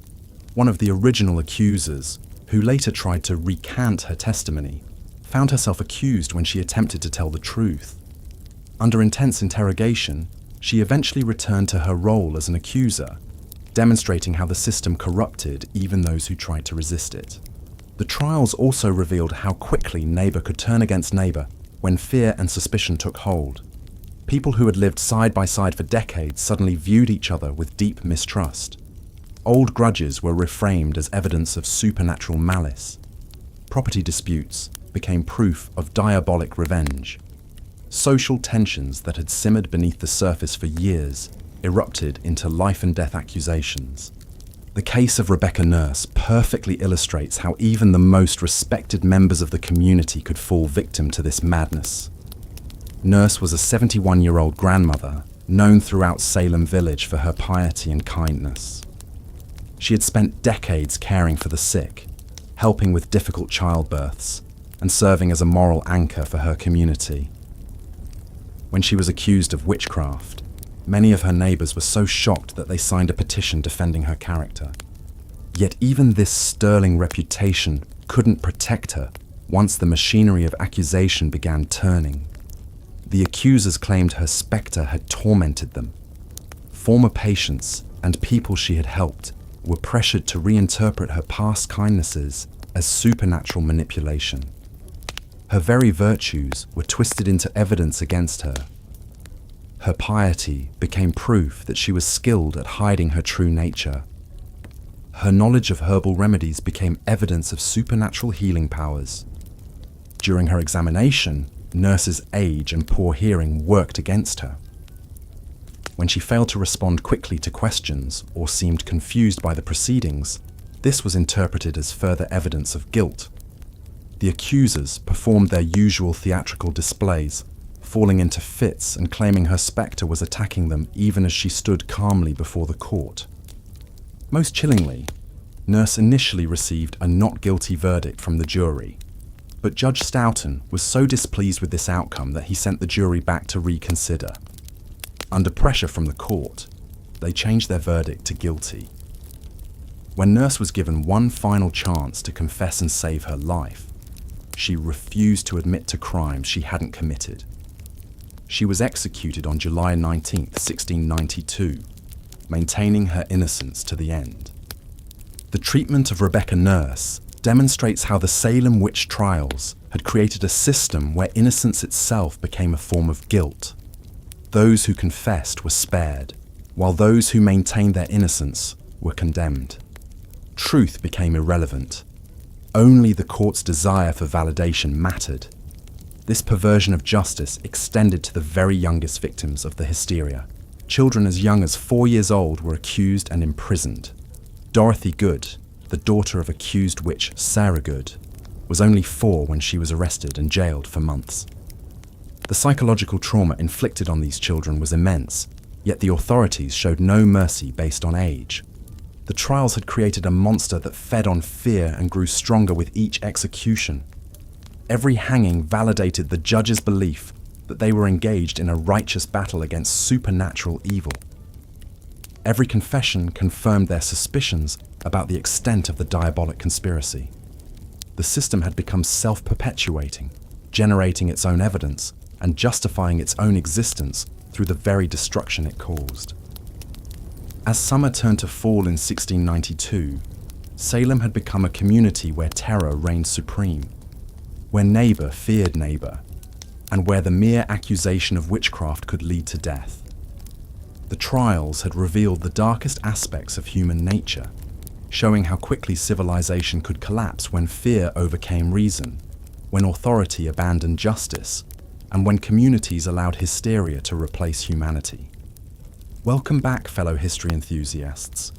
one of the original accusers, who later tried to recant her testimony, found herself accused when she attempted to tell the truth. Under intense interrogation, she eventually returned to her role as an accuser, demonstrating how the system corrupted even those who tried to resist it. The trials also revealed how quickly neighbor could turn against neighbor when fear and suspicion took hold. People who had lived side by side for decades suddenly viewed each other with deep mistrust. Old grudges were reframed as evidence of supernatural malice. Property disputes became proof of diabolic revenge. Social tensions that had simmered beneath the surface for years erupted into life and death accusations. The case of Rebecca Nurse perfectly illustrates how even the most respected members of the community could fall victim to this madness. Nurse was a 71-year-old grandmother known throughout Salem Village for her piety and kindness. She had spent decades caring for the sick, helping with difficult childbirths, and serving as a moral anchor for her community. When she was accused of witchcraft, many of her neighbors were so shocked that they signed a petition defending her character. Yet even this sterling reputation couldn't protect her once the machinery of accusation began turning. The accusers claimed her specter had tormented them. Former patients and people she had helped were pressured to reinterpret her past kindnesses as supernatural manipulation. Her very virtues were twisted into evidence against her. Her piety became proof that she was skilled at hiding her true nature. Her knowledge of herbal remedies became evidence of supernatural healing powers. During her examination, Nurse's age and poor hearing worked against her. When she failed to respond quickly to questions or seemed confused by the proceedings, this was interpreted as further evidence of guilt. The accusers performed their usual theatrical displays, falling into fits and claiming her spectre was attacking them even as she stood calmly before the court. Most chillingly, Nurse initially received a not guilty verdict from the jury, but Judge Stoughton was so displeased with this outcome that he sent the jury back to reconsider. Under pressure from the court, they changed their verdict to guilty. When Nurse was given one final chance to confess and save her life, she refused to admit to crimes she hadn't committed. She was executed on July 19, 1692, maintaining her innocence to the end. The treatment of Rebecca Nurse demonstrates how the Salem Witch Trials had created a system where innocence itself became a form of guilt. Those who confessed were spared, while those who maintained their innocence were condemned. Truth became irrelevant. Only the court's desire for validation mattered. This perversion of justice extended to the very youngest victims of the hysteria. Children as young as 4 years old were accused and imprisoned. Dorothy Good, the daughter of accused witch Sarah Good, was only 4 when she was arrested and jailed for months. The psychological trauma inflicted on these children was immense, yet the authorities showed no mercy based on age. The trials had created a monster that fed on fear and grew stronger with each execution. Every hanging validated the judge's belief that they were engaged in a righteous battle against supernatural evil. Every confession confirmed their suspicions about the extent of the diabolic conspiracy. The system had become self-perpetuating, generating its own evidence and justifying its own existence through the very destruction it caused. As summer turned to fall in 1692, Salem had become a community where terror reigned supreme, where neighbour feared neighbour, and where the mere accusation of witchcraft could lead to death. The trials had revealed the darkest aspects of human nature, showing how quickly civilization could collapse when fear overcame reason, when authority abandoned justice, and when communities allowed hysteria to replace humanity. Welcome back, fellow history enthusiasts.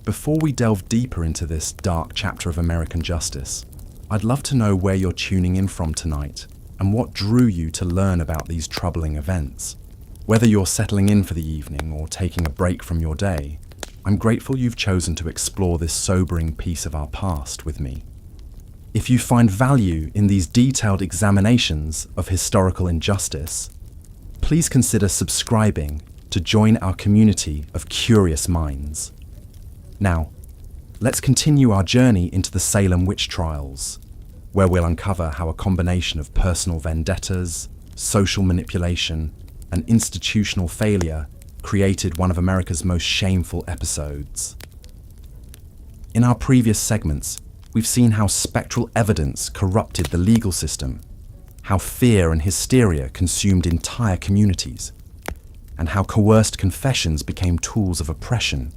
Before we delve deeper into this dark chapter of American justice, I'd love to know where you're tuning in from tonight and what drew you to learn about these troubling events. Whether you're settling in for the evening or taking a break from your day, I'm grateful you've chosen to explore this sobering piece of our past with me. If you find value in these detailed examinations of historical injustice, please consider subscribing to join our community of curious minds. Now, let's continue our journey into the Salem Witch Trials, where we'll uncover how a combination of personal vendettas, social manipulation, and institutional failure created one of America's most shameful episodes. In our previous segments, we've seen how spectral evidence corrupted the legal system, how fear and hysteria consumed entire communities, and how coerced confessions became tools of oppression.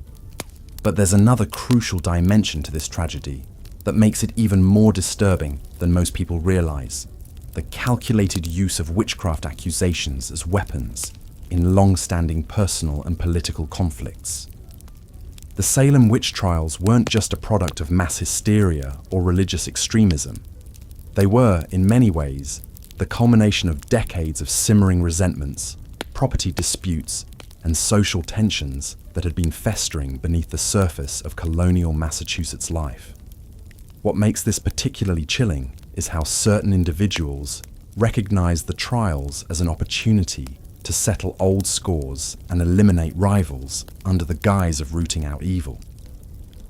But there's another crucial dimension to this tragedy that makes it even more disturbing than most people realize: the calculated use of witchcraft accusations as weapons in long-standing personal and political conflicts. The Salem Witch Trials weren't just a product of mass hysteria or religious extremism. They were, in many ways, the culmination of decades of simmering resentments, property disputes, and social tensions that had been festering beneath the surface of colonial Massachusetts life. What makes this particularly chilling is how certain individuals recognized the trials as an opportunity to settle old scores and eliminate rivals under the guise of rooting out evil.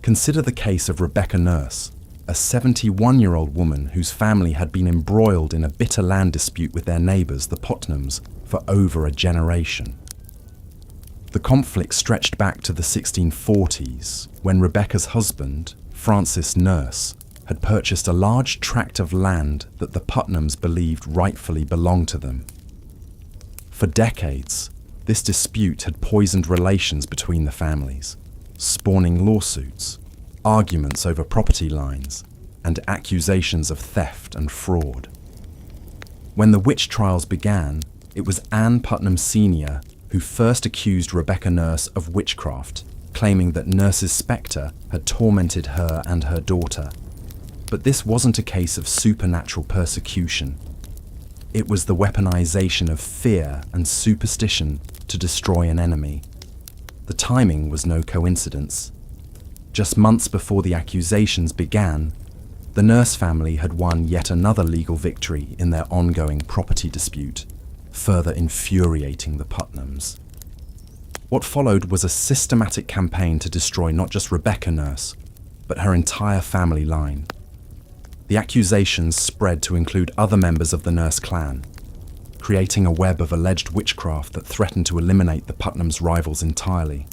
Consider the case of Rebecca Nurse, a 71-year-old woman whose family had been embroiled in a bitter land dispute with their neighbors, the Putnams, for over a generation. The conflict stretched back to the 1640s, when Rebecca's husband, Francis Nurse, had purchased a large tract of land that the Putnams believed rightfully belonged to them. For decades, this dispute had poisoned relations between the families, spawning lawsuits, arguments over property lines, and accusations of theft and fraud. When the witch trials began, it was Anne Putnam Sr. who first accused Rebecca Nurse of witchcraft, claiming that Nurse's spectre had tormented her and her daughter. But this wasn't a case of supernatural persecution. It was the weaponization of fear and superstition to destroy an enemy. The timing was no coincidence. Just months before the accusations began, the Nurse family had won yet another legal victory in their ongoing property dispute, further infuriating the Putnams. What followed was a systematic campaign to destroy not just Rebecca Nurse, but her entire family line. The accusations spread to include other members of the Nurse clan, creating a web of alleged witchcraft that threatened to eliminate the Putnams' rivals entirely.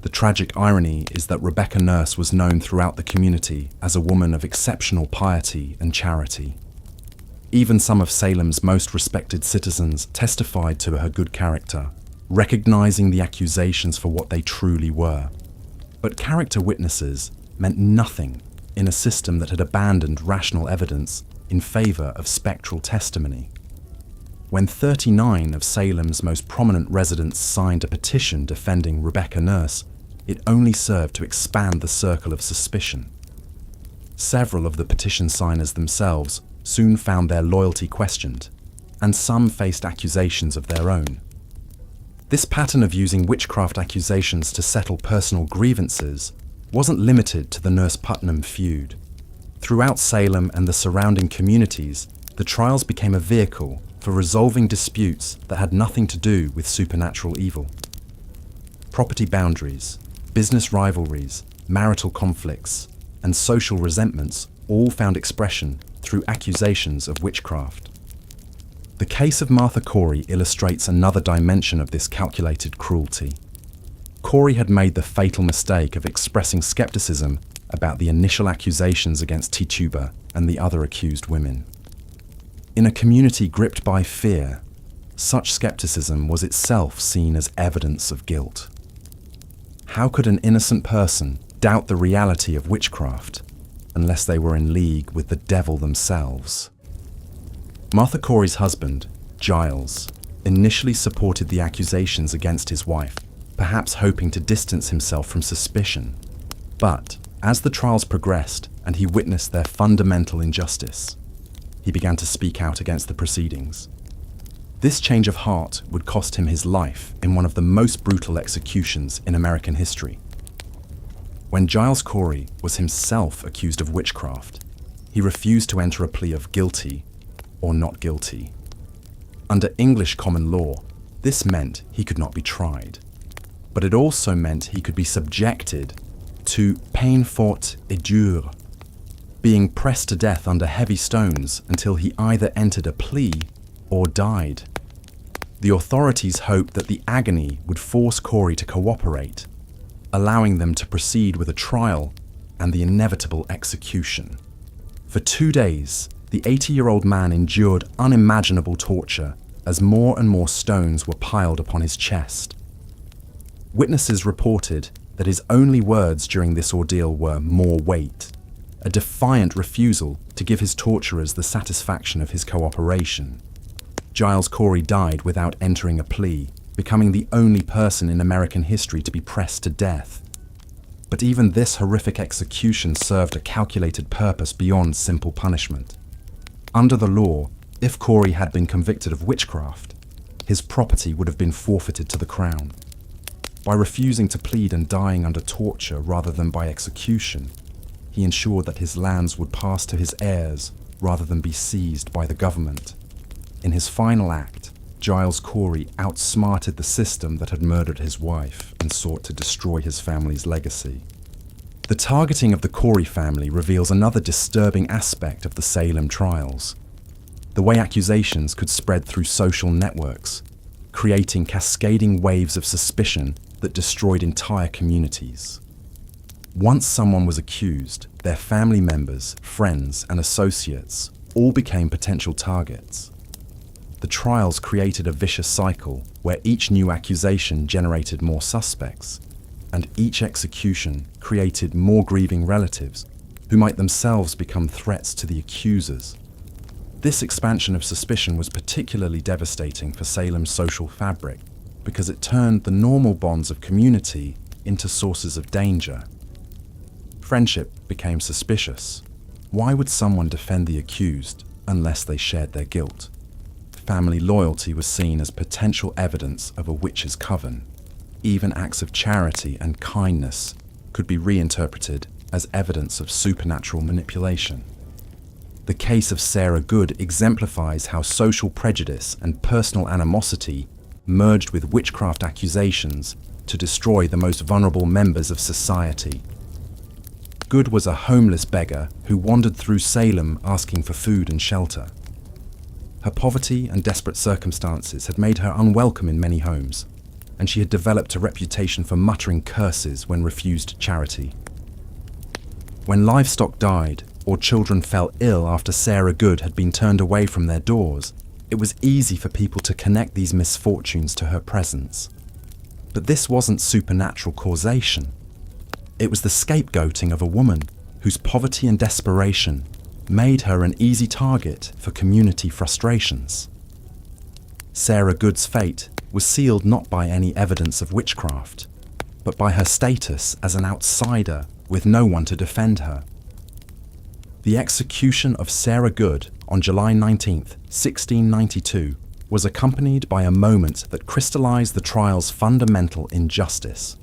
The tragic irony is that Rebecca Nurse was known throughout the community as a woman of exceptional piety and charity. Even some of Salem's most respected citizens testified to her good character, recognizing the accusations for what they truly were. But character witnesses meant nothing in a system that had abandoned rational evidence in favor of spectral testimony. When 39 of Salem's most prominent residents signed a petition defending Rebecca Nurse, it only served to expand the circle of suspicion. Several of the petition signers themselves soon found their loyalty questioned, and some faced accusations of their own. This pattern of using witchcraft accusations to settle personal grievances wasn't limited to the Nurse Putnam feud. Throughout Salem and the surrounding communities, the trials became a vehicle for resolving disputes that had nothing to do with supernatural evil. Property boundaries, business rivalries, marital conflicts, and social resentments all found expression through accusations of witchcraft. The case of Martha Corey illustrates another dimension of this calculated cruelty. Corey had made the fatal mistake of expressing skepticism about the initial accusations against Tituba and the other accused women. In a community gripped by fear, such skepticism was itself seen as evidence of guilt. How could an innocent person doubt the reality of witchcraft unless they were in league with the devil themselves? Martha Corey's husband, Giles, initially supported the accusations against his wife, perhaps hoping to distance himself from suspicion. But as the trials progressed and he witnessed their fundamental injustice, he began to speak out against the proceedings. This change of heart would cost him his life in one of the most brutal executions in American history. When Giles Corey was himself accused of witchcraft, he refused to enter a plea of guilty or not guilty. Under English common law, this meant he could not be tried. But it also meant he could be subjected to peine forte et dure, being pressed to death under heavy stones until he either entered a plea or died. The authorities hoped that the agony would force Corey to cooperate, allowing them to proceed with a trial and the inevitable execution. For 2 days, the 80-year-old man endured unimaginable torture as more and more stones were piled upon his chest. Witnesses reported that his only words during this ordeal were "more weight," a defiant refusal to give his torturers the satisfaction of his cooperation. Giles Corey died without entering a plea, becoming the only person in American history to be pressed to death. But even this horrific execution served a calculated purpose beyond simple punishment. Under the law, if Corey had been convicted of witchcraft, his property would have been forfeited to the Crown. By refusing to plead and dying under torture rather than by execution, he ensured that his lands would pass to his heirs rather than be seized by the government. In his final act, Giles Corey outsmarted the system that had murdered his wife and sought to destroy his family's legacy. The targeting of the Corey family reveals another disturbing aspect of the Salem trials: the way accusations could spread through social networks, creating cascading waves of suspicion that destroyed entire communities. Once someone was accused, their family members, friends, and associates all became potential targets. The trials created a vicious cycle where each new accusation generated more suspects, and each execution created more grieving relatives who might themselves become threats to the accusers. This expansion of suspicion was particularly devastating for Salem's social fabric because it turned the normal bonds of community into sources of danger. Friendship became suspicious. Why would someone defend the accused unless they shared their guilt? Family loyalty was seen as potential evidence of a witch's coven. Even acts of charity and kindness could be reinterpreted as evidence of supernatural manipulation. The case of Sarah Good exemplifies how social prejudice and personal animosity merged with witchcraft accusations to destroy the most vulnerable members of society. Good was a homeless beggar who wandered through Salem asking for food and shelter. Her poverty and desperate circumstances had made her unwelcome in many homes, and she had developed a reputation for muttering curses when refused charity. When livestock died or children fell ill after Sarah Good had been turned away from their doors, it was easy for people to connect these misfortunes to her presence. But this wasn't supernatural causation. It was the scapegoating of a woman whose poverty and desperation made her an easy target for community frustrations. Sarah Good's fate was sealed not by any evidence of witchcraft, but by her status as an outsider with no one to defend her. The execution of Sarah Good on July 19, 1692, was accompanied by a moment that crystallized the trial's fundamental injustice.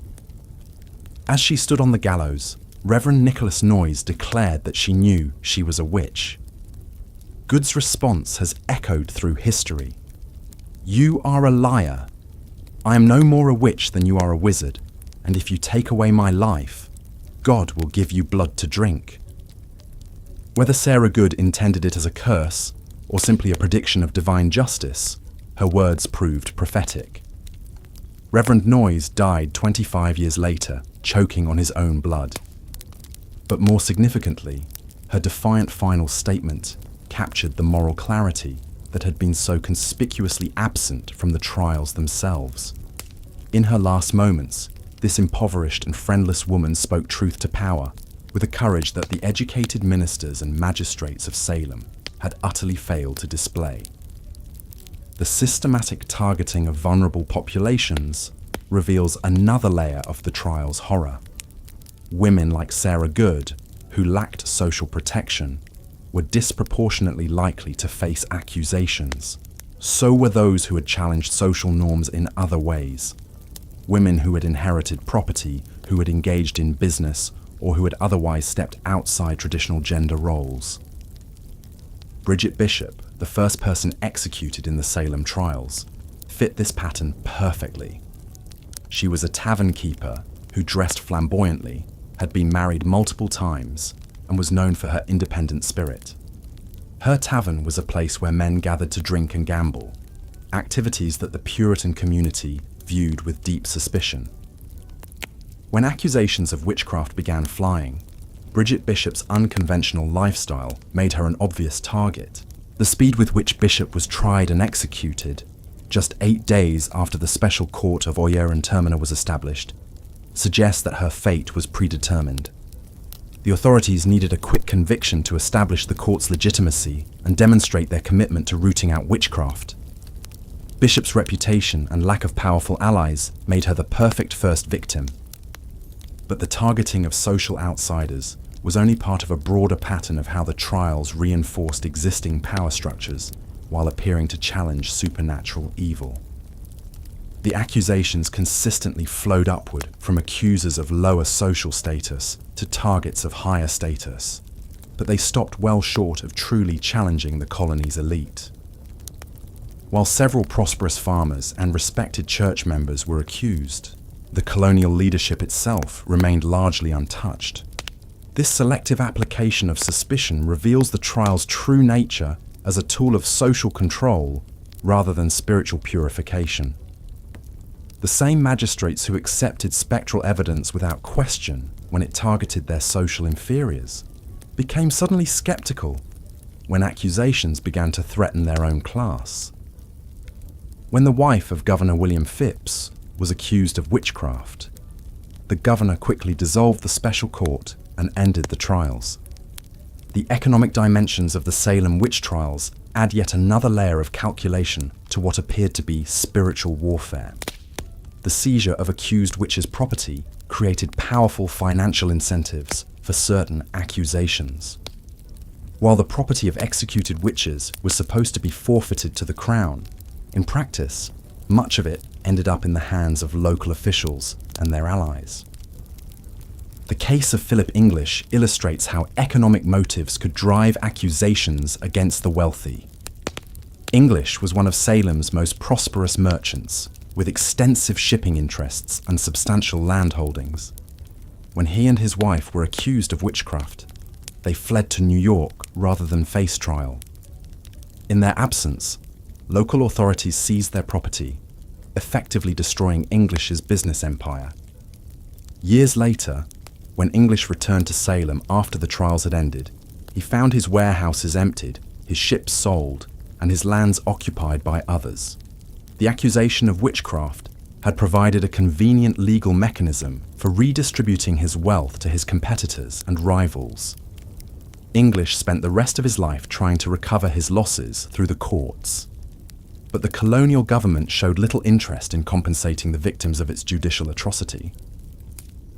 As she stood on the gallows, Reverend Nicholas Noyes declared that she knew she was a witch. Good's response has echoed through history. "You are a liar. I am no more a witch than you are a wizard, and if you take away my life, God will give you blood to drink." Whether Sarah Good intended it as a curse or simply a prediction of divine justice, her words proved prophetic. Reverend Noyes died 25 years later, choking on his own blood. But more significantly, her defiant final statement captured the moral clarity that had been so conspicuously absent from the trials themselves. In her last moments, this impoverished and friendless woman spoke truth to power with a courage that the educated ministers and magistrates of Salem had utterly failed to display. The systematic targeting of vulnerable populations reveals another layer of the trial's horror. Women like Sarah Good, who lacked social protection, were disproportionately likely to face accusations. So were those who had challenged social norms in other ways. Women who had inherited property, who had engaged in business, or who had otherwise stepped outside traditional gender roles. Bridget Bishop, the first person executed in the Salem trials, fit this pattern perfectly. She was a tavern keeper who dressed flamboyantly, had been married multiple times, and was known for her independent spirit. Her tavern was a place where men gathered to drink and gamble, activities that the Puritan community viewed with deep suspicion. When accusations of witchcraft began flying, Bridget Bishop's unconventional lifestyle made her an obvious target. The speed with which Bishop was tried and executed, just 8 days after the special court of Oyer and Terminer was established, suggests that her fate was predetermined. The authorities needed a quick conviction to establish the court's legitimacy and demonstrate their commitment to rooting out witchcraft. Bishop's reputation and lack of powerful allies made her the perfect first victim. But the targeting of social outsiders was only part of a broader pattern of how the trials reinforced existing power structures while appearing to challenge supernatural evil. The accusations consistently flowed upward from accusers of lower social status to targets of higher status, but they stopped well short of truly challenging the colony's elite. While several prosperous farmers and respected church members were accused, the colonial leadership itself remained largely untouched. This selective application of suspicion reveals the trial's true nature as a tool of social control rather than spiritual purification. The same magistrates who accepted spectral evidence without question when it targeted their social inferiors became suddenly skeptical when accusations began to threaten their own class. When the wife of Governor William Phipps was accused of witchcraft, the governor quickly dissolved the special court and ended the trials. The economic dimensions of the Salem Witch Trials add yet another layer of calculation to what appeared to be spiritual warfare. The seizure of accused witches' property created powerful financial incentives for certain accusations. While the property of executed witches was supposed to be forfeited to the crown, in practice, much of it ended up in the hands of local officials and their allies. The case of Philip English illustrates how economic motives could drive accusations against the wealthy. English was one of Salem's most prosperous merchants, with extensive shipping interests and substantial land holdings. When he and his wife were accused of witchcraft, they fled to New York rather than face trial. In their absence, local authorities seized their property, effectively destroying English's business empire. Years later, when English returned to Salem after the trials had ended, he found his warehouses emptied, his ships sold, and his lands occupied by others. The accusation of witchcraft had provided a convenient legal mechanism for redistributing his wealth to his competitors and rivals. English spent the rest of his life trying to recover his losses through the courts. But the colonial government showed little interest in compensating the victims of its judicial atrocity.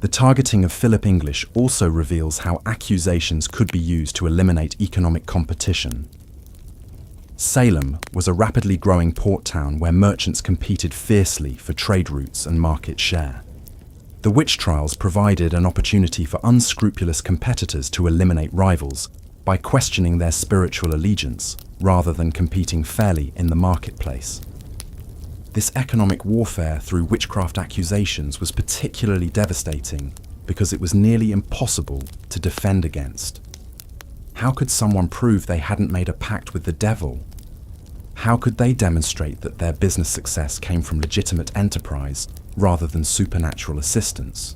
The targeting of Philip English also reveals how accusations could be used to eliminate economic competition. Salem was a rapidly growing port town where merchants competed fiercely for trade routes and market share. The witch trials provided an opportunity for unscrupulous competitors to eliminate rivals by questioning their spiritual allegiance rather than competing fairly in the marketplace. This economic warfare through witchcraft accusations was particularly devastating because it was nearly impossible to defend against. How could someone prove they hadn't made a pact with the devil? How could they demonstrate that their business success came from legitimate enterprise rather than supernatural assistance?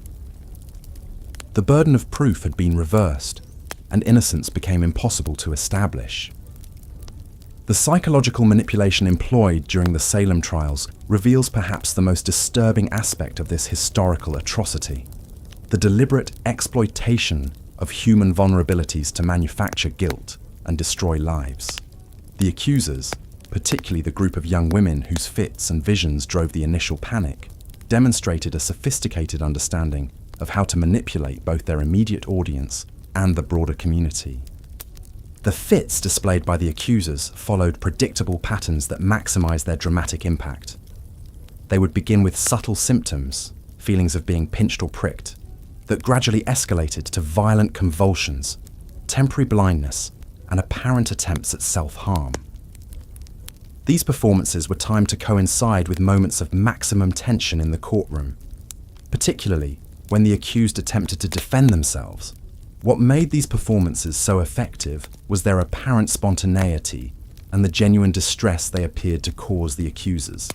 The burden of proof had been reversed, and innocence became impossible to establish. The psychological manipulation employed during the Salem trials reveals perhaps the most disturbing aspect of this historical atrocity: the deliberate exploitation of human vulnerabilities to manufacture guilt and destroy lives. The accusers, particularly the group of young women whose fits and visions drove the initial panic, demonstrated a sophisticated understanding of how to manipulate both their immediate audience and the broader community. The fits displayed by the accusers followed predictable patterns that maximized their dramatic impact. They would begin with subtle symptoms, feelings of being pinched or pricked, that gradually escalated to violent convulsions, temporary blindness, and apparent attempts at self-harm. These performances were timed to coincide with moments of maximum tension in the courtroom, particularly when the accused attempted to defend themselves. What made these performances so effective was their apparent spontaneity and the genuine distress they appeared to cause the accusers.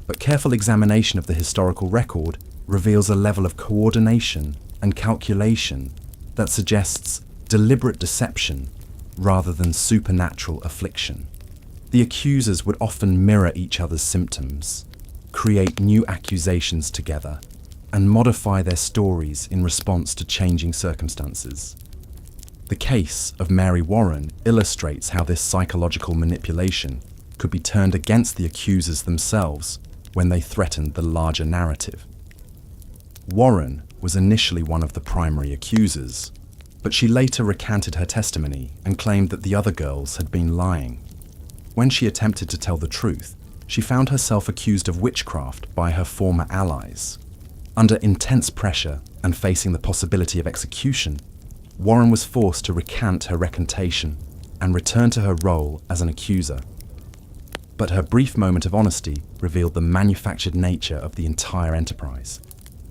But careful examination of the historical record reveals a level of coordination and calculation that suggests deliberate deception rather than supernatural affliction. The accusers would often mirror each other's symptoms, create new accusations together, and modify their stories in response to changing circumstances. The case of Mary Warren illustrates how this psychological manipulation could be turned against the accusers themselves when they threatened the larger narrative. Warren was initially one of the primary accusers, but she later recanted her testimony and claimed that the other girls had been lying. When she attempted to tell the truth, she found herself accused of witchcraft by her former allies. Under intense pressure and facing the possibility of execution, Warren was forced to recant her recantation and return to her role as an accuser. But her brief moment of honesty revealed the manufactured nature of the entire enterprise.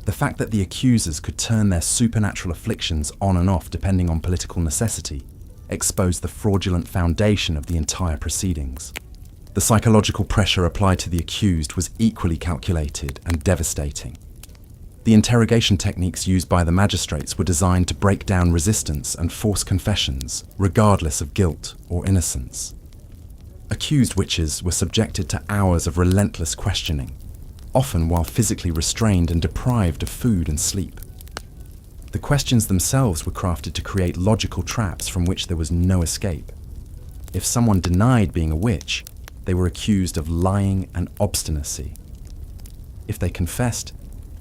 The fact that the accusers could turn their supernatural afflictions on and off depending on political necessity exposed the fraudulent foundation of the entire proceedings. The psychological pressure applied to the accused was equally calculated and devastating. The interrogation techniques used by the magistrates were designed to break down resistance and force confessions, regardless of guilt or innocence. Accused witches were subjected to hours of relentless questioning, often while physically restrained and deprived of food and sleep. The questions themselves were crafted to create logical traps from which there was no escape. If someone denied being a witch, they were accused of lying and obstinacy. If they confessed,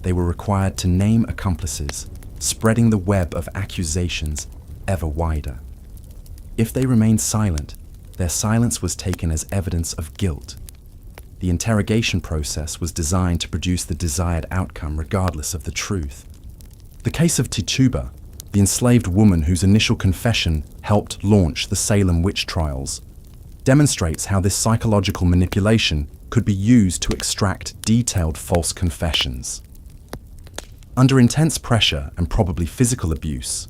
they were required to name accomplices, spreading the web of accusations ever wider. If they remained silent, their silence was taken as evidence of guilt. The interrogation process was designed to produce the desired outcome regardless of the truth. The case of Tituba, the enslaved woman whose initial confession helped launch the Salem Witch Trials, demonstrates how this psychological manipulation could be used to extract detailed false confessions. Under intense pressure and probably physical abuse,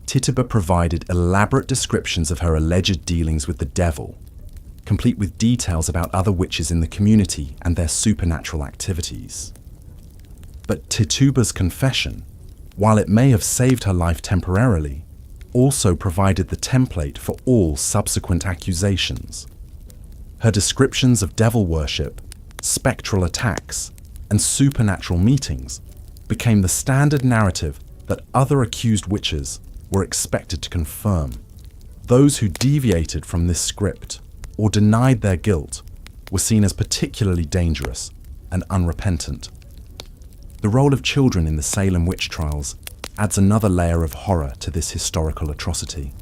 Tituba provided elaborate descriptions of her alleged dealings with the devil, complete with details about other witches in the community and their supernatural activities. But Tituba's confession, while it may have saved her life temporarily, also provided the template for all subsequent accusations. Her descriptions of devil worship, spectral attacks, and supernatural meetings became the standard narrative that other accused witches were expected to confirm. Those who deviated from this script or denied their guilt were seen as particularly dangerous and unrepentant. The role of children in the Salem Witch Trials adds another layer of horror to this historical atrocity.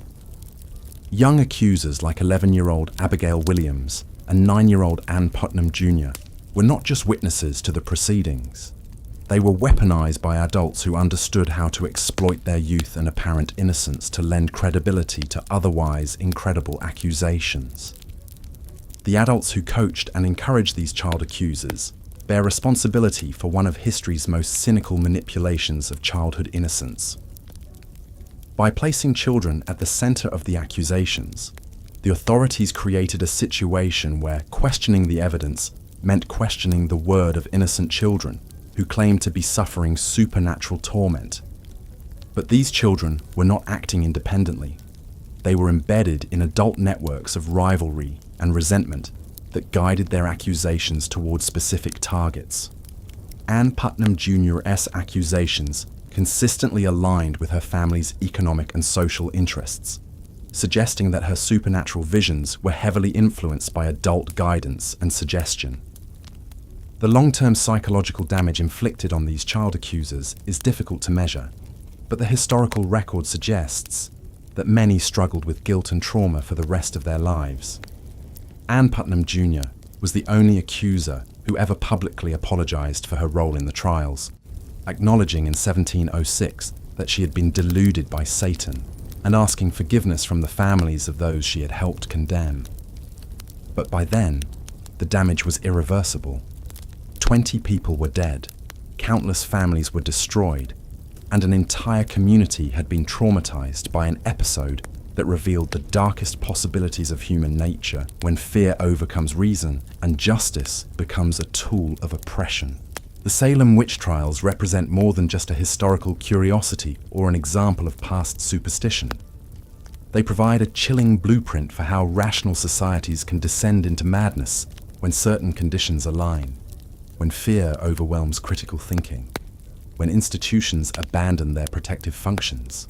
Young accusers like 11-year-old Abigail Williams and 9-year-old Ann Putnam Jr. were not just witnesses to the proceedings. They were weaponized by adults who understood how to exploit their youth and apparent innocence to lend credibility to otherwise incredible accusations. The adults who coached and encouraged these child accusers bear responsibility for one of history's most cynical manipulations of childhood innocence. By placing children at the center of the accusations, the authorities created a situation where questioning the evidence meant questioning the word of innocent children who claimed to be suffering supernatural torment. But these children were not acting independently. They were embedded in adult networks of rivalry and resentment that guided their accusations towards specific targets. Ann Putnam Jr.'s accusations consistently aligned with her family's economic and social interests, suggesting that her supernatural visions were heavily influenced by adult guidance and suggestion. The long-term psychological damage inflicted on these child accusers is difficult to measure, but the historical record suggests that many struggled with guilt and trauma for the rest of their lives. Ann Putnam Jr. was the only accuser who ever publicly apologized for her role in the trials, acknowledging in 1706 that she had been deluded by Satan and asking forgiveness from the families of those she had helped condemn. But by then, the damage was irreversible. 20 people were dead, countless families were destroyed, and an entire community had been traumatized by an episode that revealed the darkest possibilities of human nature when fear overcomes reason and justice becomes a tool of oppression. The Salem Witch Trials represent more than just a historical curiosity or an example of past superstition. They provide a chilling blueprint for how rational societies can descend into madness when certain conditions align, when fear overwhelms critical thinking, when institutions abandon their protective functions,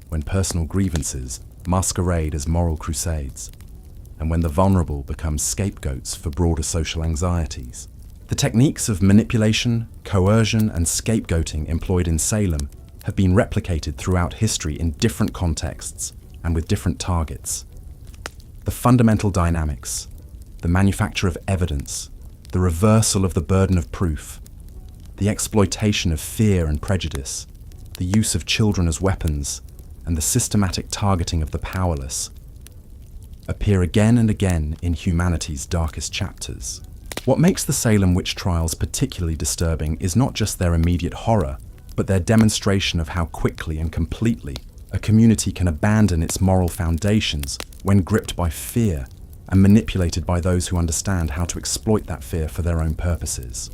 when personal grievances masquerade as moral crusades, and when the vulnerable become scapegoats for broader social anxieties. The techniques of manipulation, coercion, and scapegoating employed in Salem have been replicated throughout history in different contexts and with different targets. The fundamental dynamics, the manufacture of evidence, the reversal of the burden of proof, the exploitation of fear and prejudice, the use of children as weapons, and the systematic targeting of the powerless appear again and again in humanity's darkest chapters. What makes the Salem Witch Trials particularly disturbing is not just their immediate horror, but their demonstration of how quickly and completely a community can abandon its moral foundations when gripped by fear and manipulated by those who understand how to exploit that fear for their own purposes.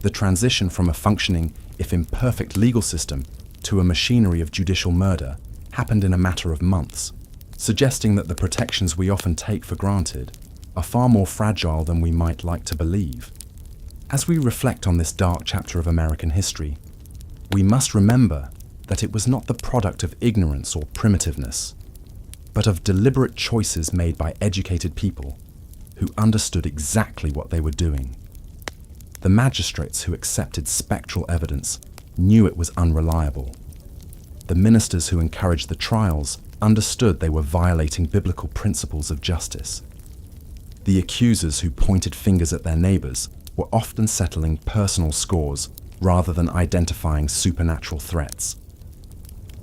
The transition from a functioning, if imperfect, legal system to a machinery of judicial murder happened in a matter of months, suggesting that the protections we often take for granted are far more fragile than we might like to believe. As we reflect on this dark chapter of American history, we must remember that it was not the product of ignorance or primitiveness, but of deliberate choices made by educated people who understood exactly what they were doing. The magistrates who accepted spectral evidence knew it was unreliable. The ministers who encouraged the trials understood they were violating biblical principles of justice. The accusers who pointed fingers at their neighbors were often settling personal scores rather than identifying supernatural threats.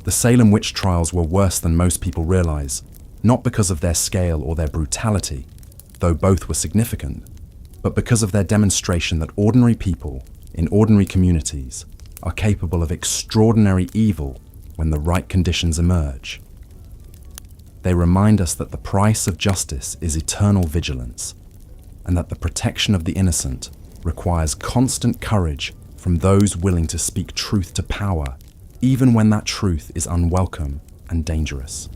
The Salem Witch Trials were worse than most people realize, not because of their scale or their brutality, though both were significant, but because of their demonstration that ordinary people in ordinary communities are capable of extraordinary evil when the right conditions emerge. They remind us that the price of justice is eternal vigilance, and that the protection of the innocent requires constant courage from those willing to speak truth to power, even when that truth is unwelcome and dangerous.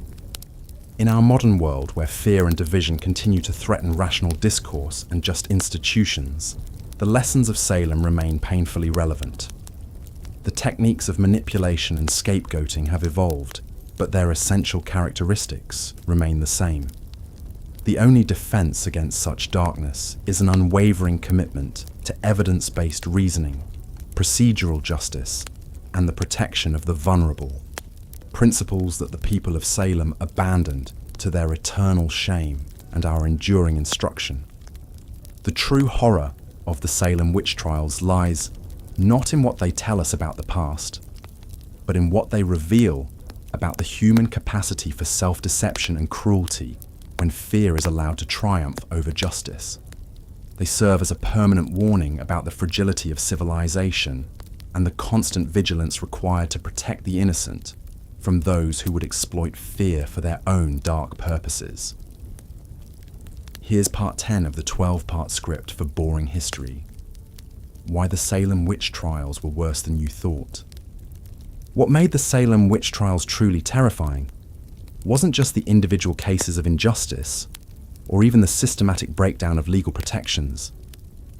In our modern world, where fear and division continue to threaten rational discourse and just institutions, the lessons of Salem remain painfully relevant. The techniques of manipulation and scapegoating have evolved, but their essential characteristics remain the same. The only defense against such darkness is an unwavering commitment to evidence-based reasoning, procedural justice, and the protection of the vulnerable, principles that the people of Salem abandoned to their eternal shame and our enduring instruction. The true horror of the Salem Witch Trials lies not in what they tell us about the past, but in what they reveal about the human capacity for self-deception and cruelty when fear is allowed to triumph over justice. They serve as a permanent warning about the fragility of civilization and the constant vigilance required to protect the innocent from those who would exploit fear for their own dark purposes. Here's part 10 of the 12-part script for Boring History. Why the Salem Witch Trials were worse than you thought. What made the Salem Witch Trials truly terrifying wasn't just the individual cases of injustice, or even the systematic breakdown of legal protections.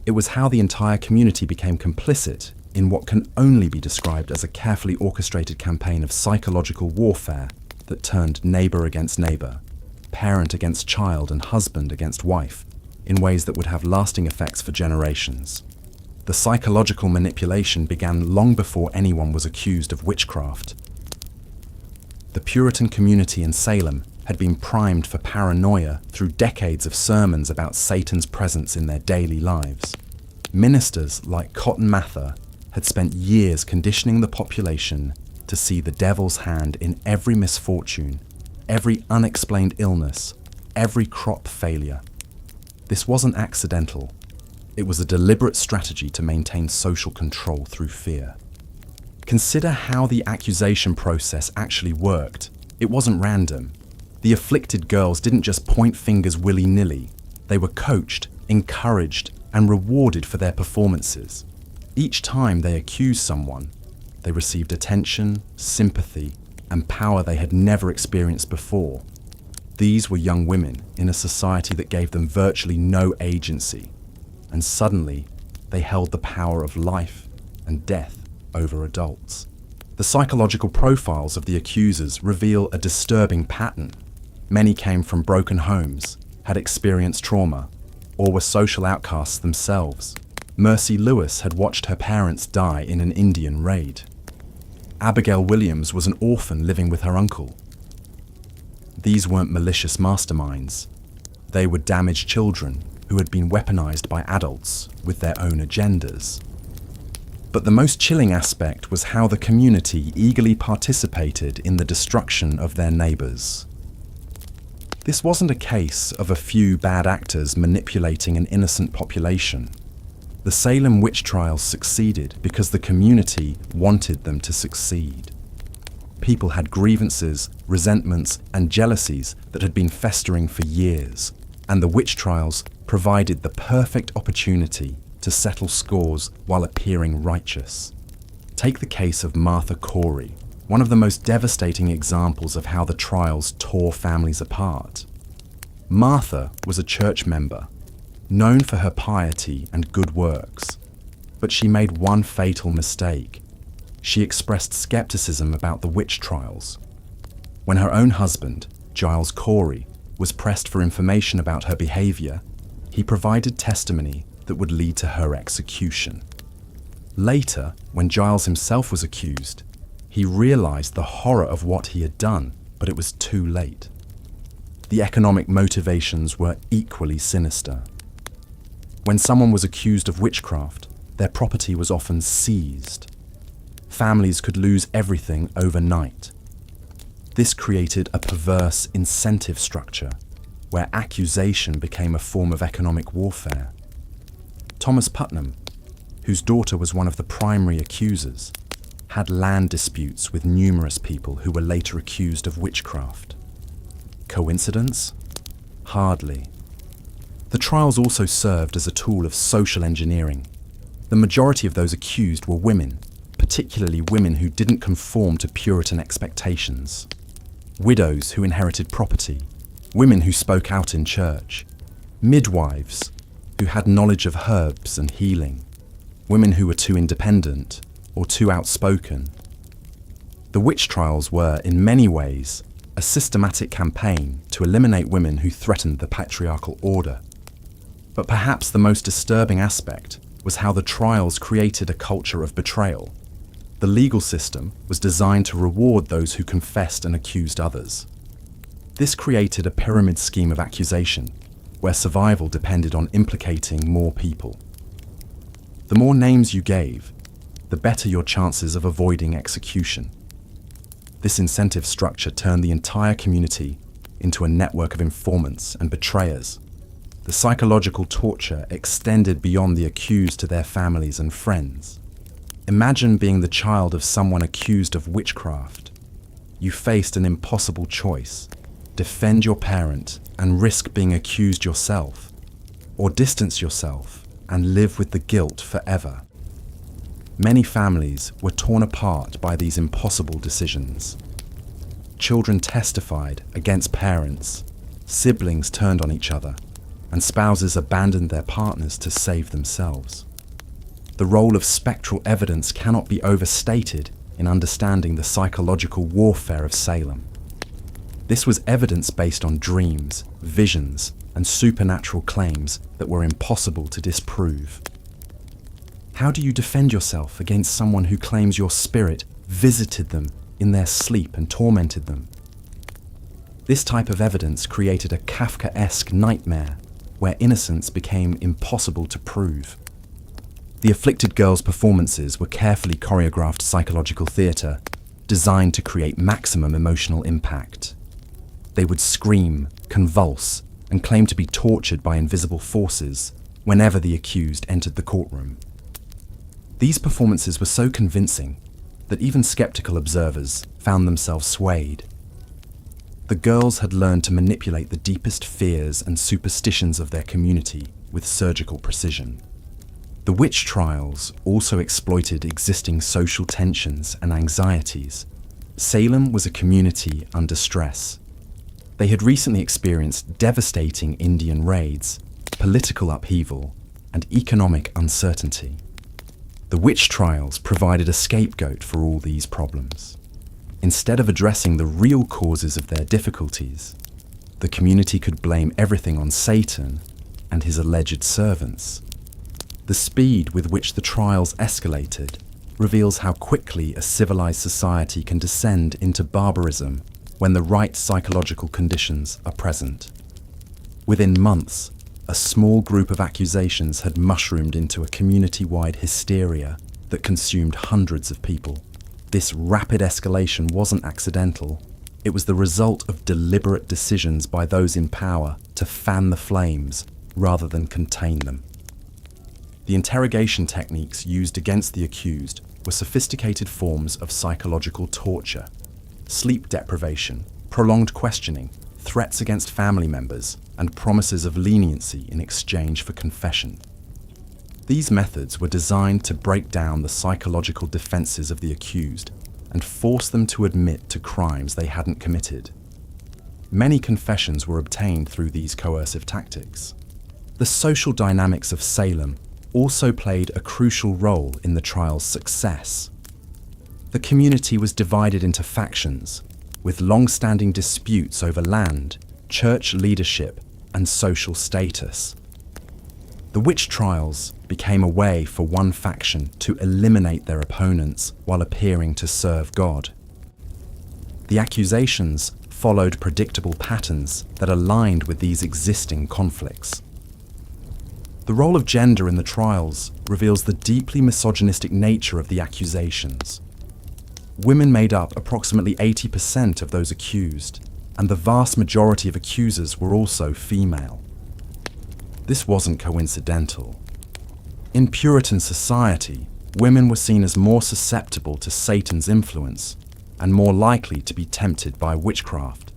It was how the entire community became complicit in what can only be described as a carefully orchestrated campaign of psychological warfare that turned neighbour against neighbour, parent against child, and husband against wife, in ways that would have lasting effects for generations. The psychological manipulation began long before anyone was accused of witchcraft. The Puritan community in Salem had been primed for paranoia through decades of sermons about Satan's presence in their daily lives. Ministers like Cotton Mather had spent years conditioning the population to see the devil's hand in every misfortune, every unexplained illness, every crop failure. This wasn't accidental. It was a deliberate strategy to maintain social control through fear. Consider how the accusation process actually worked. It wasn't random. The afflicted girls didn't just point fingers willy-nilly. They were coached, encouraged, and rewarded for their performances. Each time they accused someone, they received attention, sympathy, and power they had never experienced before. These were young women in a society that gave them virtually no agency, and suddenly they held the power of life and death over adults. The psychological profiles of the accusers reveal a disturbing pattern. Many came from broken homes, had experienced trauma, or were social outcasts themselves. Mercy Lewis had watched her parents die in an Indian raid. Abigail Williams was an orphan living with her uncle. These weren't malicious masterminds. They were damaged children who had been weaponized by adults with their own agendas. But the most chilling aspect was how the community eagerly participated in the destruction of their neighbors. This wasn't a case of a few bad actors manipulating an innocent population. The Salem Witch Trials succeeded because the community wanted them to succeed. People had grievances, resentments, and jealousies that had been festering for years, and the witch trials provided the perfect opportunity to settle scores while appearing righteous. Take the case of Martha Corey, one of the most devastating examples of how the trials tore families apart. Martha was a church member, known for her piety and good works, but she made one fatal mistake. She expressed skepticism about the witch trials. When her own husband, Giles Corey, was pressed for information about her behavior, he provided testimony that would lead to her execution. Later, when Giles himself was accused, he realized the horror of what he had done, but it was too late. The economic motivations were equally sinister. When someone was accused of witchcraft, their property was often seized. Families could lose everything overnight. This created a perverse incentive structure where accusation became a form of economic warfare. Thomas Putnam, whose daughter was one of the primary accusers, had land disputes with numerous people who were later accused of witchcraft. Coincidence? Hardly. The trials also served as a tool of social engineering. The majority of those accused were women, particularly women who didn't conform to Puritan expectations. Widows who inherited property, women who spoke out in church, midwives who had knowledge of herbs and healing, women who were too independent or too outspoken. The witch trials were, in many ways, a systematic campaign to eliminate women who threatened the patriarchal order. But perhaps the most disturbing aspect was how the trials created a culture of betrayal. The legal system was designed to reward those who confessed and accused others. This created a pyramid scheme of accusation, where survival depended on implicating more people. The more names you gave, the better your chances of avoiding execution. This incentive structure turned the entire community into a network of informants and betrayers. The psychological torture extended beyond the accused to their families and friends. Imagine being the child of someone accused of witchcraft. you faced an impossible choice: defend your parent and risk being accused yourself, or distance yourself and live with the guilt forever. Many families were torn apart by these impossible decisions. Children testified against parents, siblings turned on each other, and spouses abandoned their partners to save themselves. The role of spectral evidence cannot be overstated in understanding the psychological warfare of Salem. This was evidence based on dreams, visions, and supernatural claims that were impossible to disprove. How do you defend yourself against someone who claims your spirit visited them in their sleep and tormented them? This type of evidence created a Kafkaesque nightmare where innocence became impossible to prove. The afflicted girls' performances were carefully choreographed psychological theatre designed to create maximum emotional impact. They would scream, convulse, and claim to be tortured by invisible forces whenever the accused entered the courtroom. These performances were so convincing that even skeptical observers found themselves swayed. The girls had learned to manipulate the deepest fears and superstitions of their community with surgical precision. The witch trials also exploited existing social tensions and anxieties. Salem was a community under stress. They had recently experienced devastating Indian raids, political upheaval, and economic uncertainty. The witch trials provided a scapegoat for all these problems. Instead of addressing the real causes of their difficulties, the community could blame everything on Satan and his alleged servants. The speed with which the trials escalated reveals how quickly a civilized society can descend into barbarism when the right psychological conditions are present. Within months, a small group of accusations had mushroomed into a community-wide hysteria that consumed hundreds of people. This rapid escalation wasn't accidental. It was the result of deliberate decisions by those in power to fan the flames rather than contain them. The interrogation techniques used against the accused were sophisticated forms of psychological torture: sleep deprivation, prolonged questioning, threats against family members, and promises of leniency in exchange for confession. These methods were designed to break down the psychological defenses of the accused and force them to admit to crimes they hadn't committed. Many confessions were obtained through these coercive tactics. The social dynamics of Salem also played a crucial role in the trial's success. The community was divided into factions, with long-standing disputes over land, church leadership, and social status. The witch trials became a way for one faction to eliminate their opponents while appearing to serve God. The accusations followed predictable patterns that aligned with these existing conflicts. The role of gender in the trials reveals the deeply misogynistic nature of the accusations. Women made up approximately 80% of those accused, and the vast majority of accusers were also female. This wasn't coincidental. In Puritan society, women were seen as more susceptible to Satan's influence and more likely to be tempted by witchcraft.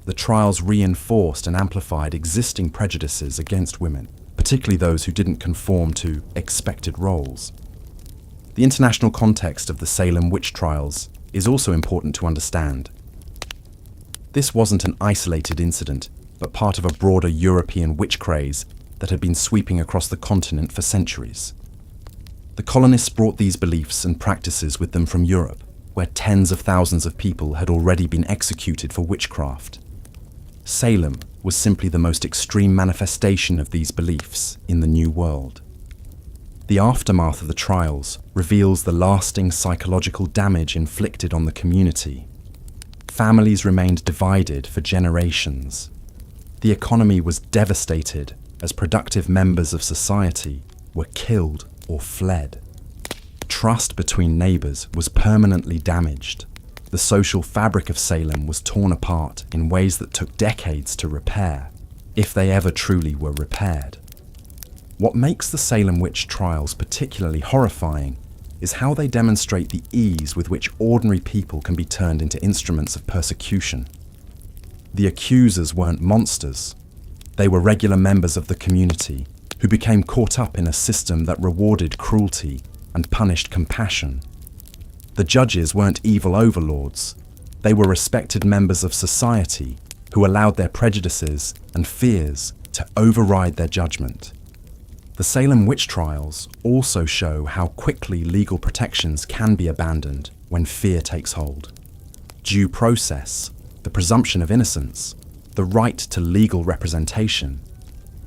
The trials reinforced and amplified existing prejudices against women, particularly those who didn't conform to expected roles. The international context of the Salem Witch Trials is also important to understand. This wasn't an isolated incident, but part of a broader European witch craze that had been sweeping across the continent for centuries. The colonists brought these beliefs and practices with them from Europe, where tens of thousands of people had already been executed for witchcraft. Salem was simply the most extreme manifestation of these beliefs in the New World. The aftermath of the trials reveals the lasting psychological damage inflicted on the community. Families remained divided for generations. The economy was devastated as productive members of society were killed or fled. Trust between neighbors was permanently damaged. The social fabric of Salem was torn apart in ways that took decades to repair, if they ever truly were repaired. What makes the Salem Witch Trials particularly horrifying is how they demonstrate the ease with which ordinary people can be turned into instruments of persecution. The accusers weren't monsters. They were regular members of the community who became caught up in a system that rewarded cruelty and punished compassion. The judges weren't evil overlords. They were respected members of society who allowed their prejudices and fears to override their judgment. The Salem Witch Trials also show how quickly legal protections can be abandoned when fear takes hold. Due process, the presumption of innocence, the right to legal representation,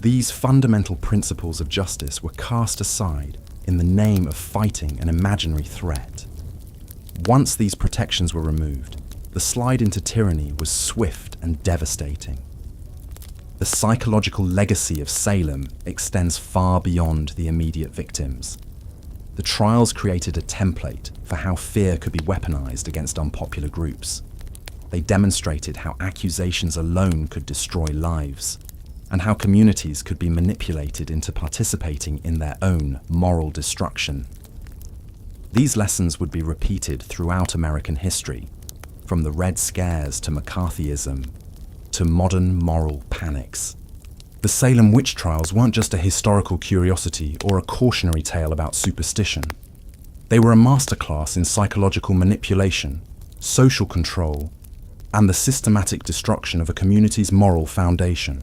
these fundamental principles of justice were cast aside in the name of fighting an imaginary threat. Once these protections were removed, the slide into tyranny was swift and devastating. The psychological legacy of Salem extends far beyond the immediate victims. The trials created a template for how fear could be weaponized against unpopular groups. They demonstrated how accusations alone could destroy lives, and how communities could be manipulated into participating in their own moral destruction. These lessons would be repeated throughout American history, from the Red Scares to McCarthyism, to modern moral panics. The Salem Witch Trials weren't just a historical curiosity or a cautionary tale about superstition. They were a masterclass in psychological manipulation, social control, and the systematic destruction of a community's moral foundation.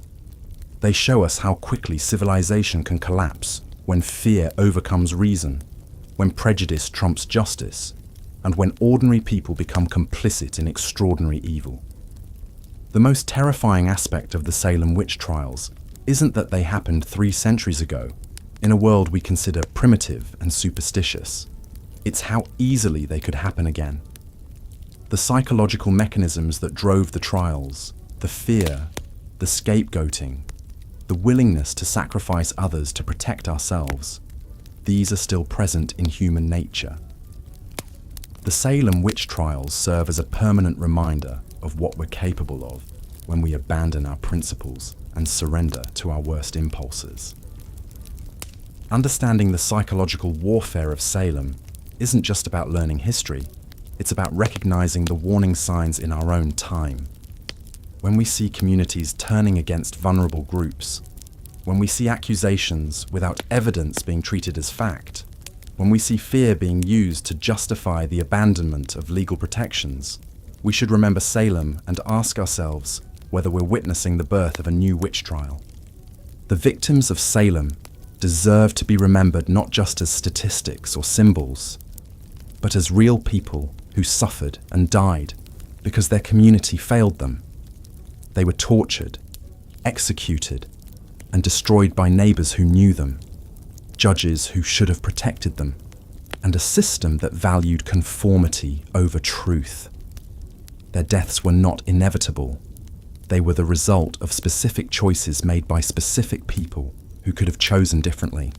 They show us how quickly civilization can collapse when fear overcomes reason, when prejudice trumps justice, and when ordinary people become complicit in extraordinary evil. The most terrifying aspect of the Salem Witch Trials isn't that they happened 3 centuries ago, in a world we consider primitive and superstitious. It's how easily they could happen again. The psychological mechanisms that drove the trials, the fear, the scapegoating, the willingness to sacrifice others to protect ourselves, these are still present in human nature. The Salem Witch Trials serve as a permanent reminder of what we're capable of when we abandon our principles and surrender to our worst impulses. Understanding the psychological warfare of Salem isn't just about learning history, it's about recognizing the warning signs in our own time. When we see communities turning against vulnerable groups, when we see accusations without evidence being treated as fact, when we see fear being used to justify the abandonment of legal protections, we should remember Salem and ask ourselves whether we're witnessing the birth of a new witch trial. The victims of Salem deserve to be remembered not just as statistics or symbols, but as real people who suffered and died because their community failed them. They were tortured, executed, and destroyed by neighbors who knew them, judges who should have protected them, and a system that valued conformity over truth. Their deaths were not inevitable. They were the result of specific choices made by specific people who could have chosen differently.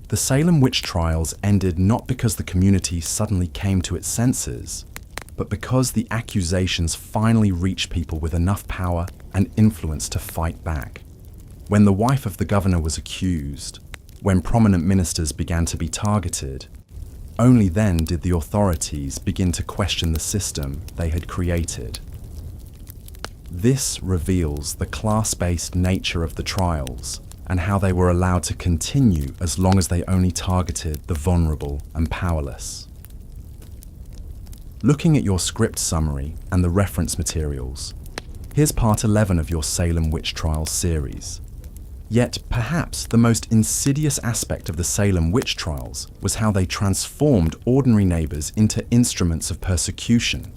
The Salem Witch Trials ended not because the community suddenly came to its senses, but because the accusations finally reached people with enough power and influence to fight back. When the wife of the governor was accused, when prominent ministers began to be targeted, only then did the authorities begin to question the system they had created. This reveals the class-based nature of the trials and how they were allowed to continue as long as they only targeted the vulnerable and powerless. Looking at your script summary and the reference materials, here's part 11 of your Salem Witch Trials series. Yet perhaps the most insidious aspect of the Salem Witch Trials was how they transformed ordinary neighbors into instruments of persecution.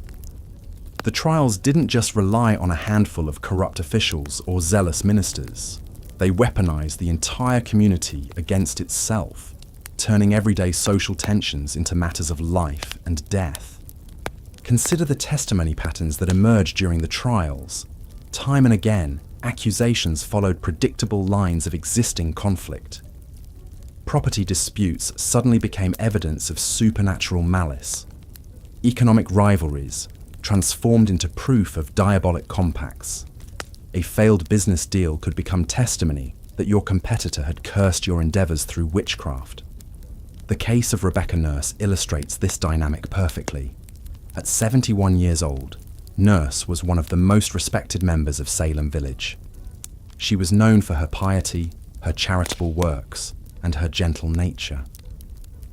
The trials didn't just rely on a handful of corrupt officials or zealous ministers. They weaponized the entire community against itself, turning everyday social tensions into matters of life and death. Consider the testimony patterns that emerged during the trials. Time and again, accusations followed predictable lines of existing conflict. Property disputes suddenly became evidence of supernatural malice. Economic rivalries transformed into proof of diabolic compacts. A failed business deal could become testimony that your competitor had cursed your endeavors through witchcraft. The case of Rebecca Nurse illustrates this dynamic perfectly. At 71 years old, Nurse was one of the most respected members of Salem Village. She was known for her piety, her charitable works, and her gentle nature.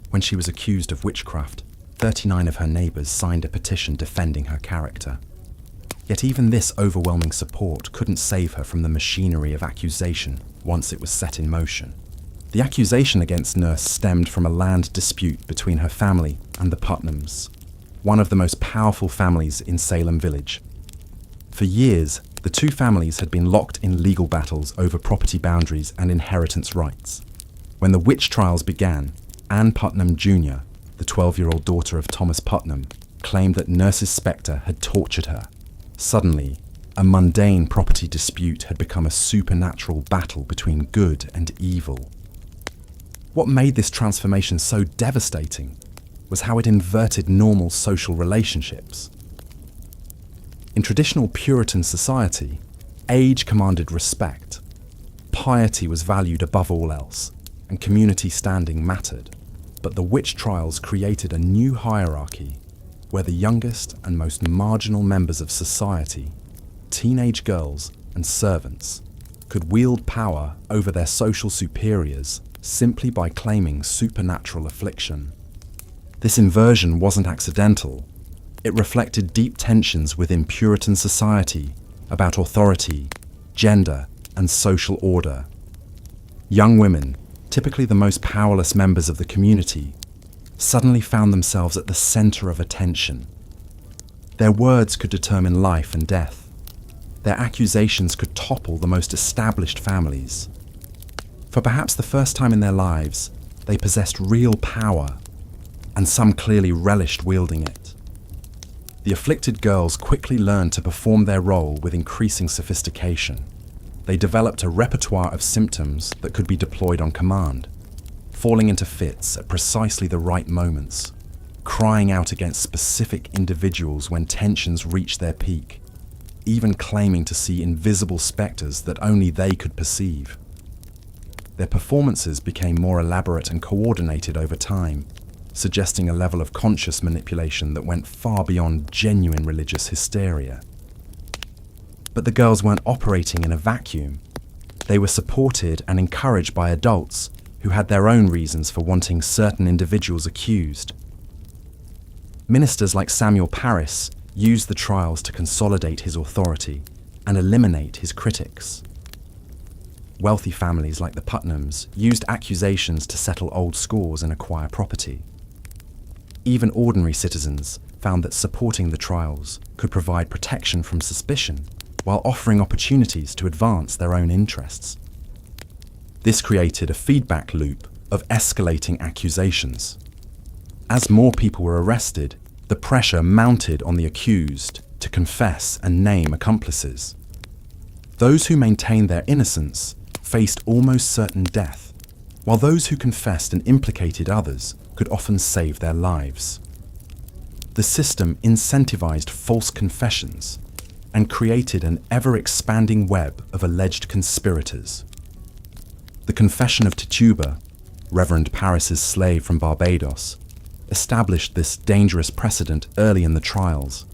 When she was accused of witchcraft, 39 of her neighbours signed a petition defending her character. Yet even this overwhelming support couldn't save her from the machinery of accusation once it was set in motion. The accusation against Nurse stemmed from a land dispute between her family and the Putnams, one of the most powerful families in Salem Village. For years, the two families had been locked in legal battles over property boundaries and inheritance rights. When the witch trials began, Anne Putnam Jr., the 12-year-old daughter of Thomas Putnam, claimed that Nurse's spectre had tortured her. Suddenly, a mundane property dispute had become a supernatural battle between good and evil. What made this transformation so devastating was how it inverted normal social relationships. In traditional Puritan society, age commanded respect, piety was valued above all else, and community standing mattered. But the witch trials created a new hierarchy where the youngest and most marginal members of society, teenage girls and servants, could wield power over their social superiors simply by claiming supernatural affliction. This inversion wasn't accidental. It reflected deep tensions within Puritan society about authority, gender, and social order. Young women, typically the most powerless members of the community, suddenly found themselves at the center of attention. Their words could determine life and death. Their accusations could topple the most established families. For perhaps the first time in their lives, they possessed real power, and some clearly relished wielding it. The afflicted girls quickly learned to perform their role with increasing sophistication. They developed a repertoire of symptoms that could be deployed on command, falling into fits at precisely the right moments, crying out against specific individuals when tensions reached their peak, even claiming to see invisible spectres that only they could perceive. Their performances became more elaborate and coordinated over time, suggesting a level of conscious manipulation that went far beyond genuine religious hysteria. But the girls weren't operating in a vacuum. They were supported and encouraged by adults who had their own reasons for wanting certain individuals accused. Ministers like Samuel Parris used the trials to consolidate his authority and eliminate his critics. Wealthy families like the Putnams used accusations to settle old scores and acquire property. Even ordinary citizens found that supporting the trials could provide protection from suspicion while offering opportunities to advance their own interests. This created a feedback loop of escalating accusations. As more people were arrested, the pressure mounted on the accused to confess and name accomplices. Those who maintained their innocence faced almost certain death, while those who confessed and implicated others could often save their lives. The system incentivized false confessions and created an ever-expanding web of alleged conspirators. The confession of Tituba, Reverend Parris's slave from Barbados, established this dangerous precedent early in the trials.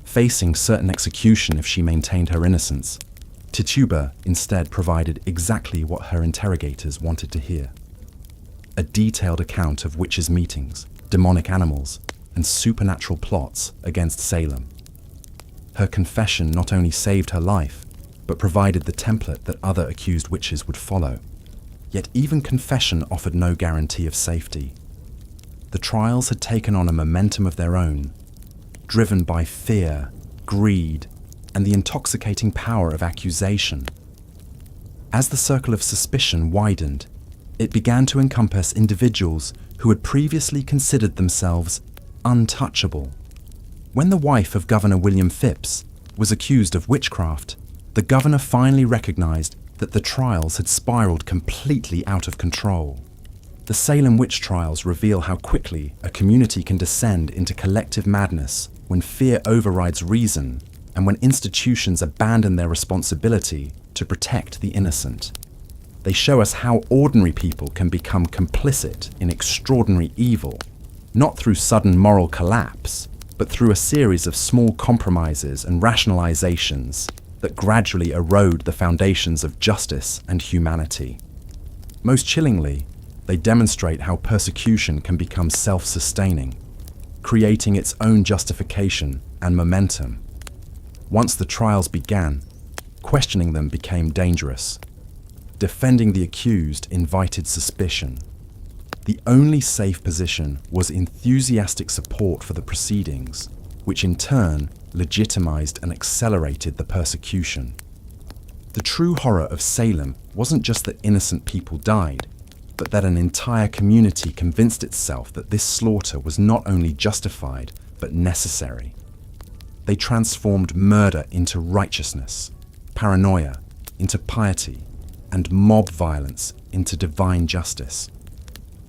Facing certain execution if she maintained her innocence, Tituba instead provided exactly what her interrogators wanted to hear: a detailed account of witches' meetings, demonic animals, and supernatural plots against Salem. Her confession not only saved her life, but provided the template that other accused witches would follow. Yet even confession offered no guarantee of safety. The trials had taken on a momentum of their own, driven by fear, greed, and the intoxicating power of accusation. As the circle of suspicion widened, it began to encompass individuals who had previously considered themselves untouchable. When the wife of Governor William Phipps was accused of witchcraft, the governor finally recognized that the trials had spiraled completely out of control. The Salem Witch Trials reveal how quickly a community can descend into collective madness when fear overrides reason and when institutions abandon their responsibility to protect the innocent. They show us how ordinary people can become complicit in extraordinary evil, not through sudden moral collapse, but through a series of small compromises and rationalizations that gradually erode the foundations of justice and humanity. Most chillingly, they demonstrate how persecution can become self-sustaining, creating its own justification and momentum. Once the trials began, questioning them became dangerous. Defending the accused invited suspicion. The only safe position was enthusiastic support for the proceedings, which in turn legitimized and accelerated the persecution. The true horror of Salem wasn't just that innocent people died, but that an entire community convinced itself that this slaughter was not only justified, but necessary. They transformed murder into righteousness, paranoia into piety, and mob violence into divine justice.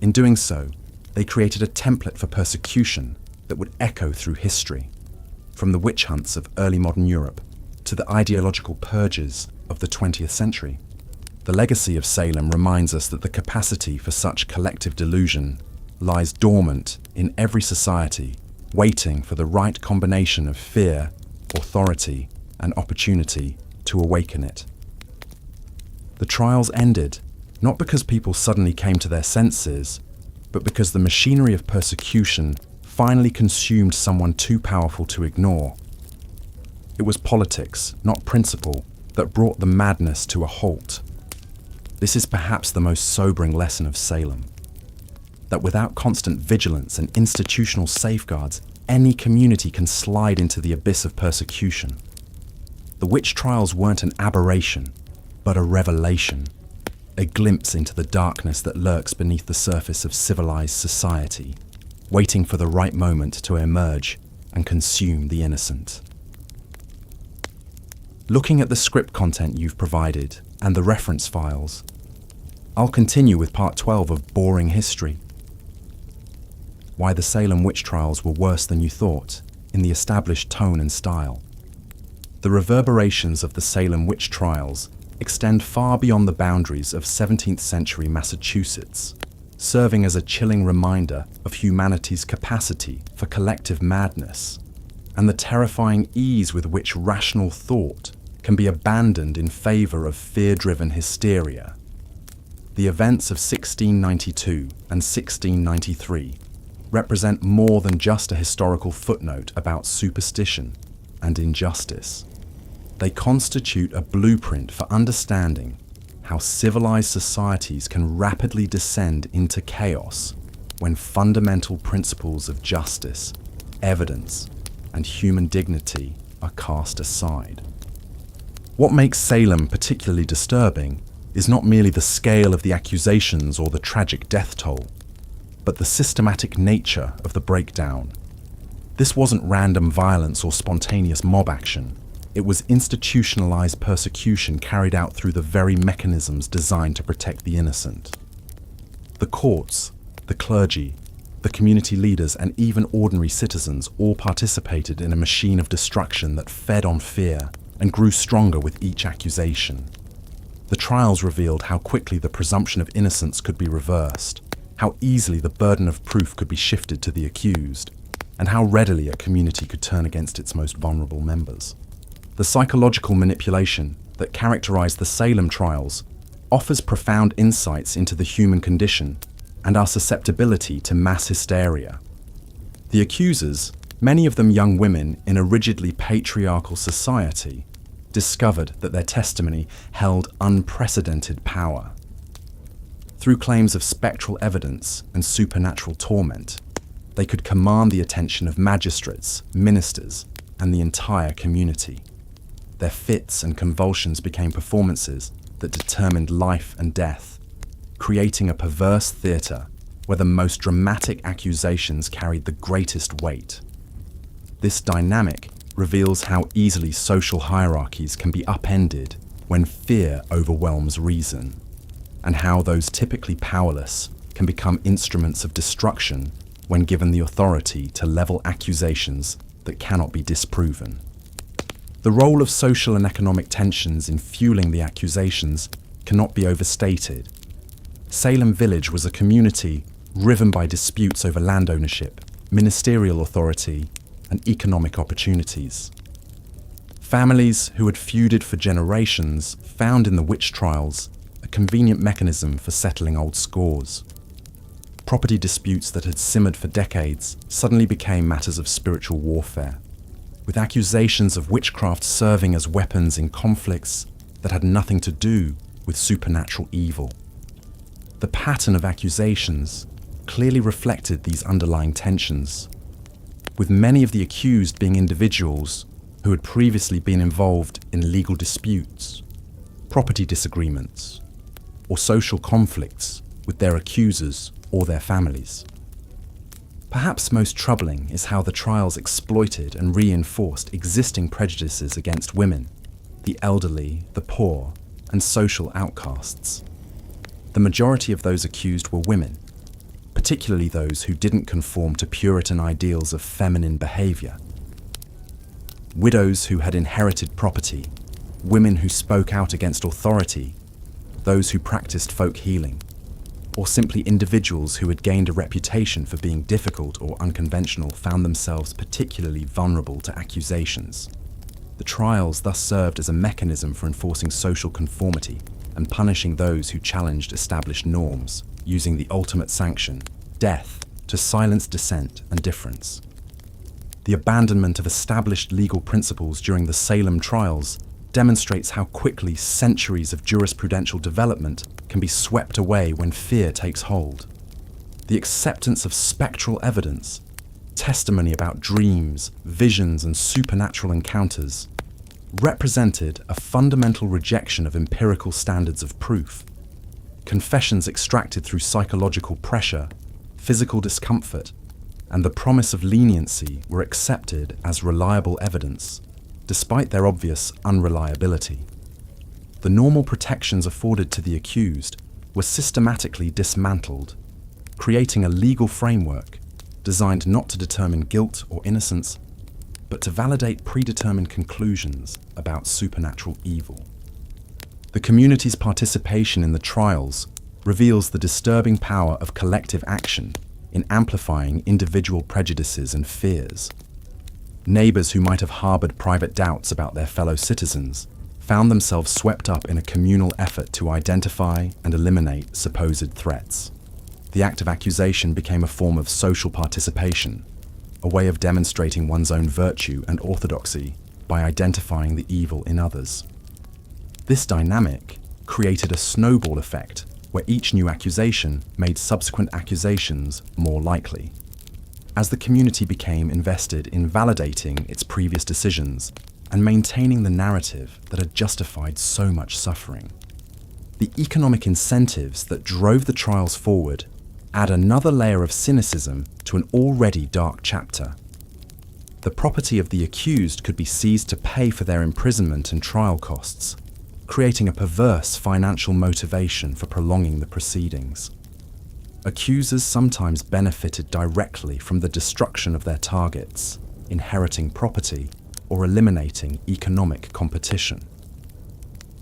In doing so, they created a template for persecution that would echo through history, from the witch hunts of early modern Europe to the ideological purges of the 20th century. The legacy of Salem reminds us that the capacity for such collective delusion lies dormant in every society, waiting for the right combination of fear, authority, and opportunity to awaken it. The trials ended not because people suddenly came to their senses, but because the machinery of persecution finally consumed someone too powerful to ignore. It was politics, not principle, that brought the madness to a halt. This is perhaps the most sobering lesson of Salem, that without constant vigilance and institutional safeguards, any community can slide into the abyss of persecution. The witch trials weren't an aberration, but a revelation, a glimpse into the darkness that lurks beneath the surface of civilized society, waiting for the right moment to emerge and consume the innocent. Looking at the script content you've provided and the reference files, I'll continue with part 12 of Boring History. Why the Salem Witch Trials were worse than you thought, in the established tone and style. The reverberations of the Salem Witch Trials extend far beyond the boundaries of 17th century Massachusetts, serving as a chilling reminder of humanity's capacity for collective madness and the terrifying ease with which rational thought can be abandoned in favor of fear-driven hysteria. The events of 1692 and 1693 represent more than just a historical footnote about superstition and injustice. They constitute a blueprint for understanding how civilized societies can rapidly descend into chaos when fundamental principles of justice, evidence, and human dignity are cast aside. What makes Salem particularly disturbing is not merely the scale of the accusations or the tragic death toll, but the systematic nature of the breakdown. This wasn't random violence or spontaneous mob action. It was institutionalized persecution carried out through the very mechanisms designed to protect the innocent. The courts, the clergy, the community leaders, and even ordinary citizens all participated in a machine of destruction that fed on fear and grew stronger with each accusation. The trials revealed how quickly the presumption of innocence could be reversed, how easily the burden of proof could be shifted to the accused, and how readily a community could turn against its most vulnerable members. The psychological manipulation that characterized the Salem trials offers profound insights into the human condition and our susceptibility to mass hysteria. The accusers, many of them young women in a rigidly patriarchal society, discovered that their testimony held unprecedented power. Through claims of spectral evidence and supernatural torment, they could command the attention of magistrates, ministers, and the entire community. Their fits and convulsions became performances that determined life and death, creating a perverse theatre where the most dramatic accusations carried the greatest weight. This dynamic reveals how easily social hierarchies can be upended when fear overwhelms reason, and how those typically powerless can become instruments of destruction when given the authority to level accusations that cannot be disproven. The role of social and economic tensions in fueling the accusations cannot be overstated. Salem Village was a community riven by disputes over land ownership, ministerial authority, and economic opportunities. Families who had feuded for generations found in the witch trials a convenient mechanism for settling old scores. Property disputes that had simmered for decades suddenly became matters of spiritual warfare, with accusations of witchcraft serving as weapons in conflicts that had nothing to do with supernatural evil. The pattern of accusations clearly reflected these underlying tensions, with many of the accused being individuals who had previously been involved in legal disputes, property disagreements, or social conflicts with their accusers or their families. Perhaps most troubling is how the trials exploited and reinforced existing prejudices against women, the elderly, the poor, and social outcasts. The majority of those accused were women, particularly those who didn't conform to Puritan ideals of feminine behavior. Widows who had inherited property, women who spoke out against authority, those who practiced folk healing, or simply individuals who had gained a reputation for being difficult or unconventional found themselves particularly vulnerable to accusations. The trials thus served as a mechanism for enforcing social conformity and punishing those who challenged established norms, using the ultimate sanction, death, to silence dissent and difference. The abandonment of established legal principles during the Salem trials demonstrates how quickly centuries of jurisprudential development can be swept away when fear takes hold. The acceptance of spectral evidence, testimony about dreams, visions, and supernatural encounters, represented a fundamental rejection of empirical standards of proof. Confessions extracted through psychological pressure, physical discomfort, and the promise of leniency were accepted as reliable evidence, despite their obvious unreliability. The normal protections afforded to the accused were systematically dismantled, creating a legal framework designed not to determine guilt or innocence, but to validate predetermined conclusions about supernatural evil. The community's participation in the trials reveals the disturbing power of collective action in amplifying individual prejudices and fears. Neighbors who might have harbored private doubts about their fellow citizens found themselves swept up in a communal effort to identify and eliminate supposed threats. The act of accusation became a form of social participation, a way of demonstrating one's own virtue and orthodoxy by identifying the evil in others. This dynamic created a snowball effect where each new accusation made subsequent accusations more likely. As the community became invested in validating its previous decisions and maintaining the narrative that had justified so much suffering, the economic incentives that drove the trials forward add another layer of cynicism to an already dark chapter. The property of the accused could be seized to pay for their imprisonment and trial costs, creating a perverse financial motivation for prolonging the proceedings. Accusers sometimes benefited directly from the destruction of their targets, inheriting property, or eliminating economic competition.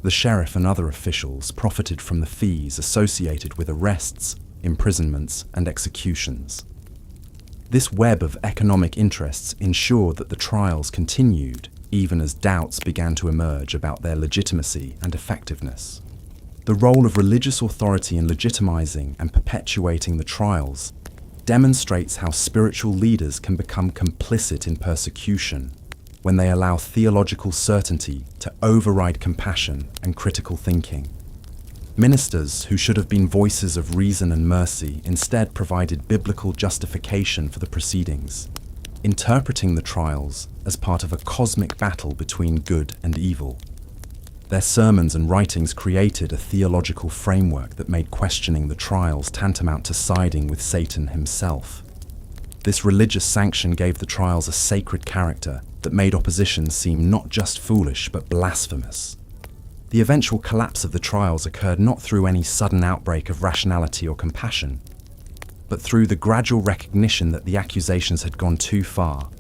The sheriff and other officials profited from the fees associated with arrests, imprisonments, and executions. This web of economic interests ensured that the trials continued even as doubts began to emerge about their legitimacy and effectiveness. The role of religious authority in legitimizing and perpetuating the trials demonstrates how spiritual leaders can become complicit in persecution when they allow theological certainty to override compassion and critical thinking. Ministers who should have been voices of reason and mercy instead provided biblical justification for the proceedings, interpreting the trials as part of a cosmic battle between good and evil. Their sermons and writings created a theological framework that made questioning the trials tantamount to siding with Satan himself. This religious sanction gave the trials a sacred character that made opposition seem not just foolish but blasphemous. The eventual collapse of the trials occurred not through any sudden outbreak of rationality or compassion, but through the gradual recognition that the accusations had gone too far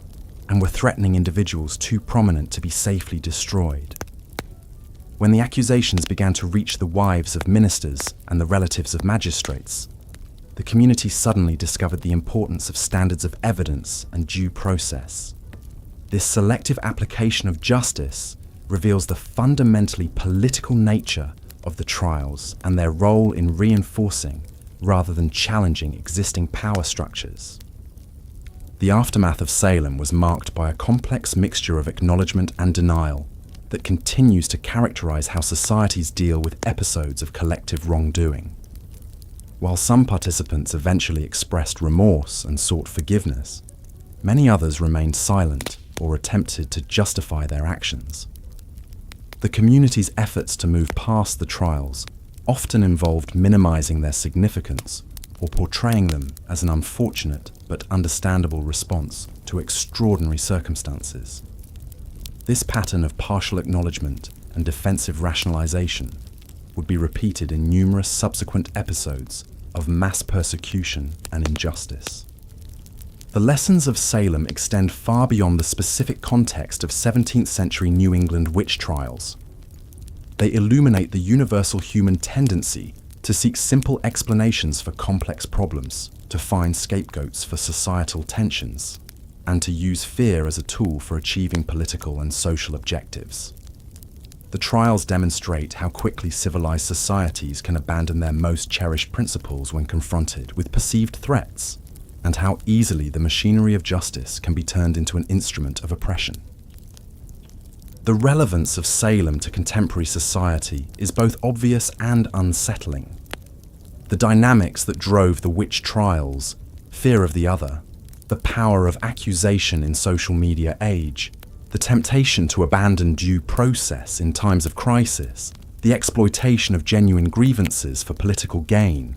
and were threatening individuals too prominent to be safely destroyed. When the accusations began to reach the wives of ministers and the relatives of magistrates, the community suddenly discovered the importance of standards of evidence and due process. This selective application of justice reveals the fundamentally political nature of the trials and their role in reinforcing rather than challenging existing power structures. The aftermath of Salem was marked by a complex mixture of acknowledgement and denial that continues to characterize how societies deal with episodes of collective wrongdoing. While some participants eventually expressed remorse and sought forgiveness, many others remained silent or attempted to justify their actions. The community's efforts to move past the trials often involved minimizing their significance or portraying them as an unfortunate but understandable response to extraordinary circumstances. This pattern of partial acknowledgement and defensive rationalization would be repeated in numerous subsequent episodes of mass persecution and injustice. The lessons of Salem extend far beyond the specific context of 17th century New England witch trials. They illuminate the universal human tendency to seek simple explanations for complex problems, to find scapegoats for societal tensions, and to use fear as a tool for achieving political and social objectives. The trials demonstrate how quickly civilized societies can abandon their most cherished principles when confronted with perceived threats, and how easily the machinery of justice can be turned into an instrument of oppression. The relevance of Salem to contemporary society is both obvious and unsettling. The dynamics that drove the witch trials, fear of the other, the power of accusation in social media age, the temptation to abandon due process in times of crisis, the exploitation of genuine grievances for political gain,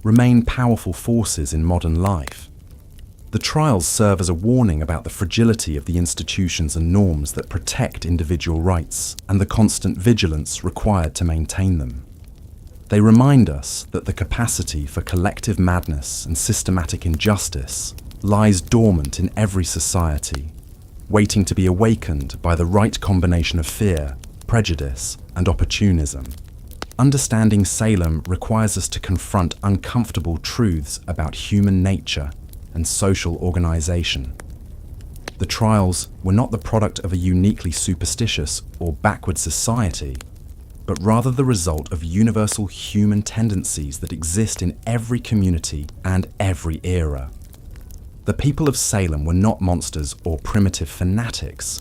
remain powerful forces in modern life. The trials serve as a warning about the fragility of the institutions and norms that protect individual rights and the constant vigilance required to maintain them. They remind us that the capacity for collective madness and systematic injustice lies dormant in every society, waiting to be awakened by the right combination of fear, prejudice, and opportunism. Understanding Salem requires us to confront uncomfortable truths about human nature and social organization. The trials were not the product of a uniquely superstitious or backward society, but rather the result of universal human tendencies that exist in every community and every era. The people of Salem were not monsters or primitive fanatics.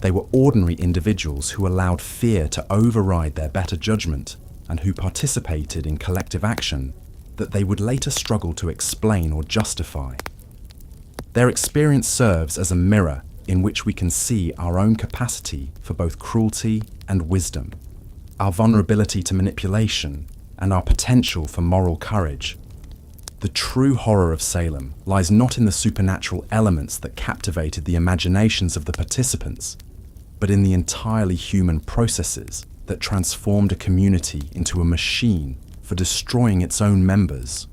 They were ordinary individuals who allowed fear to override their better judgment and who participated in collective action that they would later struggle to explain or justify. Their experience serves as a mirror in which we can see our own capacity for both cruelty and wisdom, our vulnerability to manipulation, and our potential for moral courage. The true horror of Salem lies not in the supernatural elements that captivated the imaginations of the participants, but in the entirely human processes that transformed a community into a machine for destroying its own members.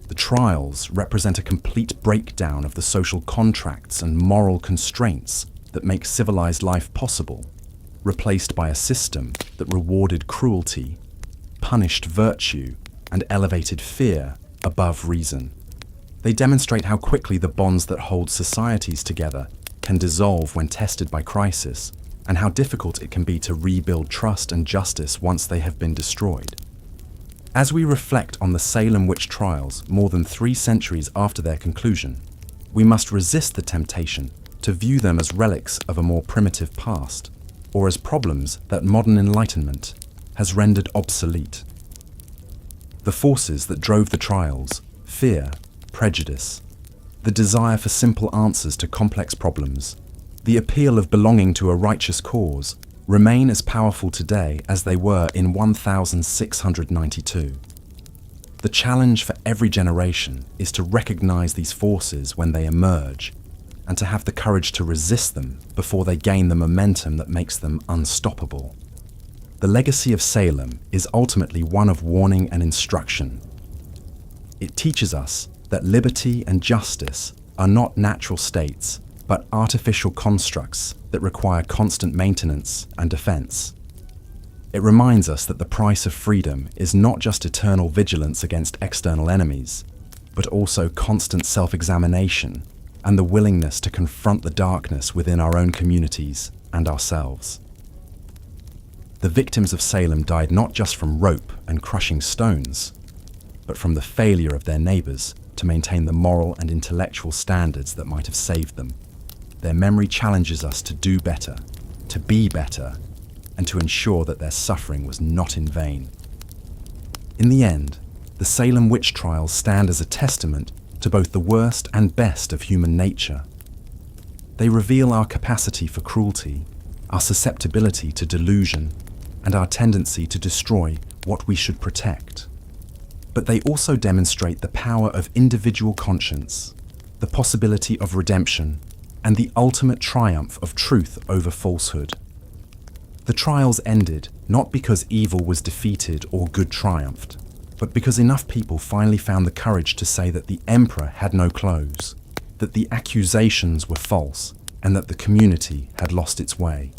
The trials represent a complete breakdown of the social contracts and moral constraints that make civilized life possible, replaced by a system that rewarded cruelty, punished virtue, and elevated fear above reason. They demonstrate how quickly the bonds that hold societies together can dissolve when tested by crisis, and how difficult it can be to rebuild trust and justice once they have been destroyed. As we reflect on the Salem witch trials more than 3 centuries after their conclusion, we must resist the temptation to view them as relics of a more primitive past, or as problems that modern enlightenment has rendered obsolete. The forces that drove the trials, fear, prejudice, the desire for simple answers to complex problems, the appeal of belonging to a righteous cause, remain as powerful today as they were in 1692. The challenge for every generation is to recognize these forces when they emerge, and to have the courage to resist them before they gain the momentum that makes them unstoppable. The legacy of Salem is ultimately one of warning and instruction. It teaches us that liberty and justice are not natural states, but artificial constructs that require constant maintenance and defense. It reminds us that the price of freedom is not just eternal vigilance against external enemies, but also constant self-examination and the willingness to confront the darkness within our own communities and ourselves. The victims of Salem died not just from rope and crushing stones, but from the failure of their neighbors to maintain the moral and intellectual standards that might have saved them. Their memory challenges us to do better, to be better, and to ensure that their suffering was not in vain. In the end, the Salem Witch Trials stand as a testament to both the worst and best of human nature. They reveal our capacity for cruelty, our susceptibility to delusion, and our tendency to destroy what we should protect. But they also demonstrate the power of individual conscience, the possibility of redemption, and the ultimate triumph of truth over falsehood. The trials ended not because evil was defeated or good triumphed, but because enough people finally found the courage to say that the emperor had no clothes, that the accusations were false, and that the community had lost its way.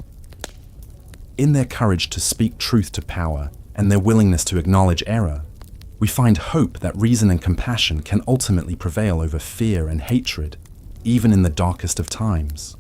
In their courage to speak truth to power and their willingness to acknowledge error, we find hope that reason and compassion can ultimately prevail over fear and hatred, even in the darkest of times.